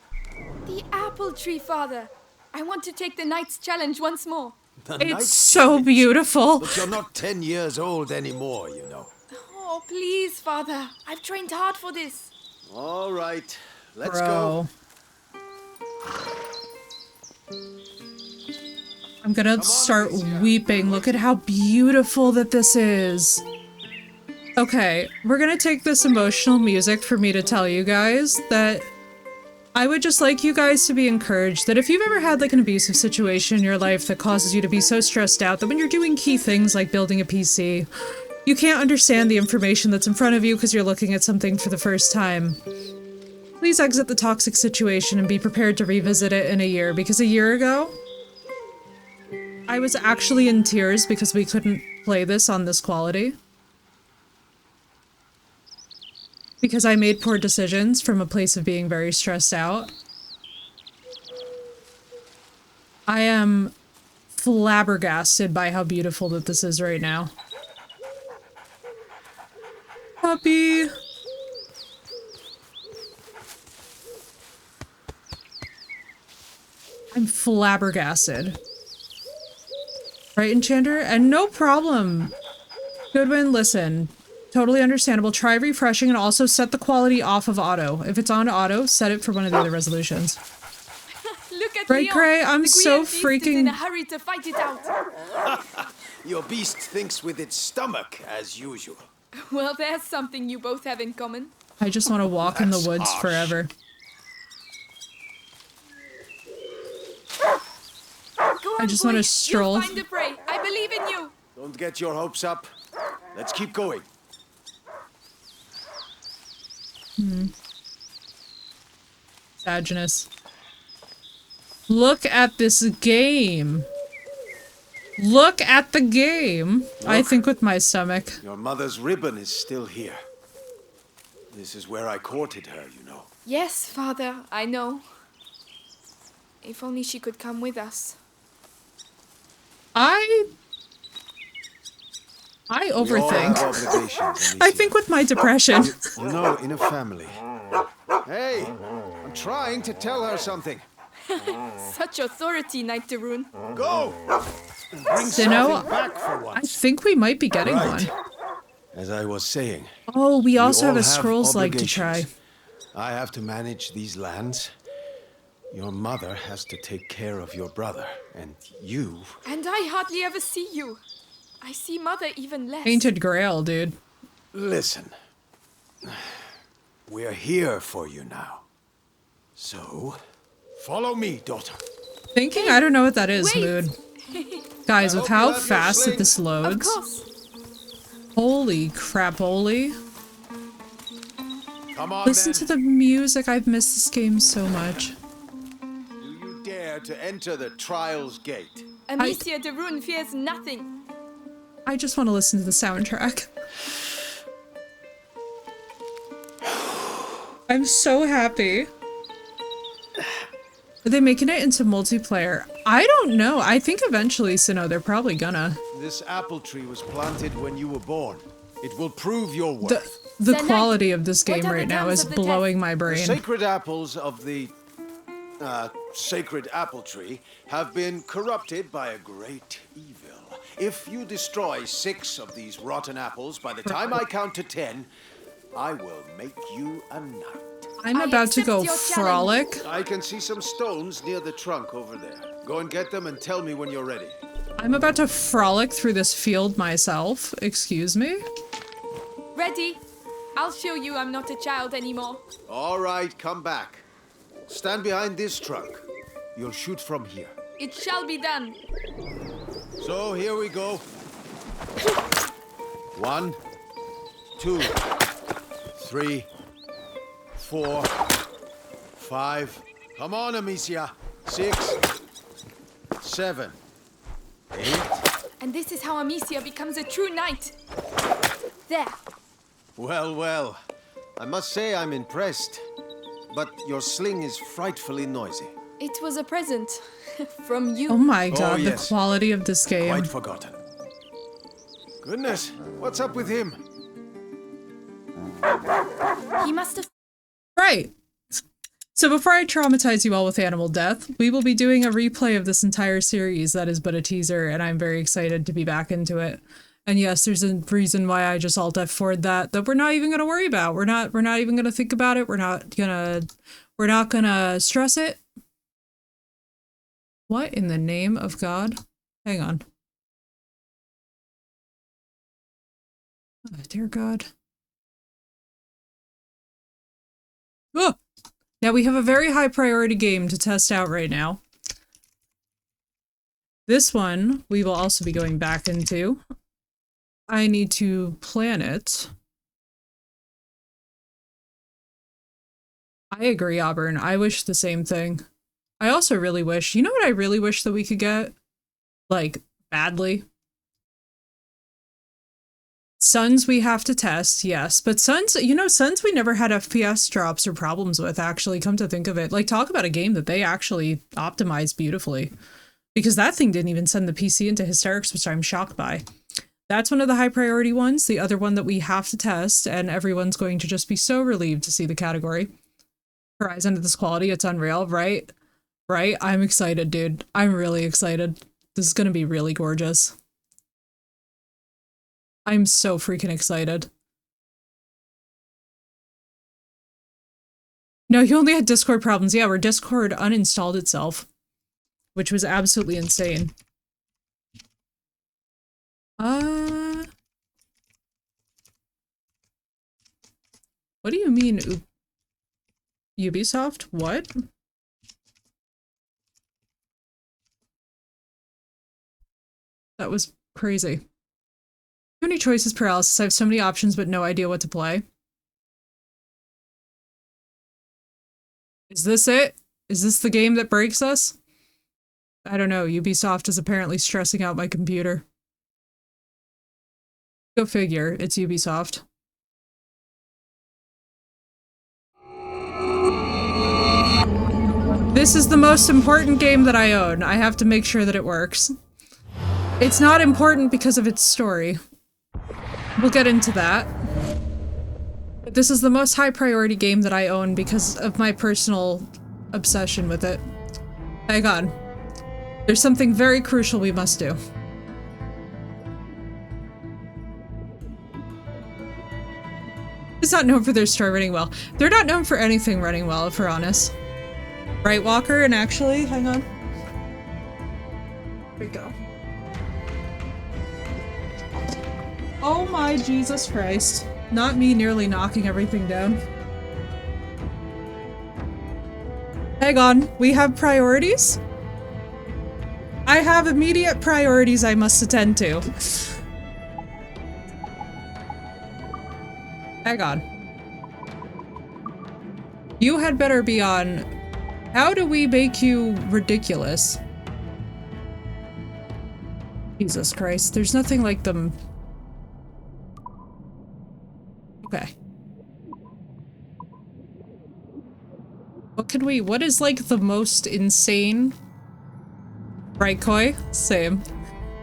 The apple tree, Father. I want to take the Knight's Challenge once more. It's so beautiful. But you're not 10 years old anymore, you know. Oh, please, Father. I've trained hard for this. All right. Let's go. I'm gonna start weeping. Look at how beautiful that this is. Okay, we're gonna take this emotional music for me to tell you guys that I would just like you guys to be encouraged that if you've ever had like an abusive situation in your life that causes you to be so stressed out that when you're doing key things like building a PC, you can't understand the information that's in front of you because you're looking at something for the first time. Please exit the toxic situation and be prepared to revisit it in a year, because a year ago, I was actually in tears because we couldn't play this on this quality. Because I made poor decisions from a place of being very stressed out. I am flabbergasted by how beautiful that this is right now. Puppy! I'm flabbergasted. Right, Enchanter? And no problem. Goodwin, listen. Totally understandable. Try refreshing and also set the quality off of auto. If it's on auto, set it for one of the other resolutions. Look at Right, Leon. Cray? I'm The so Guian beast is in freaking... a hurry to fight it out. Your beast thinks with its stomach, as usual. Well, there's something you both have in common. I just want to walk in the woods forever. Go on, I just want to boy. stroll. You'll find the prey. I believe in you. Don't get your hopes up. Let's keep going. Sadness. Look at this game. Look at the game. I think with my stomach. Your mother's ribbon is still here. This is where I courted her, you know. Yes, Father, I know. If only she could come with us. I We all have overthink. obligations, I think with my depression. You know, in a family. Hey, I'm trying to tell her something. Such authority, Knight de Rune. Go! Bring Sinnoh, something back for I once. think we might be getting Right. one. As I was saying. Oh, we also all have a scrolls like to try. obligations. I have to manage these lands. Your mother has to take care of your brother, and you... And I hardly ever see you. I see Mother even less. Painted Grail, dude. Listen. We're here for you now. So, follow me, daughter. Thinking I don't know what that is, Wait. mood. Guys, with hope how you have your fast that this Of loads. course. Holy crap-oli. Come on, Listen then. to the music. I've missed this game so much. Do you dare to enter the Trials Gate? Amicia de Rune fears nothing. I just want to listen to the soundtrack. I'm so happy. Are they making it into multiplayer? I don't know. I think eventually, Sinnoh, they're probably gonna. This apple tree was planted when you were born. It will prove your worth. The Sir quality of this what game are the right now terms is of the blowing test? my The brain. sacred apples of the sacred apple tree have been corrupted by a great evil. If you destroy 6 of these rotten apples by the time I count to 10, I will make you a knight. I'm I about to accept go your frolic. I can see some stones near the trunk over there. Go and get them and tell me when you're ready. I'm about to frolic through this field myself. Excuse me? Ready? I'll show you I'm not a child anymore. All right, come back. Stand behind this trunk. You'll shoot from here. It shall be done. So here we go. 1, 2, 3, 4, 5. Come on, Amicia. 6, 7, 8. And this is how Amicia becomes a true knight. There. Well, well. I must say I'm impressed. But your sling is frightfully noisy. It was a present. From you. Oh my god, yes. the quality of this game. Quite forgotten. Goodness, what's up with him? He must have... Right. So before I traumatize you all with animal death, we will be doing a replay of this entire series that is but a teaser, and I'm very excited to be back into it. And yes, there's a reason why I just alt F4'd that we're not even gonna worry about. We're not even gonna think about it. We're not gonna stress it. What in the name of God? Hang on. Oh, dear God. Oh! Now we have a very high priority game to test out right now. This one we will also be going back into. I need to plan it. I agree, Auburn. I wish the same thing. I also really wish, you know what I really wish that we could get? Like, badly? Suns we have to test, yes. But Suns, you know, Suns we never had FPS drops or problems with, actually, come to think of it. Like, talk about a game that they actually optimized beautifully. Because that thing didn't even send the PC into hysterics, which I'm shocked by. That's one of the high priority ones. The other one that we have to test, and everyone's going to just be so relieved to see the category. Horizon of this quality, it's unreal, right? Right? I'm excited, dude. I'm really excited. This is gonna be really gorgeous. I'm so freaking excited. No, he only had Discord problems. Yeah, where Discord uninstalled itself, which was absolutely insane. What do you mean, Ubisoft? What? That was crazy. Too many choices paralysis. I have so many options, but no idea what to play. Is this it? Is this the game that breaks us? I don't know. Ubisoft is apparently stressing out my computer. Go figure. It's Ubisoft. This is the most important game that I own. I have to make sure that it works. It's not important because of its story. We'll get into that. But this is the most high priority game that I own because of my personal obsession with it. Hang on. There's something very crucial we must do. It's not known for their story running well. They're not known for anything running well, if we're honest. Right, Walker? And actually, hang on. Here we go. Oh my Jesus Christ. Not me nearly knocking everything down. Hang on, we have priorities? I have immediate priorities I must attend to. Hang on. You had better be on... How do we make you ridiculous? Jesus Christ, there's nothing like them. Okay. What is like the most insane? Right, Koi? Same.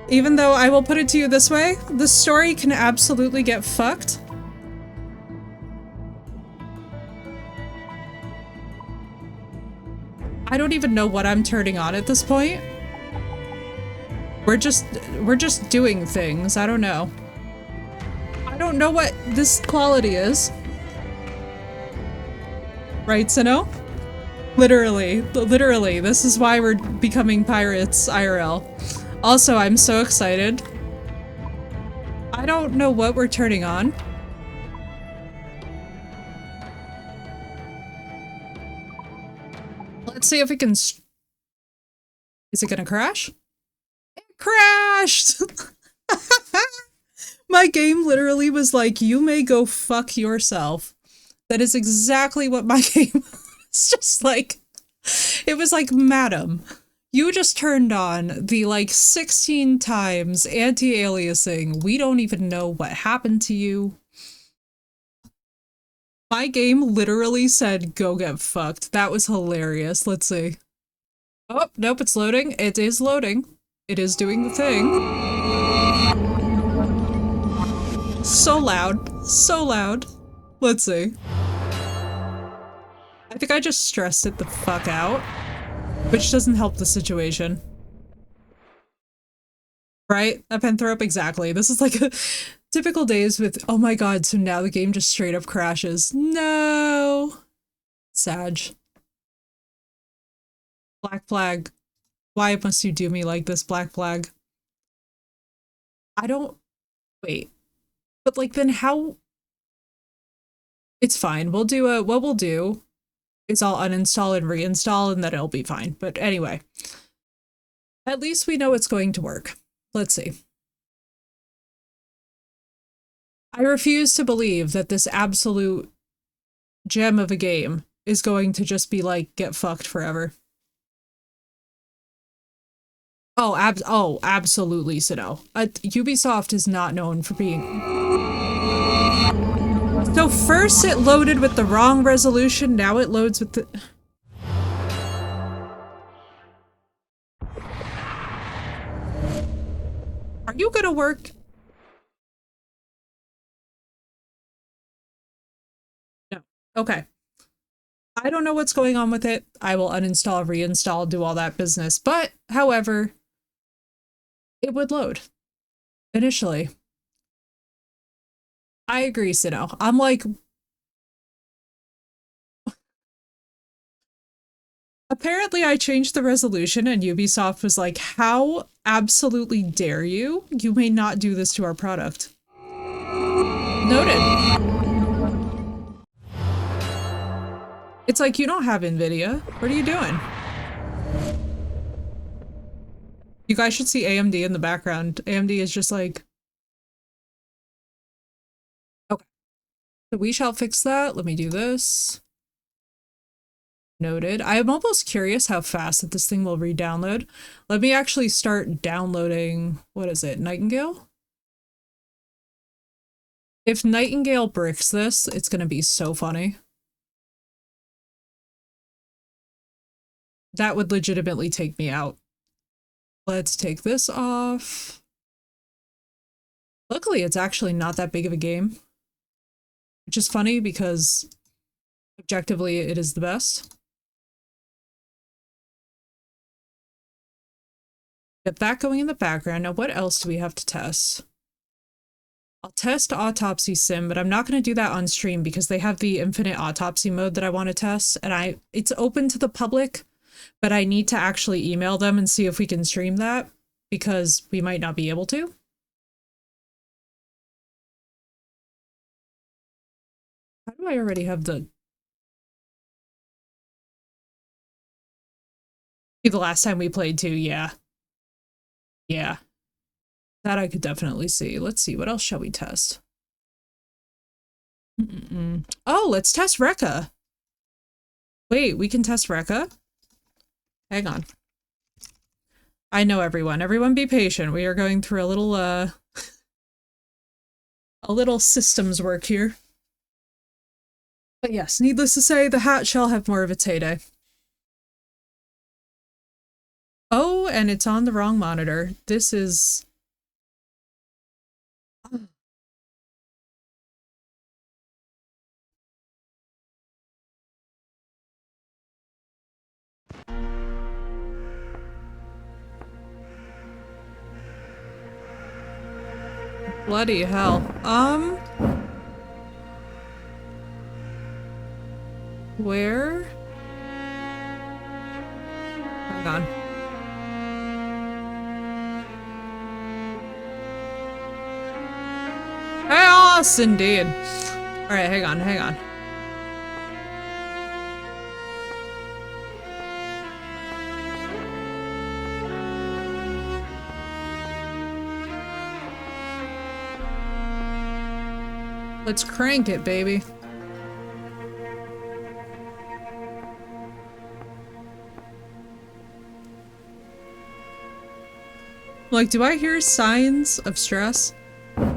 Even though I will put it to you this way, the story can absolutely get fucked. I don't even know what I'm turning on at this point. We're just doing things. I don't know. I don't know what this quality is. Right, Sinnoh? Literally, this is why we're becoming pirates IRL. Also, I'm so excited. I don't know what we're turning on. Let's see if it can... Is it gonna crash? It crashed! My game literally was like, you may go fuck yourself. That is exactly what my game was. It's just like... It was like, madam, you just turned on the like 16 times anti-aliasing. We don't even know what happened to you. My game literally said, go get fucked. That was hilarious. Let's see. Oh, nope, it's loading. It is loading. It is doing the thing. So loud. So loud. Let's see. I think I just stressed it the fuck out, which doesn't help the situation. Right? Epenthrope, exactly. This is like a typical days with, oh my god, so now the game just straight up crashes. No! Sag. Black flag. Why must you do me like this, Black Flag? I don't... Wait. But, like, then how... It's fine. We'll do a... What we'll do is I'll uninstall and reinstall, and then it'll be fine. But anyway. At least we know it's going to work. Let's see. I refuse to believe that this absolute gem of a game is going to just be, like, get fucked forever. Oh, absolutely, Sino. Ubisoft is not known for being... So first it loaded with the wrong resolution, now it loads with the... Are you gonna work? No. Okay. I don't know what's going on with it. I will uninstall, reinstall, do all that business. But, however, it would load initially. I agree, Sino. I'm like... Apparently I changed the resolution and Ubisoft was like, how absolutely dare you? You may not do this to our product. Noted. It's like, you don't have NVIDIA. What are you doing? You guys should see AMD in the background. AMD is just like... Okay. So we shall fix that. Let me do this. Noted. I am almost curious how fast that this thing will re-download. Let me actually start downloading... What is it? Nightingale? If Nightingale bricks this, it's gonna be so funny. That would legitimately take me out. Let's take this off. Luckily, it's actually not that big of a game. Which is funny because objectively it is the best. Get that going in the background. Now what else do we have to test? I'll test Autopsy Sim, but I'm not going to do that on stream because they have the infinite autopsy mode that I want to test, and it's open to the public, but I need to actually email them and see if we can stream that because we might not be able to. How do I already have the... The last time we played too, yeah. Yeah. That I could definitely see. Let's see, what else shall we test? Oh, let's test Rekka. Wait, we can test Rekka? Hang on. I know everyone. Everyone be patient. We are going through a little systems work here. But yes, needless to say, the hat shall have more of its heyday. Oh, and it's on the wrong monitor. This is... Bloody hell. Where? Hang on. Chaos, indeed. Alright, hang on, hang on. Let's crank it, baby. Like, do I hear signs of stress? Do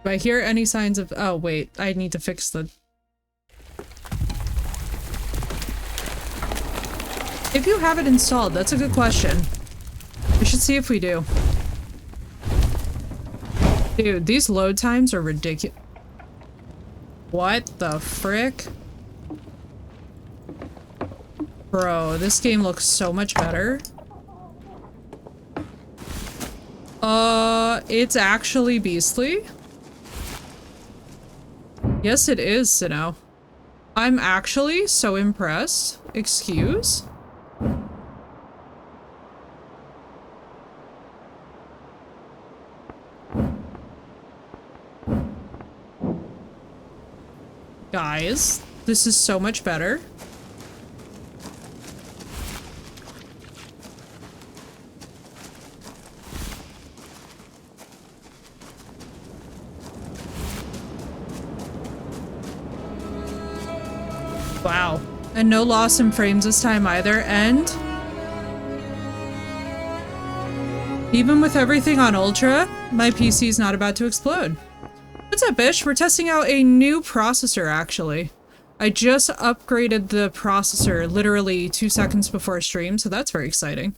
I hear any signs of... Oh, wait. I need to fix the... If you have it installed, that's a good question. We should see if we do. Dude, these load times are ridiculous. What the frick? Bro, this game looks so much better. It's actually beastly. Yes, it is, Sinnoh. I'm actually so impressed. Excuse? Guys, this is so much better. Wow. And no loss in frames this time either, and even with everything on Ultra, my PC's not about to explode. What's up, Bish? We're testing out a new processor, actually. I just upgraded the processor literally 2 seconds before stream, so that's very exciting.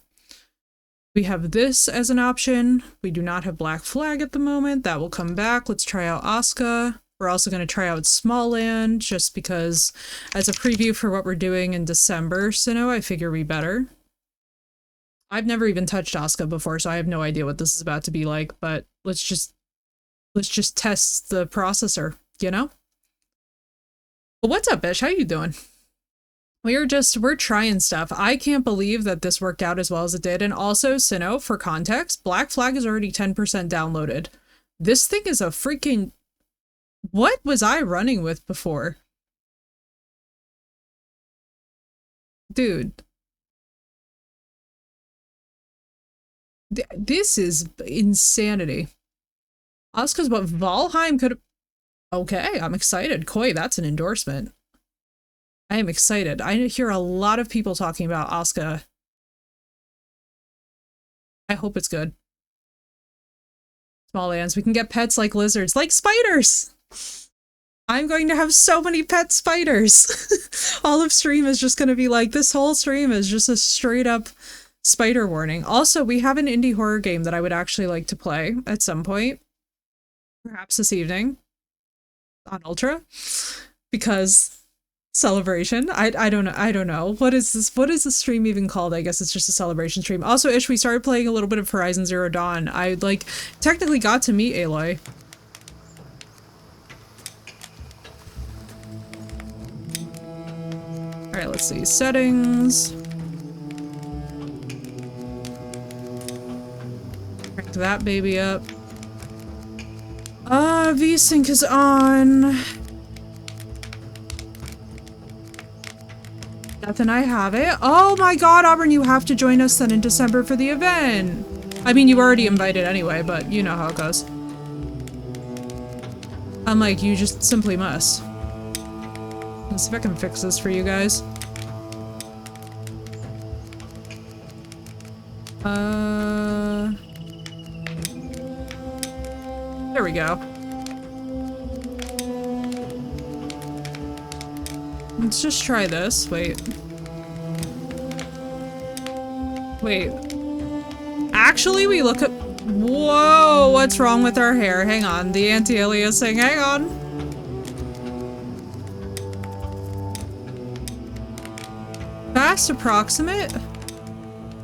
We have this as an option. We do not have Black Flag at the moment. That will come back. Let's try out Asuka. We're also going to try out Smalland, just because as a preview for what we're doing in December, Sinnoh, I figure we better. I've never even touched Asuka before, so I have no idea what this is about to be like, but let's just test the processor, you know? Well, what's up, Bish? How you doing? We're trying stuff. I can't believe that this worked out as well as it did. And also, Sinnoh, for context, Black Flag is already 10% downloaded. This thing is a freaking... What was I running with before? Dude. This is insanity. Asuka's what Valheim could... Okay, I'm excited. Koi, that's an endorsement. I am excited. I hear a lot of people talking about Asuka. I hope it's good. Smallands, we can get pets like lizards, like spiders! I'm going to have so many pet spiders. All of stream is just going to be like, this whole stream is just a straight up spider warning. Also, we have an indie horror game that I would actually like to play at some point. Perhaps this evening. On Ultra. Because celebration. I don't know. What is this? What is the stream even called? I guess it's just a celebration stream. Also, Ish, we started playing a little bit of Horizon Zero Dawn. I technically got to meet Aloy. Alright, let's see. Settings. Crank that baby up. VSync is on. Nothing, I have it. Oh my god, Auburn, you have to join us then in December for the event. I mean, you already invited anyway, but you know how it goes. I'm like, you just simply must. Let's see if I can fix this for you guys. There we go. Let's just try this. Wait. Actually, we look at... Whoa, what's wrong with our hair? Hang on, the anti-aliasing, hang on. Fast approximate?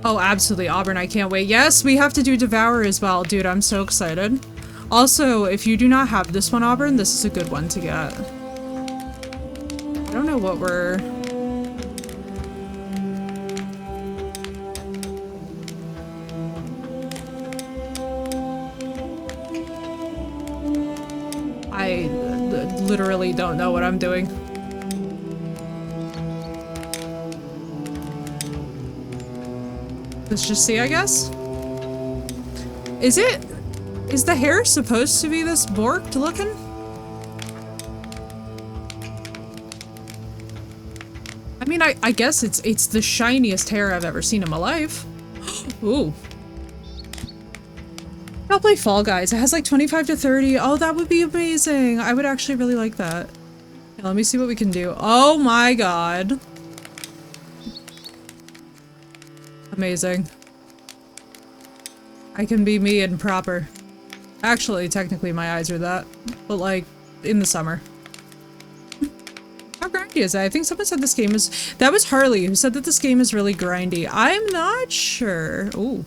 Oh, absolutely, Auburn, I can't wait. Yes, we have to do Devour as well. Dude, I'm so excited. Also, if you do not have this one, Auburn, this is a good one to get. I don't know what we're... I literally don't know what I'm doing. Let's just see, I guess. Is the hair supposed to be this borked looking? I mean, I guess it's the shiniest hair I've ever seen in my life. Ooh. I'll play Fall Guys. It has like 25 to 30. Oh, that would be amazing. I would actually really like that. Yeah, let me see what we can do. Oh my god. Amazing. I can be me and proper. Actually, technically my eyes are that, but like, in the summer. How grindy is that? I think someone said this game is... That was Harley who said that this game is really grindy. I'm not sure. Ooh.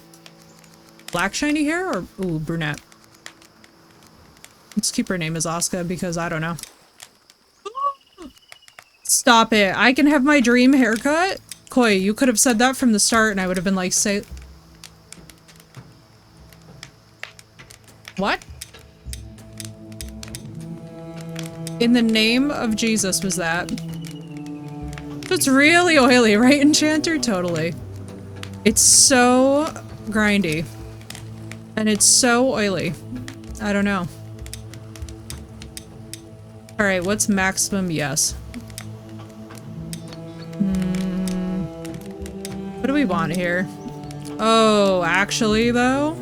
Black shiny hair or ooh, brunette? Let's keep her name as Asuka because I don't know. Stop it. I can have my dream haircut? Koi, you could have said that from the start and I would have been like, say... What? In the name of Jesus was that? It's really oily, right, Enchanter? Totally. It's so grindy. And it's so oily. I don't know. Alright, what's maximum yes? What do we want here? Oh, actually though?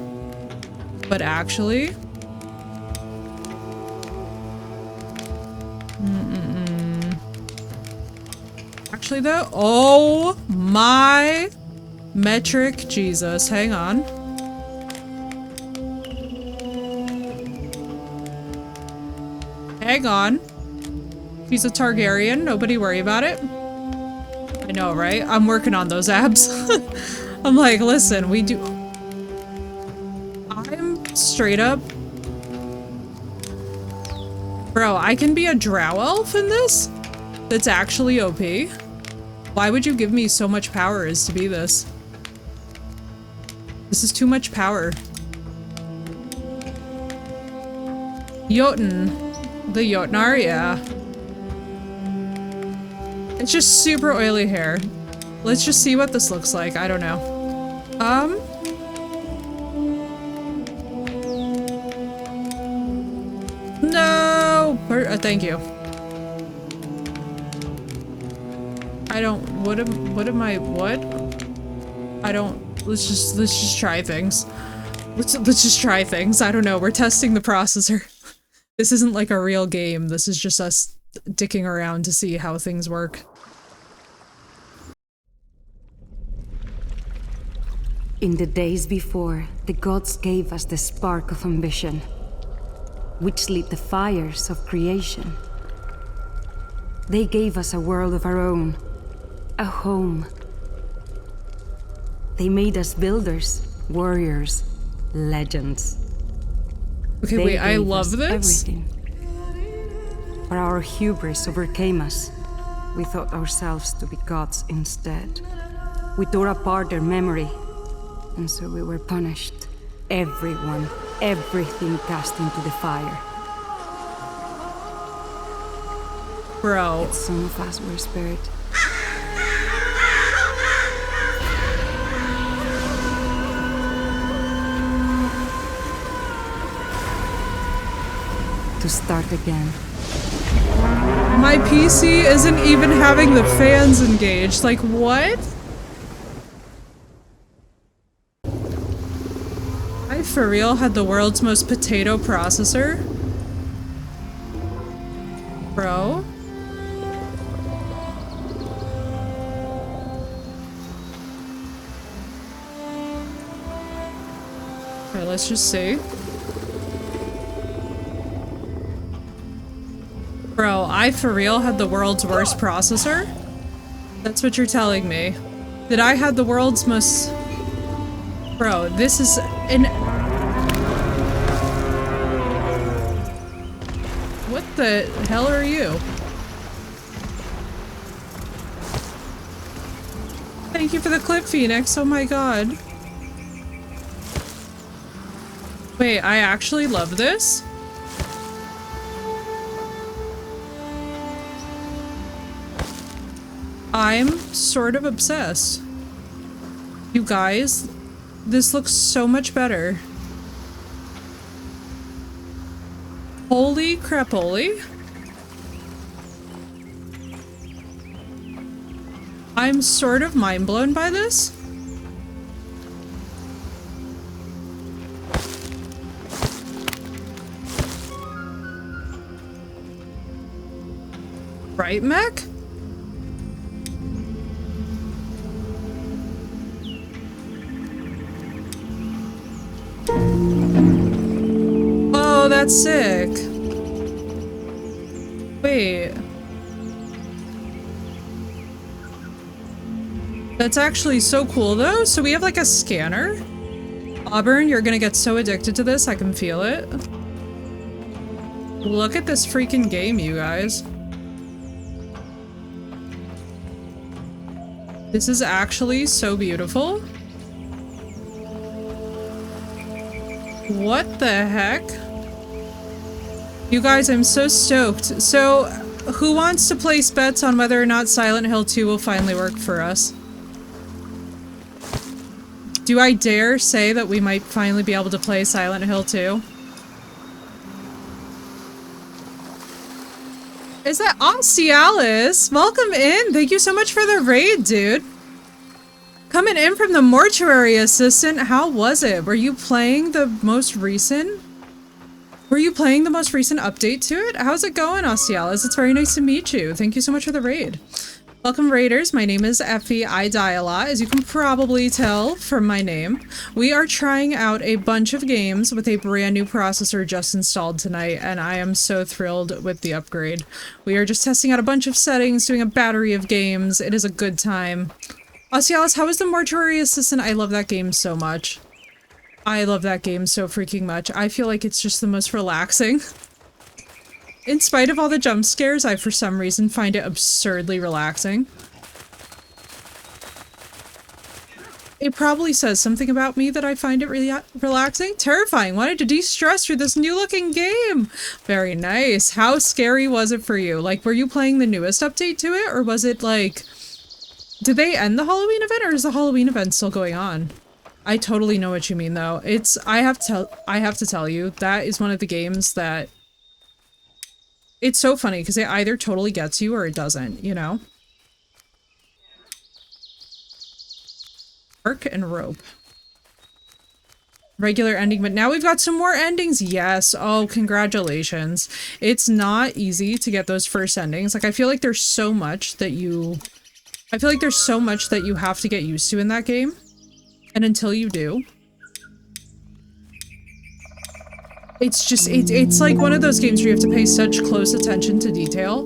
But actually? Actually though? Oh my metric Jesus. Hang on. Hang on. She's a Targaryen. Nobody worry about it. I know, right? I'm working on those abs. I'm like, listen, we do... I'm straight up... Bro, I can be a drow elf in this? That's actually OP. Why would you give me so much power as to be this? This is too much power. Jotun. The Jotnar, yeah. It's just super oily hair. Let's just see what this looks like. I don't know. No! Thank you. I don't... What am I... What? I don't... Let's just try things. Let's just try things. I don't know. We're testing the processor. This isn't like a real game. This is just us dicking around to see how things work. In the days before, the gods gave us the spark of ambition, which lit the fires of creation. They gave us a world of our own, a home. They made us builders, warriors, legends. Okay, They wait, I gave love us this. Everything. But our hubris overcame us. We thought ourselves to be gods instead. We tore apart their memory, and so we were punished. Everyone, everything cast into the fire. Bro. Yet some of us were spared. To start again. My PC isn't even having the fans engaged. Like, what? I for real had the world's most potato processor? Bro? Okay, let's just see. Bro, I for real had the world's worst processor? That's what you're telling me. That I had the world's most... Bro, this is an... What the hell are you? Thank you for the clip, Phoenix. Oh my god. Wait, I actually love this? I'm sort of obsessed. You guys, this looks so much better. Holy crapoli. I'm sort of mind blown by this. Right, Mech? Oh, that's sick. Wait. That's actually so cool though. So we have like a scanner Auburn, you're gonna get so addicted to this, I can feel it. Look at this freaking game, you guys. This is actually so beautiful. What the heck? You guys, I'm so stoked. So, who wants to place bets on whether or not Silent Hill 2 will finally work for us? Do I dare say that we might finally be able to play Silent Hill 2? Is that Cialis? Welcome in. Thank you so much for the raid, dude. Coming in from the mortuary assistant. How was it? Were you playing the most recent? Were you playing the most recent update to it? How's it going, Cialis? It's very nice to meet you. Thank you so much for the raid. Welcome, raiders. My name is Effie. I die a lot, as you can probably tell from my name. We are trying out a bunch of games with a brand new processor just installed tonight, and I am so thrilled with the upgrade. We are just testing out a bunch of settings, doing a battery of games. It is a good time. Cialis, how is the Mortuary Assistant? I love that game so much. I love that game so freaking much. I feel like it's just the most relaxing. In spite of all the jump scares, I for some reason find it absurdly relaxing. It probably says something about me that I find it really relaxing. Terrifying. Wanted to de-stress through this new looking game. Very nice. How scary was it for you? Like, were you playing the newest update to it? Or was it like... Did they end the Halloween event, or is the Halloween event still going on? I totally know what you mean, though. It's... I have to tell you, that is one of the games that... It's so funny, because it either totally gets you or it doesn't, you know? Arc and rope. Regular ending, but now we've got some more endings. Yes. Oh, congratulations. It's not easy to get those first endings. Like, I feel like there's so much that you... I feel like there's so much that you have to get used to in that game. And until you do... It's just, it's like one of those games where you have to pay such close attention to detail.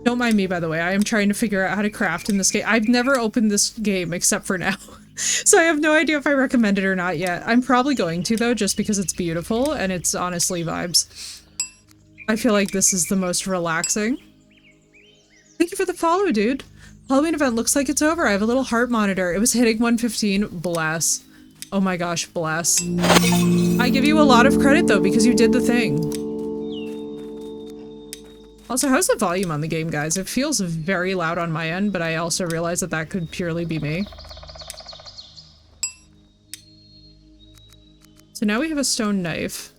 Don't mind me, by the way. I am trying to figure out how to craft in this game. I've never opened this game except for now. So I have no idea if I recommend it or not yet. I'm probably going to, though, just because it's beautiful and it's honestly vibes. I feel like this is the most relaxing. Thank you for the follow, dude. Halloween event looks like it's over. I have a little heart monitor. It was hitting 115. Bless. Oh my gosh, bless. I give you a lot of credit, though, because you did the thing. Also, how's the volume on the game, guys? It feels very loud on my end, but I also realize that that could purely be me. So now we have a stone knife.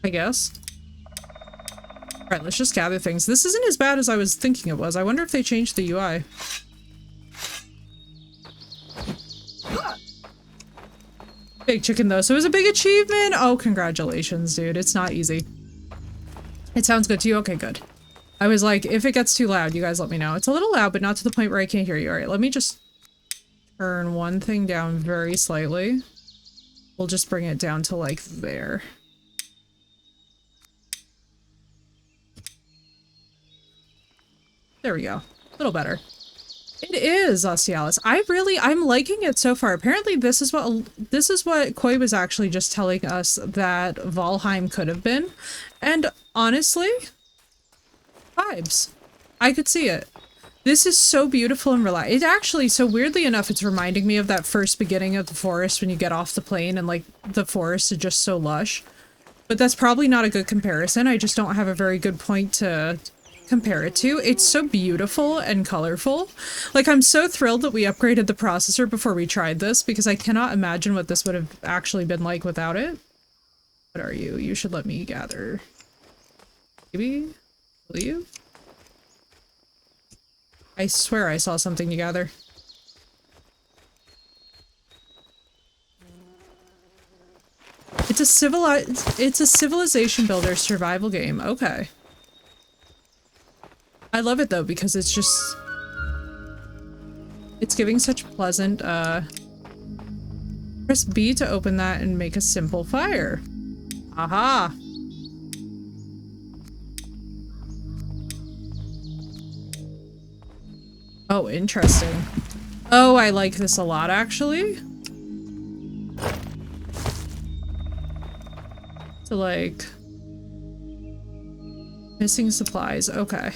I guess. Alright, let's just gather things. This isn't as bad as I was thinking it was. I wonder if they changed the UI. Big chicken, though. So it was a big achievement. Oh, congratulations, dude. It's not easy. It sounds good to you? Okay, good. I was like, if it gets too loud, you guys let me know. It's a little loud, but not to the point where I can't hear you. All right, let me just turn one thing down very slightly. We'll just bring it down to, like, there. There we go. A little better. It is, Cialis. I'm liking it so far. Apparently this is what Koi was actually just telling us that Valheim could have been. And honestly, vibes. I could see it. This is so beautiful and relaxing. It actually, so weirdly enough, it's reminding me of that first beginning of the forest when you get off the plane and like the forest is just so lush. But that's probably not a good comparison. I just don't have a very good point to compare it to. It's so beautiful and colorful. Like, I'm so thrilled that we upgraded the processor before we tried this, because I cannot imagine what this would have actually been like without it. What are you? You should let me gather. Maybe? Will you? I swear I saw something to gather. It's a civilization builder survival game. Okay. I love it though, because it's just... It's giving such pleasant, Press B to open that and make a simple fire. Aha! Oh, interesting. Oh, I like this a lot, actually. So, like... Missing supplies, okay.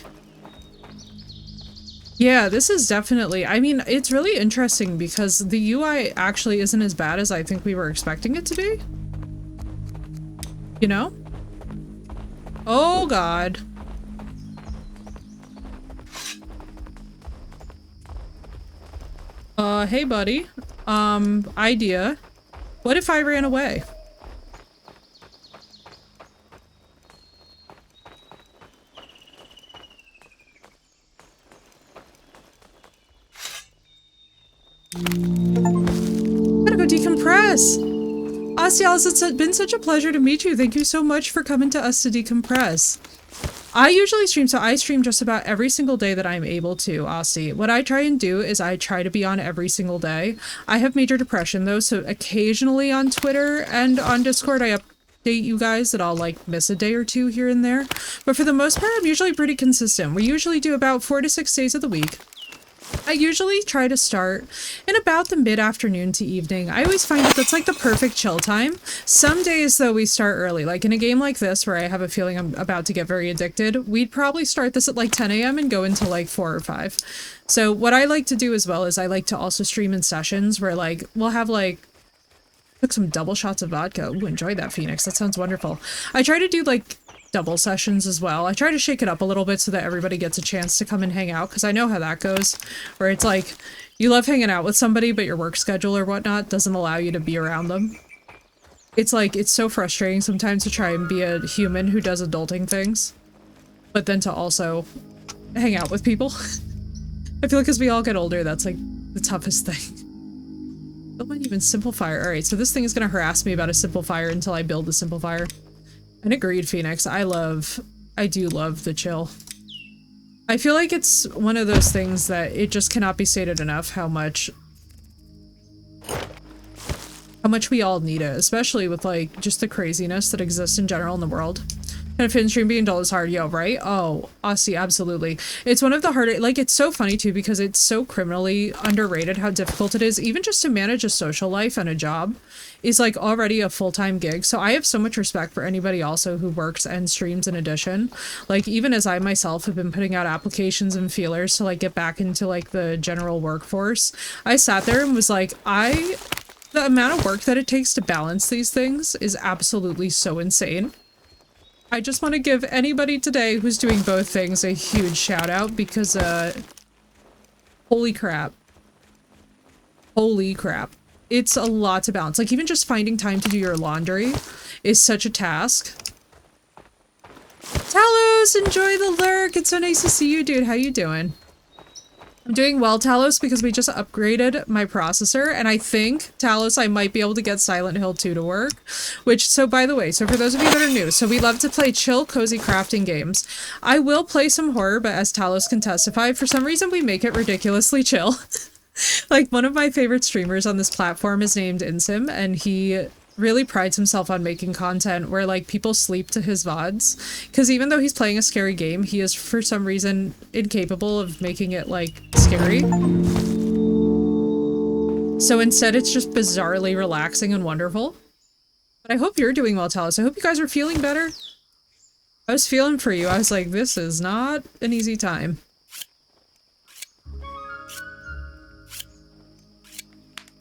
Yeah, this is definitely... I mean, it's really interesting because the UI actually isn't as bad as I think we were expecting it to be. You know? Oh, God. Hey, buddy. Idea. What if I ran away? Gotta go decompress. Asialis, it's been such a pleasure to meet you. Thank you so much for coming to us to decompress. I usually stream, so I stream just about every single day that I'm able to, Aussie. What I try and do is I try to be on every single day. I have major depression though, so occasionally on Twitter and on Discord I update you guys that I'll like miss a day or two here and there. But for the most part, I'm usually pretty consistent. We usually do about 4 to 6 days of the week. I usually try to start in about the mid-afternoon to evening. I always find that that's like the perfect chill time. Some days though we start early, like in a game like this where I have a feeling I'm about to get very addicted, we'd probably start this at like 10 a.m. and go until like 4 or 5. So what I like to do as well is I like to also stream in sessions where like we'll have like took some double shots of vodka. Ooh, enjoy that, Phoenix. That sounds wonderful. I try to do like double sessions as well. I try to shake it up a little bit so that everybody gets a chance to come and hang out, because I know how that goes, where it's like you love hanging out with somebody but your work schedule or whatnot doesn't allow you to be around them. It's like, it's so frustrating sometimes to try and be a human who does adulting things, but then to also hang out with people. I feel like as we all get older, that's like the toughest thing. Don't mind even simplifier. Alright, so this thing is gonna harass me about a simplifier until I build the simplifier. And agreed, Phoenix. I do love the chill. I feel like it's one of those things that it just cannot be stated enough how much we all need it, especially with like just the craziness that exists in general in the world. And if in stream being dull is hard, yo, right? Oh, Aussie, absolutely. It's one of the harder, like, it's so funny too because it's so criminally underrated how difficult it is, even just to manage a social life and a job is like already a full-time gig. So I have so much respect for anybody also who works and streams in addition. Like, even as I myself have been putting out applications and feelers to like get back into like the general workforce, I sat there and was like, the amount of work that it takes to balance these things is absolutely so insane. I just want to give anybody today who's doing both things a huge shout out because, holy crap. Holy crap. It's a lot to balance. Like, even just finding time to do your laundry is such a task. Talos, enjoy the lurk! It's so nice to see you, dude. How you doing? I'm doing well, Talos, because we just upgraded my processor, and I think, Talos, I might be able to get Silent Hill 2 to work. Which, so by the way, so for those of you that are new, so we love to play chill, cozy crafting games. I will play some horror, but as Talos can testify, for some reason we make it ridiculously chill. Like, one of my favorite streamers on this platform is named Insim, and he really prides himself on making content where, like, people sleep to his VODs. Because even though he's playing a scary game, he is, for some reason, incapable of making it, like, scary. So instead, it's just bizarrely relaxing and wonderful. But I hope you're doing well, Talos. I hope you guys are feeling better. I was feeling for you. I was like, this is not an easy time.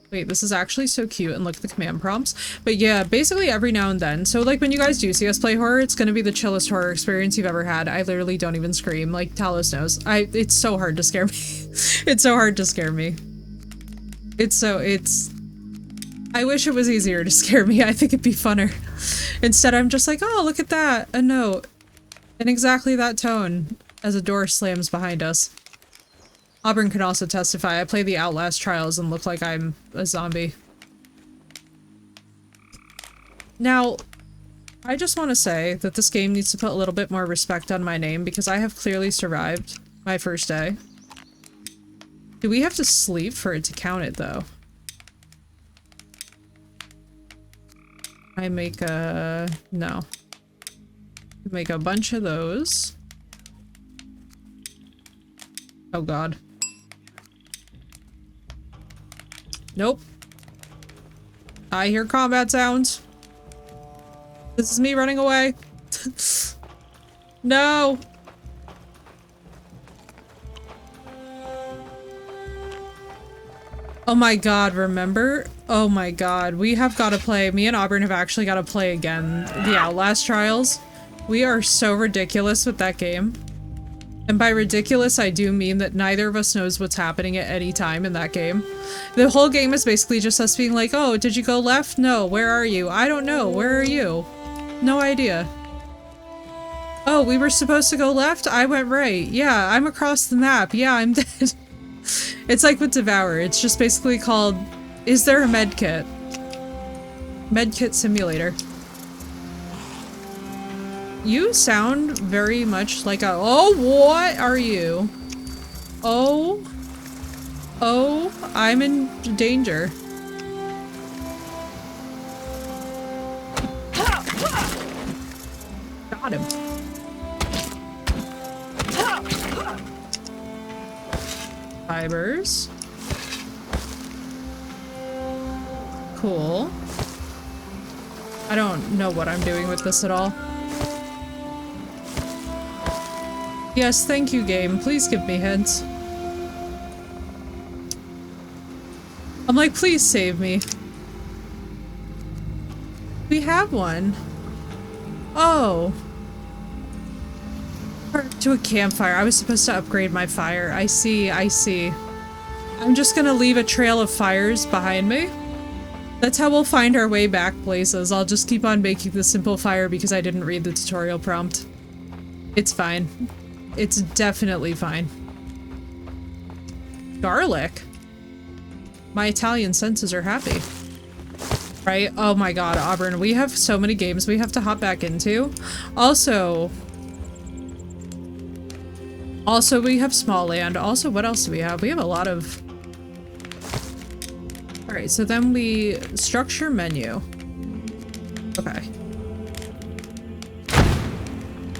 Wait, this is actually so cute, and look at the command prompts. But yeah, basically every now and then. So like when you guys do see us play horror, it's gonna be the chillest horror experience you've ever had. I literally don't even scream, like Talos knows. It's so hard to scare me. It's so hard to scare me. I wish it was easier to scare me. I think it'd be funner. Instead, I'm just like, oh, look at that, a note. In exactly that tone as a door slams behind us. Auburn can also testify. I play the Outlast Trials and look like I'm a zombie. Now, I just want to say that this game needs to put a little bit more respect on my name because I have clearly survived my first day. Do we have to sleep for it to count it, though? I make a... no. Make a bunch of those. Oh god. Nope. I hear combat sounds. This is me running away. No! Oh my god, remember? Oh my god, we have got to play. Me and Auburn have actually got to play again the Outlast Trials. We are so ridiculous with that game. And by ridiculous, I do mean that neither of us knows what's happening at any time in that game. The whole game is basically just us being like, oh, did you go left? No, where are you? I don't know, where are you? No idea. Oh, we were supposed to go left? I went right. Yeah, I'm across the map. Yeah, I'm dead. It's like with Devour. It's just basically called, is there a medkit? Medkit simulator. You sound very much like a— oh, what are you? Oh. Oh, I'm in danger. Got him. Fibers. Cool. I don't know what I'm doing with this at all. Yes, thank you, game. Please give me hints. I'm like, please save me. We have one. Oh. To a campfire. I was supposed to upgrade my fire. I see, I see. I'm just gonna leave a trail of fires behind me. That's how we'll find our way back places. I'll just keep on making the simple fire because I didn't read the tutorial prompt. It's fine. It's definitely fine. Garlic? My Italian senses are happy. Right? Oh my god, Auburn, we have so many games we have to hop back into. Also, we have Small Land. Also, what else do we have? We have a lot of... Alright, so then we structure menu. Okay.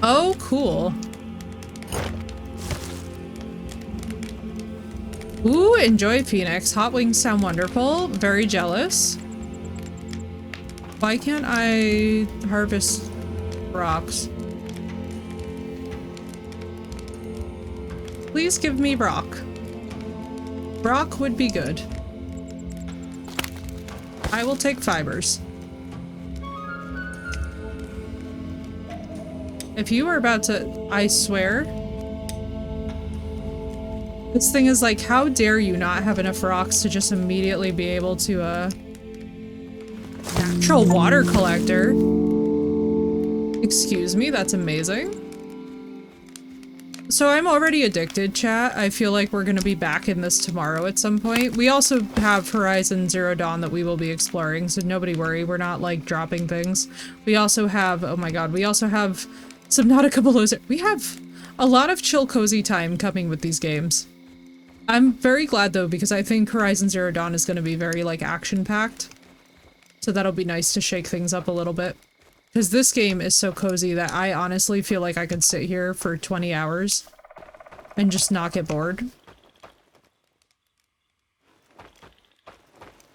Oh, cool. Ooh, enjoy Phoenix. Hot wings sound wonderful. Very jealous. Why can't I harvest rocks? Please give me rock. Rock would be good. I will take fibers. If you are about to— I swear. This thing is like, how dare you not have enough rocks to just immediately be able to, natural water collector. Excuse me, that's amazing. So I'm already addicted, chat. I feel like we're gonna be back in this tomorrow at some point. We also have Horizon Zero Dawn that we will be exploring, so nobody worry, we're not like dropping things. We also have— oh my god, we also have Subnautica Below Zero. We have a lot of chill cozy time coming with these games. I'm very glad though, because I think Horizon Zero Dawn is gonna be very like action-packed. So that'll be nice to shake things up a little bit. Because this game is so cozy that I honestly feel like I could sit here for 20 hours and just not get bored.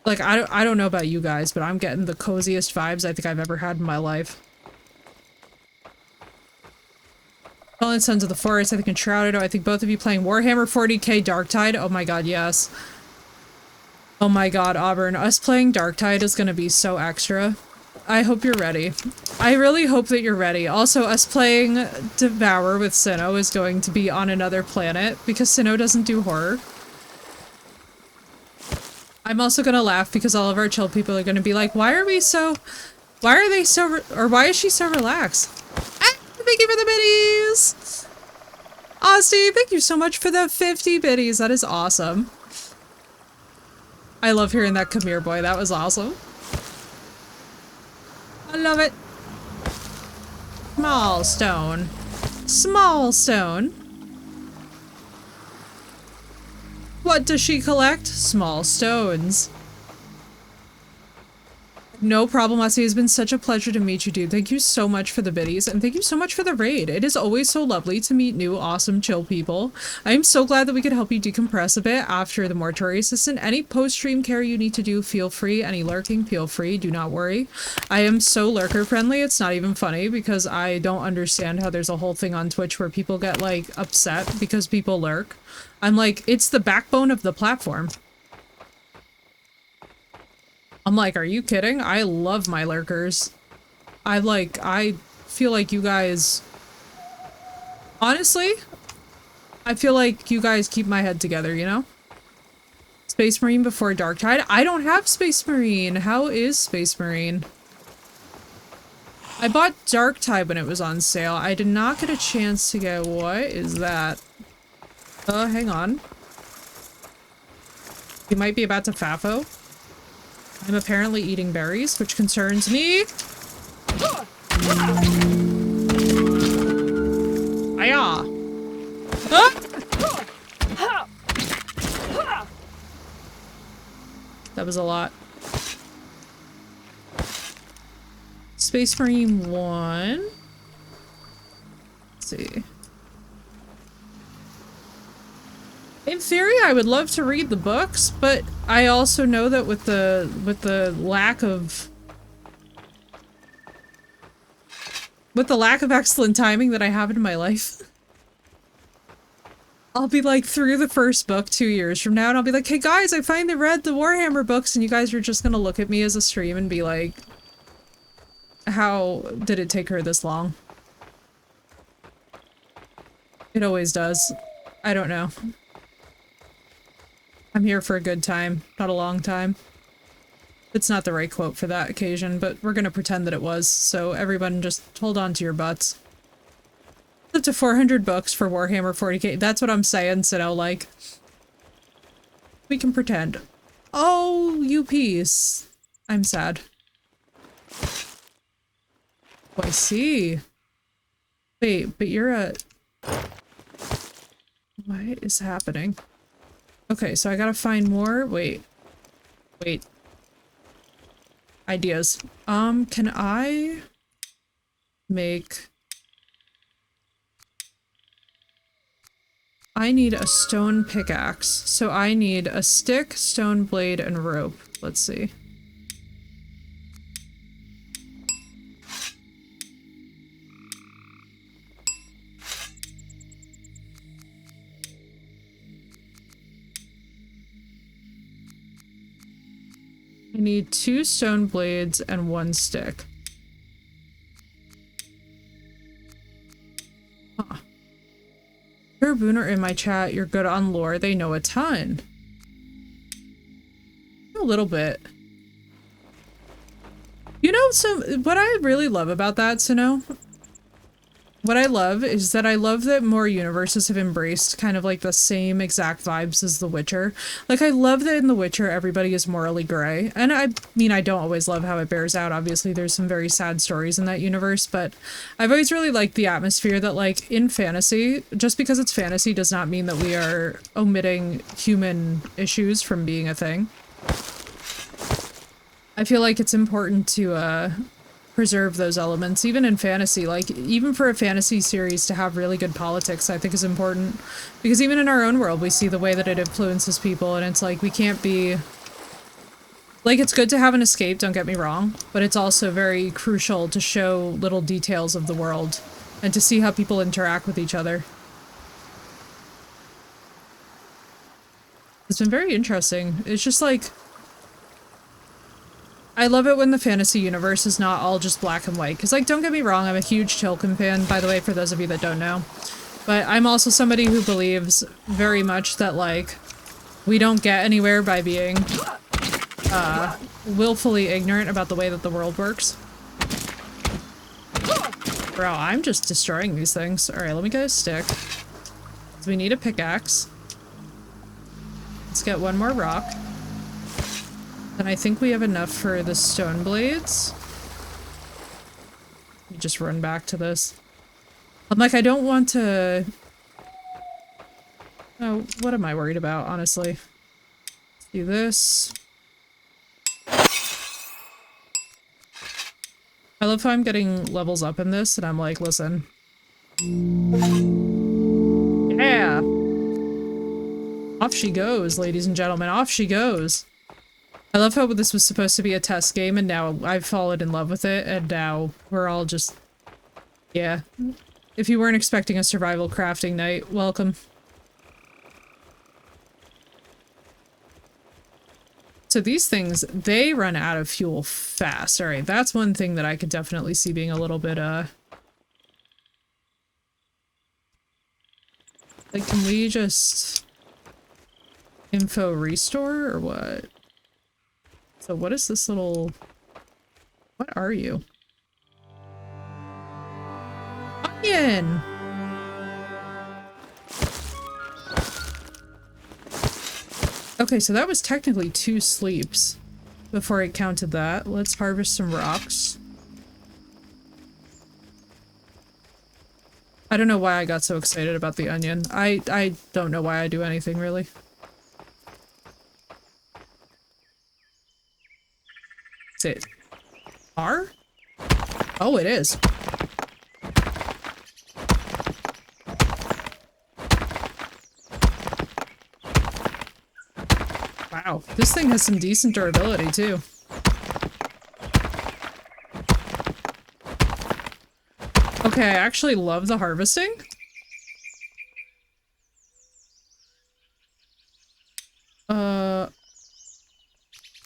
Like, I don't know about you guys, but I'm getting the coziest vibes I think I've ever had in my life. Fallen Sons of the Forest, I think Enshrouded. Oh, I think both of you playing Warhammer 40k Darktide. Oh my god, yes. Oh my god, Auburn. Us playing Darktide is gonna be so extra. I hope you're ready. I really hope that you're ready. Also, us playing Devour with Sinnoh is going to be on another planet because Sinnoh doesn't do horror. I'm also gonna laugh because all of our chill people are gonna be like, why are they so, or why is she so relaxed? Ah, thank you for the biddies! Austin, thank you so much for the 50 biddies. That is awesome. I love hearing that come here boy. That was awesome. I love it. Small stone. Small stone. What does she collect? Small stones. No problem, Lassie. It's been such a pleasure to meet you, dude. Thank you so much for the biddies, and thank you so much for the raid. It is always so lovely to meet new, awesome, chill people. I am so glad that we could help you decompress a bit after the mortuary assistant. Any post-stream care you need to do, feel free. Any lurking, feel free. Do not worry. I am so lurker-friendly, it's not even funny, because I don't understand how there's a whole thing on Twitch where people get, like, upset because people lurk. I'm like, it's the backbone of the platform. I'm like, are you kidding? I love my lurkers. I feel like you guys... Honestly, I feel like you guys keep my head together, you know? Space Marine before Darktide? I don't have Space Marine. How is Space Marine? I bought Darktide when it was on sale. I did not get a chance to get... What is that? Hang on. You might be about to FAFO. I'm apparently eating berries, which concerns me. Aya! That was a lot. Space Marine 1. Let's see. In theory, I would love to read the books, but I also know that with the lack of excellent timing that I have in my life, I'll be like through the first book 2 years from now, and I'll be like, hey guys, I finally read the Warhammer books, and you guys are just gonna look at me as a stream and be like, how did it take her this long? It always does. I don't know. I'm here for a good time, not a long time. It's not the right quote for that occasion, but we're gonna pretend that it was, so everyone just hold on to your butts. Up to 400 books for Warhammer 40k. That's what I'm saying, Sino, like. We can pretend. Oh, you piece. I'm sad. Oh, I see. Wait, but you're a... What is happening? Okay, so I gotta find more. Wait. Ideas. Can I make... I need a stone pickaxe. So I need a stick, stone blade, and rope. Let's see. I need 2 stone blades and 1 stick. Huh. Your Booner in my chat, you're good on lore. They know a ton. A little bit. You know, what I really love about that, Sino? What I love is that I love that more universes have embraced kind of like the same exact vibes as The Witcher. Like, I love that in The Witcher everybody is morally gray. And I mean, I don't always love how it bears out. Obviously, there's some very sad stories in that universe, but I've always really liked the atmosphere that, like, in fantasy, just because it's fantasy does not mean that we are omitting human issues from being a thing. I feel like it's important to, preserve those elements, even in fantasy. Like, even for a fantasy series to have really good politics, I think is important. Because even in our own world, we see the way that it influences people, and it's like, we can't be... Like, it's good to have an escape, don't get me wrong, but it's also very crucial to show little details of the world, and to see how people interact with each other. It's been very interesting. It's just like... I love it when the fantasy universe is not all just black and white, because, like, don't get me wrong, I'm a huge Tolkien fan, by the way, for those of you that don't know. But I'm also somebody who believes very much that, like, we don't get anywhere by being, willfully ignorant about the way that the world works. Bro, I'm just destroying these things. Alright, let me get a stick. We need a pickaxe. Let's get 1 more rock. And I think we have enough for the stone blades. Let me just run back to this. I'm like, I don't want to... Oh, what am I worried about, honestly? Let's do this. I love how I'm getting levels up in this, and I'm like, listen. Yeah! Off she goes, ladies and gentlemen, off she goes. I love how this was supposed to be a test game, and now I've fallen in love with it, and now we're all just... Yeah. If you weren't expecting a survival crafting night, welcome. So these things, they run out of fuel fast. Alright, that's one thing that I could definitely see being a little bit, like, can we just... info restore, or what? So what is this little... What are you? Onion! Okay, so that was technically 2 sleeps before I counted that. Let's harvest some rocks. I don't know why I got so excited about the onion. I don't know why I do anything, really. Is it R? Oh, it is. Wow, this thing has some decent durability, too. Okay, I actually love the harvesting.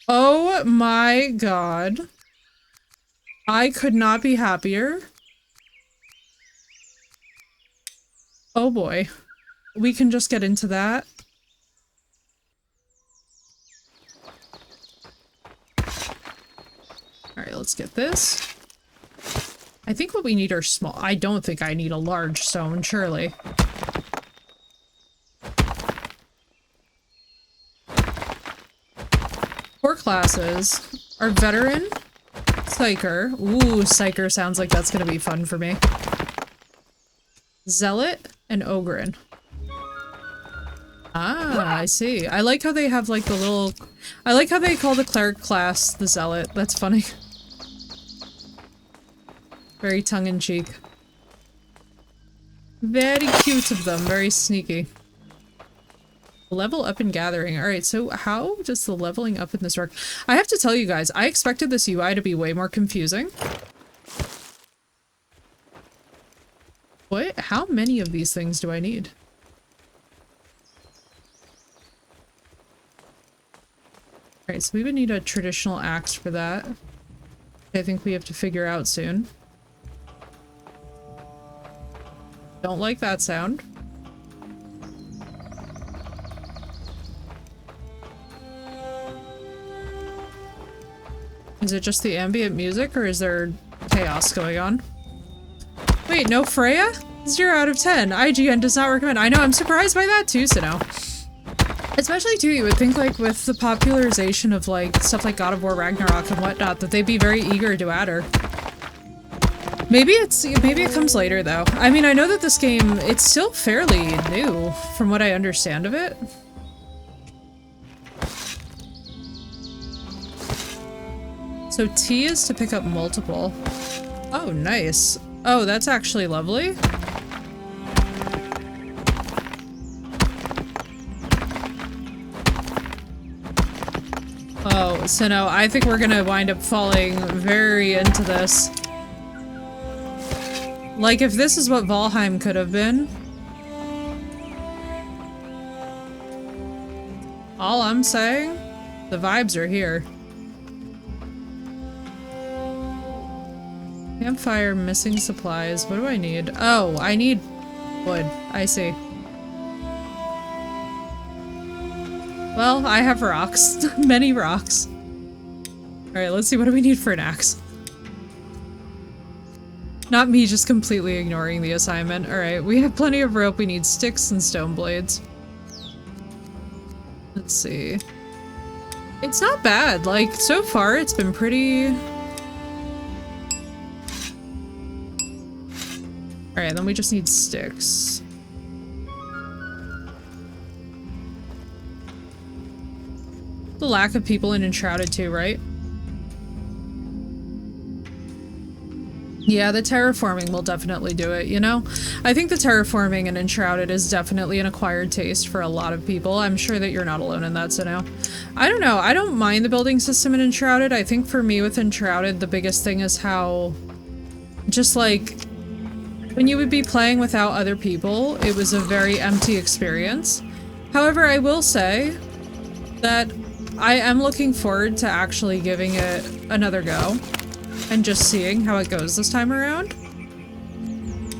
Oh my god. I could not be happier. Oh boy. We can just get into that. Alright, let's get this. I think what we need are small. I don't think I need a large stone, surely. Core classes are Veteran, Psyker. Ooh, Psyker sounds like that's gonna be fun for me. Zealot, and Ogryn. Ah, I see. I like how they have like the little... I like how they call the cleric class the Zealot. That's funny. Very tongue-in-cheek. Very cute of them. Very sneaky. Level up in gathering. Alright, so how does the leveling up in this work? I have to tell you guys, I expected this UI to be way more confusing. What? How many of these things do I need? Alright, so we would need a traditional axe for that. I think we have to figure out soon. Don't like that sound. Is it just the ambient music, or is there chaos going on? Wait, no Freya? 0 out of 10. IGN does not recommend. I know, I'm surprised by that too, Sinnoh. Especially too, you would think like with the popularization of like stuff like God of War Ragnarok and whatnot, that they'd be very eager to add her. Maybe it comes later though. I mean, I know that this game, it's still fairly new from what I understand of it. So T is to pick up multiple. Oh, nice. Oh, that's actually lovely. Oh, so no, I think we're gonna wind up falling very into this. Like, if this is what Valheim could have been. All I'm saying, the vibes are here. Campfire, missing supplies. What do I need? Oh, I need wood. I see. Well, I have rocks. Many rocks. Alright, let's see. What do we need for an axe? Not me just completely ignoring the assignment. Alright, we have plenty of rope. We need sticks and stone blades. Let's see. It's not bad. Like, so far it's been pretty... Alright, then we just need sticks. The lack of people in Enshrouded too, right? Yeah, the terraforming will definitely do it, you know? I think the terraforming in Enshrouded is definitely an acquired taste for a lot of people. I'm sure that you're not alone in that, Sinnoh. I don't know, I don't mind the building system in Enshrouded. I think for me with Enshrouded, the biggest thing is how... just like... when you would be playing without other people, it was a very empty experience. However, I will say that I am looking forward to actually giving it another go. And just seeing how it goes this time around.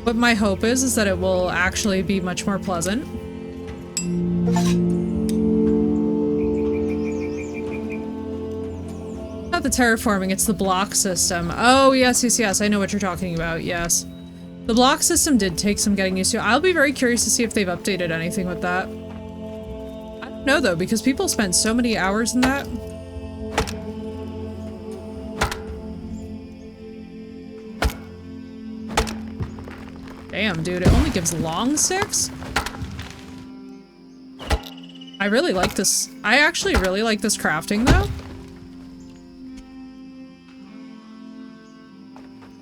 What my hope is that it will actually be much more pleasant. Not the terraforming, it's the block system. Oh, yes, yes, yes, I know what you're talking about, yes. The block system did take some getting used to. I'll be very curious to see if they've updated anything with that. I don't know, though, because people spent so many hours in that. Damn, dude, it only gives long sticks? I really like this. I actually really like this crafting, though.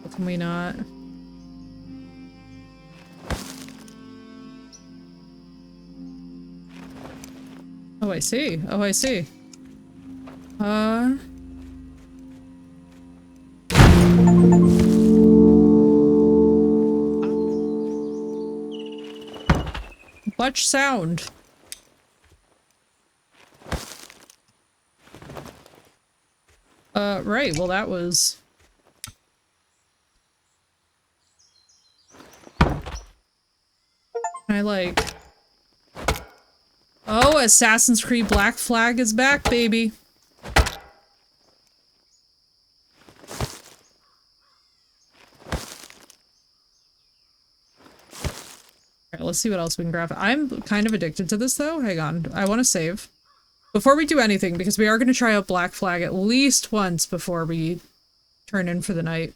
How can we not? Oh, I see. Oh, I see. Much sound. Right, well that was... I like... Oh, Assassin's Creed Black Flag is back, baby! Let's see what else we can grab. I'm kind of addicted to this though. Hang on. I want to save. Before we do anything, because we are going to try out Black Flag at least once before we turn in for the night.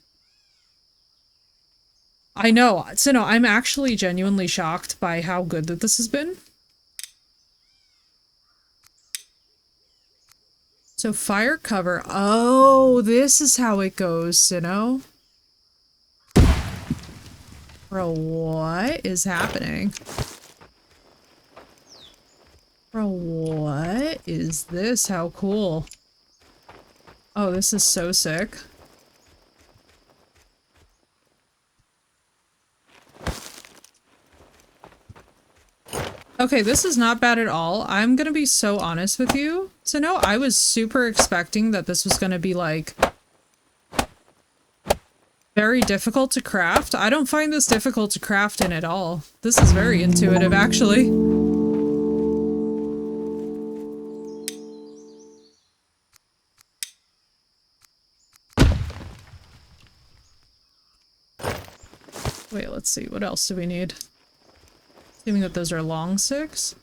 I know. So no, I'm actually genuinely shocked by how good that this has been. So fire cover. Oh, this is how it goes, Sinnoh. Bro, what is happening? Bro, what is this? How cool. Oh, this is so sick. Okay, this is not bad at all. I'm gonna be so honest with you. So no, I was super expecting that this was gonna be like... very difficult to craft. I don't find this difficult to craft in at all. This is very intuitive, actually. Wait, let's see. What else do we need? Assuming that those are long sticks.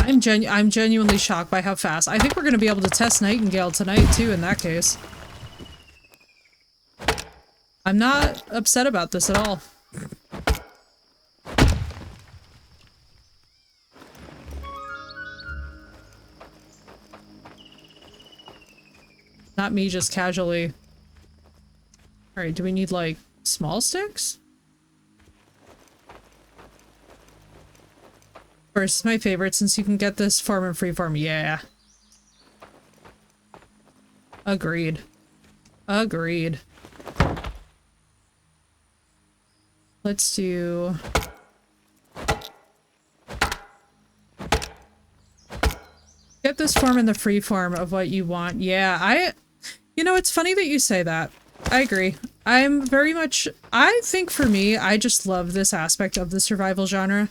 I'm genuinely shocked by how fast. I think we're gonna be able to test Nightingale tonight too in that case. I'm not upset about this at all. Not me just casually. Alright, do we need like small sticks? First, my favorite since you can get this form and freeform. Yeah. Agreed. Agreed. Let's do... get this form in the free form of what you want. Yeah, you know, it's funny that you say that. I agree. I'm very much... I think for me, I just love this aspect of the survival genre.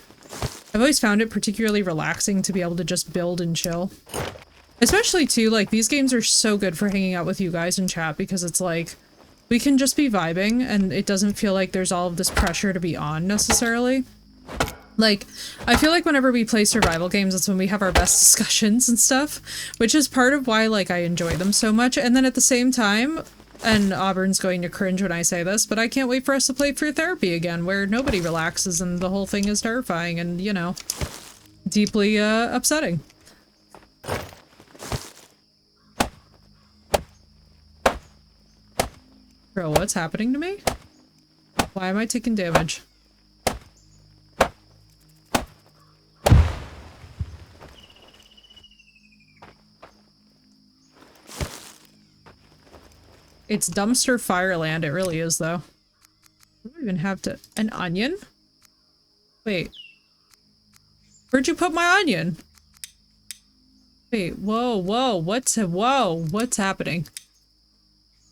I've always found it particularly relaxing to be able to just build and chill. Especially too, like, these games are so good for hanging out with you guys in chat because it's like, we can just be vibing and it doesn't feel like there's all of this pressure to be on necessarily. Like, I feel like whenever we play survival games, it's when we have our best discussions and stuff, which is part of why, like, I enjoy them so much. And then at the same time, and Auburn's going to cringe when I say this, but I can't wait for us to play Fear Therapy again, where nobody relaxes and the whole thing is terrifying and, you know. deeply upsetting. Bro, what's happening to me? Why am I taking damage? It's dumpster fireland, it really is though. I don't even have to— an onion? Wait. Where'd you put my onion? Wait, whoa, what's happening?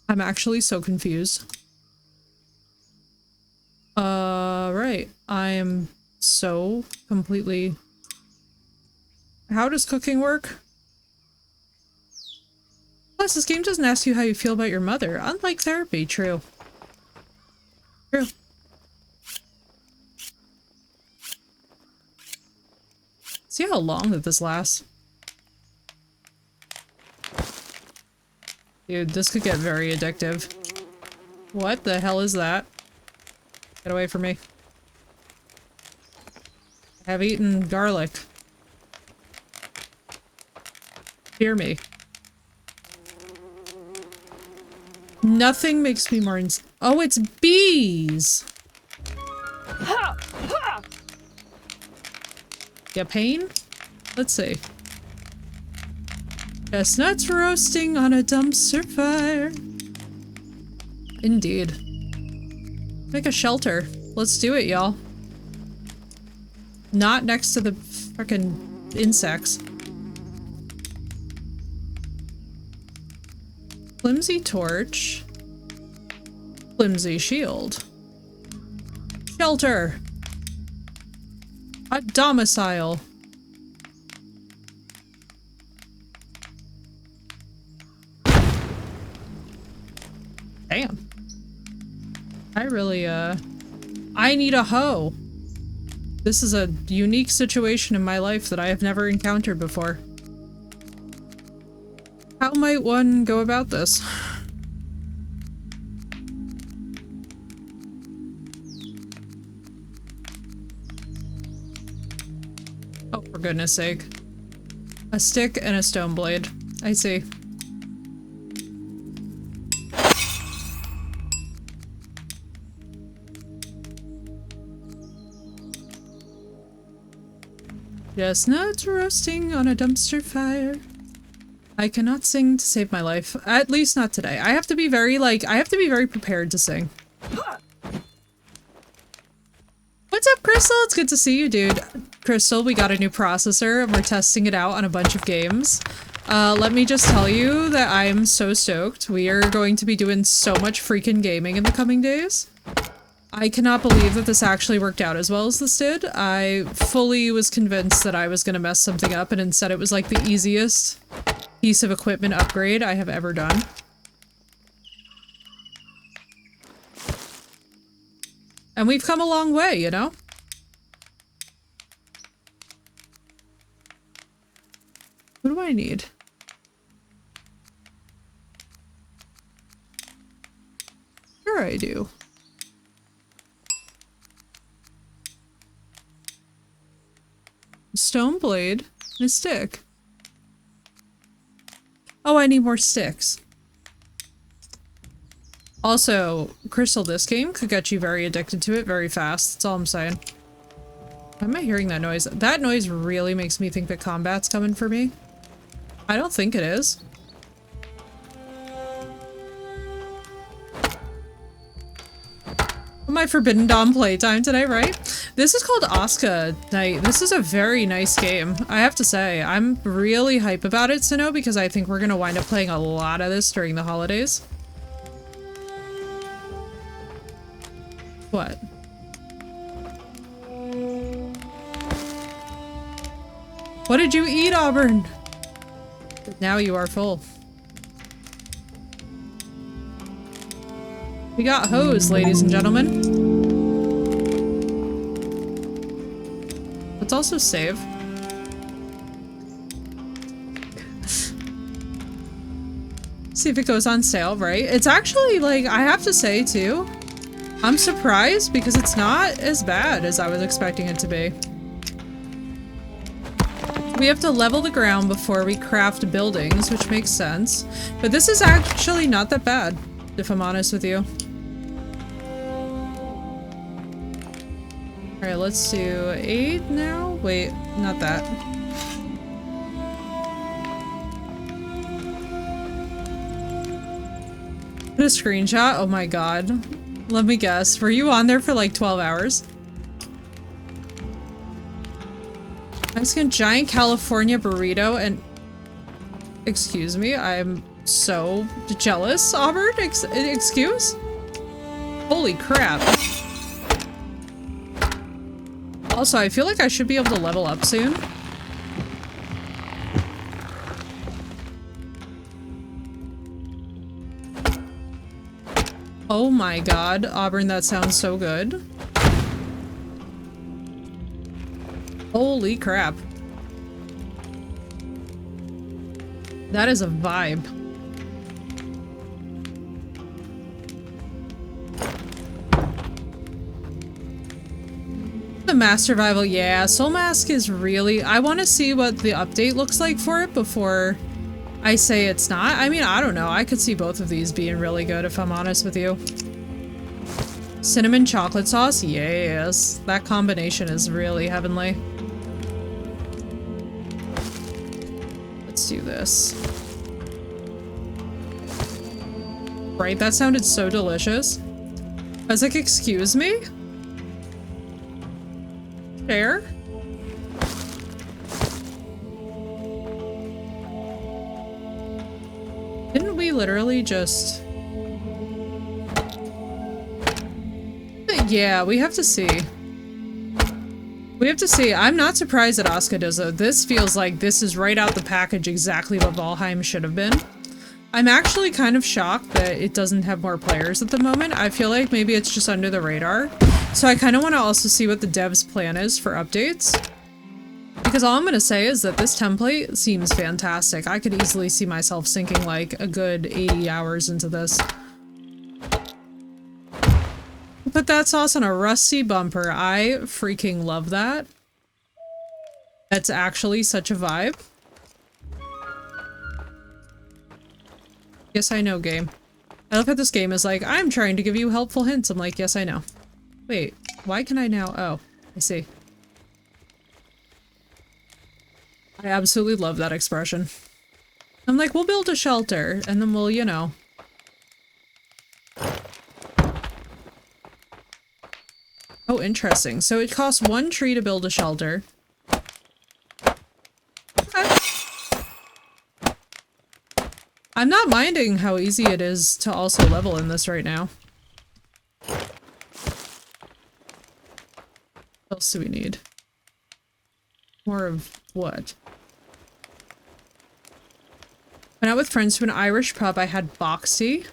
I'm actually so confused. Right. I am so completely— How does cooking work? Plus, this game doesn't ask you how you feel about your mother, unlike therapy. True. True. See how long that this lasts. Dude, this could get very addictive. What the hell is that? Get away from me. I have eaten garlic. Fear me. Nothing makes me more oh, it's bees! Yeah, pain? Let's see. Chestnuts roasting on a dumpster fire. Indeed. Make a shelter. Let's do it, y'all. Not next to the frickin' insects. Flimsy torch. Flimsy shield. Shelter. A domicile. Damn. I really, I need a hoe. This is a unique situation in my life that I have never encountered before. How might one go about this? Oh, for goodness sake. A stick and a stone blade. I see. Chestnuts roasting on a dumpster fire. I cannot sing to save my life. At least not today. I have to be very, I have to be very prepared to sing. What's up, Crystal? It's good to see you, dude. Crystal, we got a new processor and we're testing it out on a bunch of games. Let me just tell you that I am so stoked. We are going to be doing so much freaking gaming in the coming days. I cannot believe that this actually worked out as well as this did. I fully was convinced that I was gonna mess something up, and instead it was like the easiest piece of equipment upgrade I have ever done. And we've come a long way, you know? What do I need? Sure I do. Stone blade and a stick. Oh, I need more sticks. Also, Crystal, this game could get you very addicted to it very fast. That's all I'm saying. Why am I hearing that noise? That noise really makes me think that combat's coming for me. I don't think it is. My Forbidden Dawn playtime today, right? This is called Asuka Night. This is a very nice game, I have to say. I'm really hype about it, Sinnoh, because I think we're gonna wind up playing a lot of this during the holidays. What? What did you eat, Auburn? Now you are full. We got hose, ladies and gentlemen. Let's also save. See if it goes on sale, right? It's actually, like, I have to say, too, I'm surprised because it's not as bad as I was expecting it to be. We have to level the ground before we craft buildings, which makes sense. But this is actually not that bad, if I'm honest with you. Alright, let's do 8 now? Wait, not that. Put a screenshot? Oh my god. Let me guess. Were you on there for like 12 hours? Mexican giant California burrito and... Excuse me, I'm so jealous, Auburn? Excuse? Holy crap. Also, I feel like I should be able to level up soon. Oh my god, Auburn, that sounds so good. Holy crap. That is a vibe. The mass survival, yeah, Soul Mask is really... I want to see what the update looks like for it before I say it's not. I mean, I don't know. I could see both of these being really good if I'm honest with you. Cinnamon chocolate sauce, yes. That combination is really heavenly. Let's do this. Right, that sounded so delicious. I was like, excuse me? Share? Didn't we literally just... Yeah, we have to see. We have to see. I'm not surprised that Asuka does though. This feels like this is right out the package exactly what Valheim should have been. I'm actually kind of shocked that it doesn't have more players at the moment. I feel like maybe it's just under the radar. So I kind of want to also see what the devs' plan is for updates. Because all I'm going to say is that this template seems fantastic. I could easily see myself sinking like a good 80 hours into this. Put that sauce on a rusty bumper. I freaking love that. That's actually such a vibe. Yes, I know, game. I love how this game is like, I'm trying to give you helpful hints. I'm like, yes, I know. Wait, why can I now? Oh, I see. I absolutely love that expression. I'm like, we'll build a shelter, and then we'll, you know. Oh, interesting. So it costs 1 tree to build a shelter. Okay. I'm not minding how easy it is to also level in this right now. What else do we need? More of what? Went out with friends to an Irish pub. I had boxty.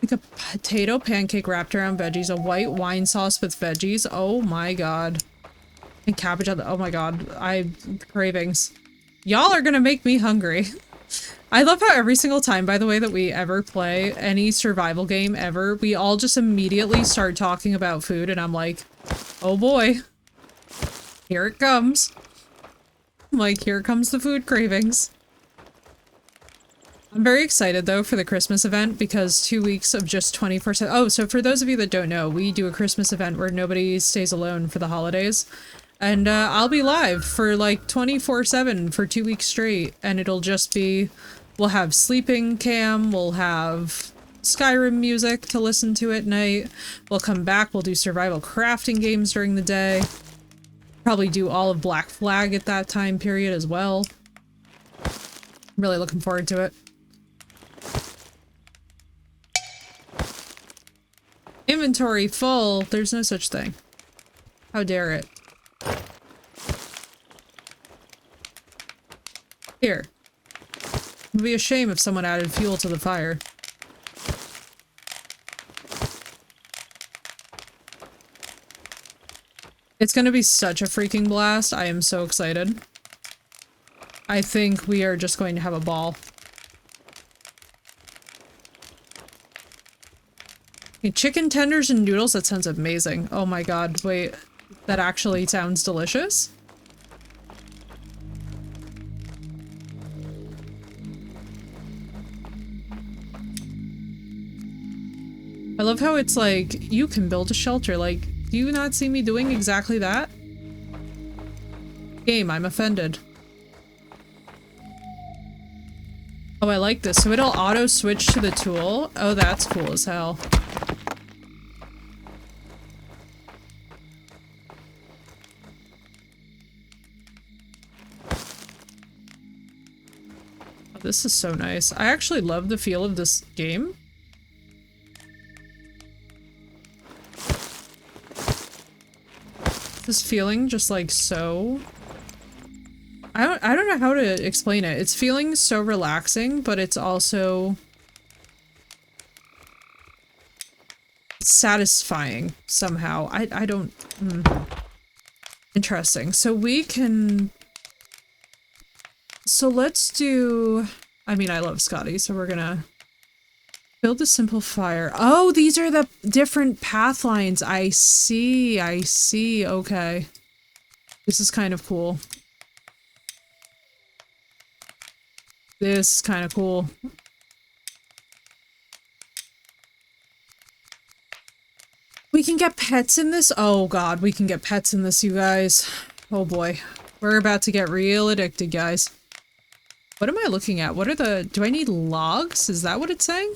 Like a potato pancake wrapped around veggies. A white wine sauce with veggies. Oh my god. And cabbage on the- oh my god. Cravings. Y'all are gonna make me hungry. I love how every single time, by the way, that we ever play any survival game ever, we all just immediately start talking about food, and I'm like, oh boy. Here it comes. I'm like, here comes the food cravings. I'm very excited, though, for the Christmas event, because 2 weeks of just 24/7- oh, so for those of you that don't know, we do a Christmas event where nobody stays alone for the holidays. And I'll be live for like 24/7 for 2 weeks straight, and it'll just be, we'll have sleeping cam, we'll have Skyrim music to listen to at night, we'll come back, we'll do survival crafting games during the day, probably do all of Black Flag at that time period as well. I'm really looking forward to it. Inventory full, there's no such thing. How dare it. Here. It would be a shame if someone added fuel to the fire. It's gonna be such a freaking blast. I am so excited. I think we are just going to have a ball. Okay, chicken tenders and noodles, that sounds amazing. Oh my god, wait. That actually sounds delicious. I love how it's like, you can build a shelter. Like, do you not see me doing exactly that? Game, I'm offended. Oh, I like this. So it'll auto switch to the tool. Oh, that's cool as hell. Oh, this is so nice. I actually love the feel of this game. This feeling just like so... I don't know how to explain it. It's feeling so relaxing, but it's also satisfying somehow. I don't... Interesting. So we can... So let's do... I mean, I love Scotty, so we're gonna... Build a simple fire. Oh, these are the different path lines. I see, okay. This is kind of cool. This is kind of cool. We can get pets in this? Oh god, we can get pets in this, you guys. Oh boy. We're about to get real addicted, guys. What am I looking at? What are the... Do I need logs? Is that what it's saying?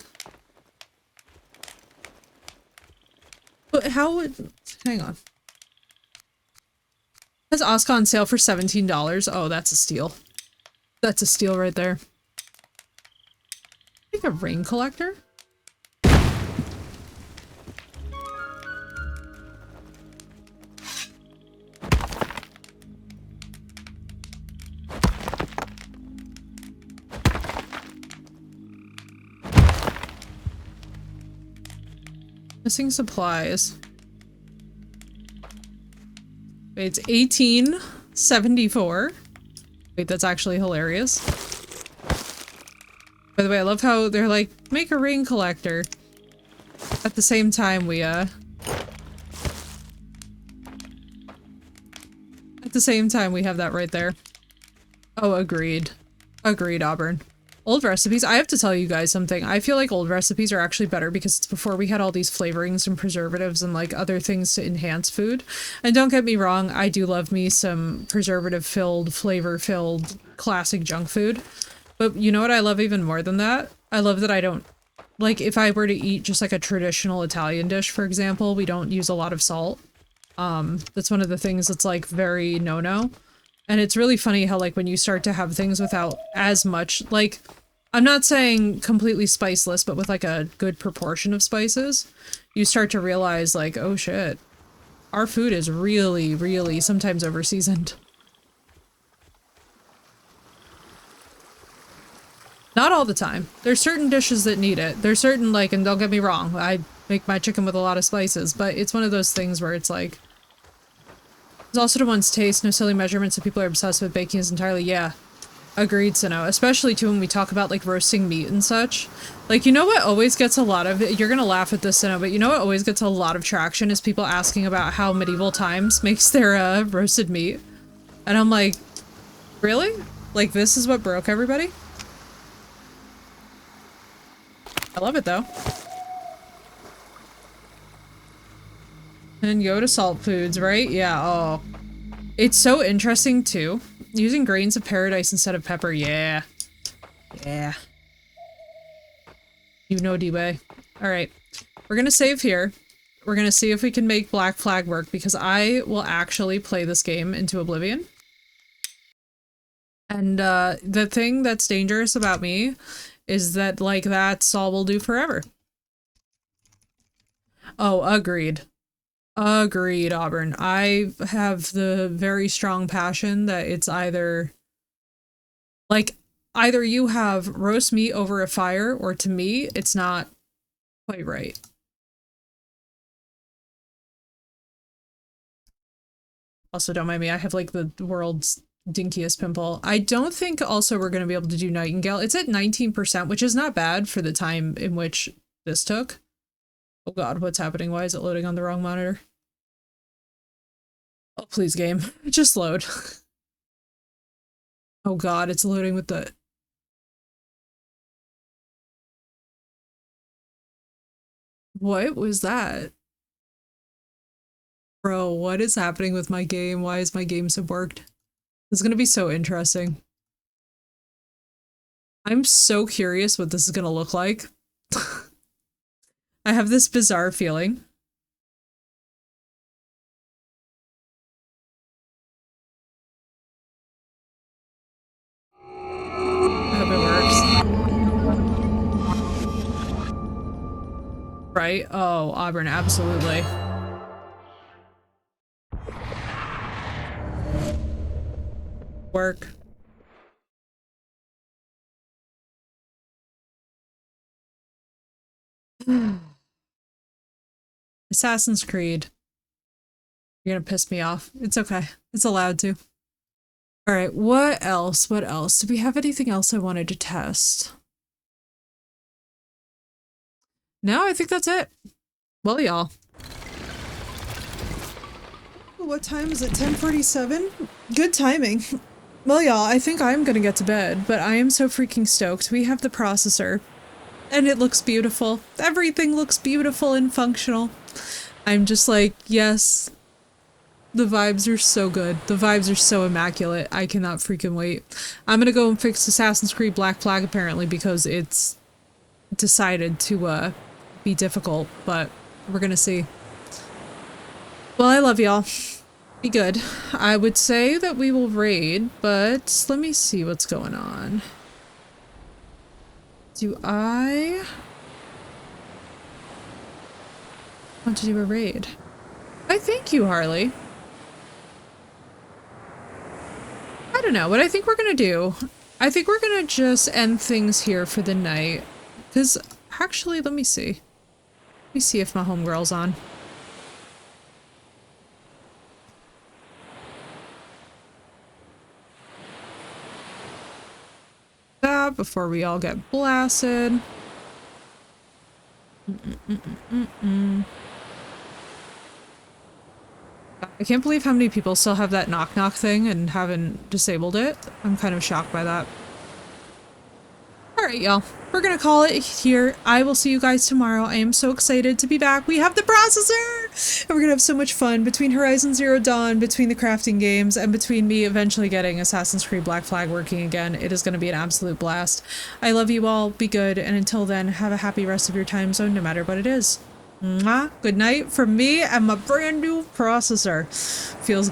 But how would... Hang on. Has Oscar on sale for $17? Oh, that's a steal. That's a steal right there. I think a rain collector? Missing supplies. Wait, it's 1874. Wait, that's actually hilarious. By the way, I love how they're like, make a rain collector. At the same time, we, At the same time, we have that right there. Oh, agreed. Agreed, Auburn. Old recipes. I have to tell you guys something. I feel like old recipes are actually better because it's before we had all these flavorings and preservatives and like other things to enhance food. And don't get me wrong, I do love me some preservative-filled, flavor-filled, classic junk food. But you know what I love even more than that? I love that I don't... Like, if I were to eat just like a traditional Italian dish, for example, we don't use a lot of salt. That's one of the things that's like very no-no. And it's really funny how, like, when you start to have things without as much, like, I'm not saying completely spiceless, but with, like, a good proportion of spices, you start to realize, like, oh shit, our food is really, really sometimes over-seasoned. Not all the time. There's certain dishes that need it. There's certain, like, and don't get me wrong, I make my chicken with a lot of spices, but it's one of those things where it's like, there's also to one's taste, no silly measurements, so people are obsessed with baking is entirely, yeah. Agreed, Sino. Especially too when we talk about like roasting meat and such. Like, you know what always gets a lot of, you're gonna laugh at this, Sino, but you know what always gets a lot of traction is people asking about how Medieval Times makes their roasted meat. And I'm like, really? Like, this is what broke everybody? I love it though. And go to salt foods, right? Yeah, oh. It's so interesting, too. Using grains of paradise instead of pepper, yeah. Yeah. You know, D-Way. Alright. We're gonna save here. We're gonna see if we can make Black Flag work, because I will actually play this game into oblivion. And, the thing that's dangerous about me is that, like, that's all we'll do forever. Oh, agreed. Agreed, Auburn. I have the very strong passion that it's either... Like, either you have roast meat over a fire, or to me, it's not quite right. Also, don't mind me, I have, like, the world's dinkiest pimple. I don't think also we're going to be able to do Nightingale. It's at 19%, which is not bad for the time in which this took. Oh god, what's happening? Why is it loading on the wrong monitor? Oh, please, game. Just load. Oh god, it's loading with the... What was that? Bro, what is happening with my game? Why is my game so worked? This is gonna be so interesting. I'm so curious what this is gonna look like. I have this bizarre feeling. I hope it works. Right? Oh, Auburn, absolutely. Work. Assassin's Creed. You're gonna piss me off. It's okay. It's allowed to. Alright, what else? What else? Do we have anything else I wanted to test? No, I think that's it. Well, y'all. What time is it? 10:47? Good timing. Well, y'all, I think I'm gonna get to bed, but I am so freaking stoked. We have the processor, and it looks beautiful. Everything looks beautiful and functional. I'm just like, yes. The vibes are so good. The vibes are so immaculate. I cannot freaking wait. I'm gonna go and fix Assassin's Creed Black Flag apparently because it's decided to be difficult, but we're gonna see. Well, I love y'all. Be good. I would say that we will raid, but let me see what's going on. Do I want to do a raid? I thank you, Harley. I don't know what I think we're gonna do. I think we're gonna just end things here for the night. Because, actually, let me see. Let me see if my homegirl's on. That before we all get blasted. I can't believe how many people still have that knock knock thing and haven't disabled it. I'm kind of shocked by that. Alright, y'all. We're gonna call it here. I will see you guys tomorrow. I am so excited to be back. We have the processor! And we're gonna have so much fun between Horizon Zero Dawn, between the crafting games, and between me eventually getting Assassin's Creed Black Flag working again. It is gonna be an absolute blast. I love you all. Be good. And until then, have a happy rest of your time zone, no matter what it is. Mwah. Good night from me and my brand new processor. Feels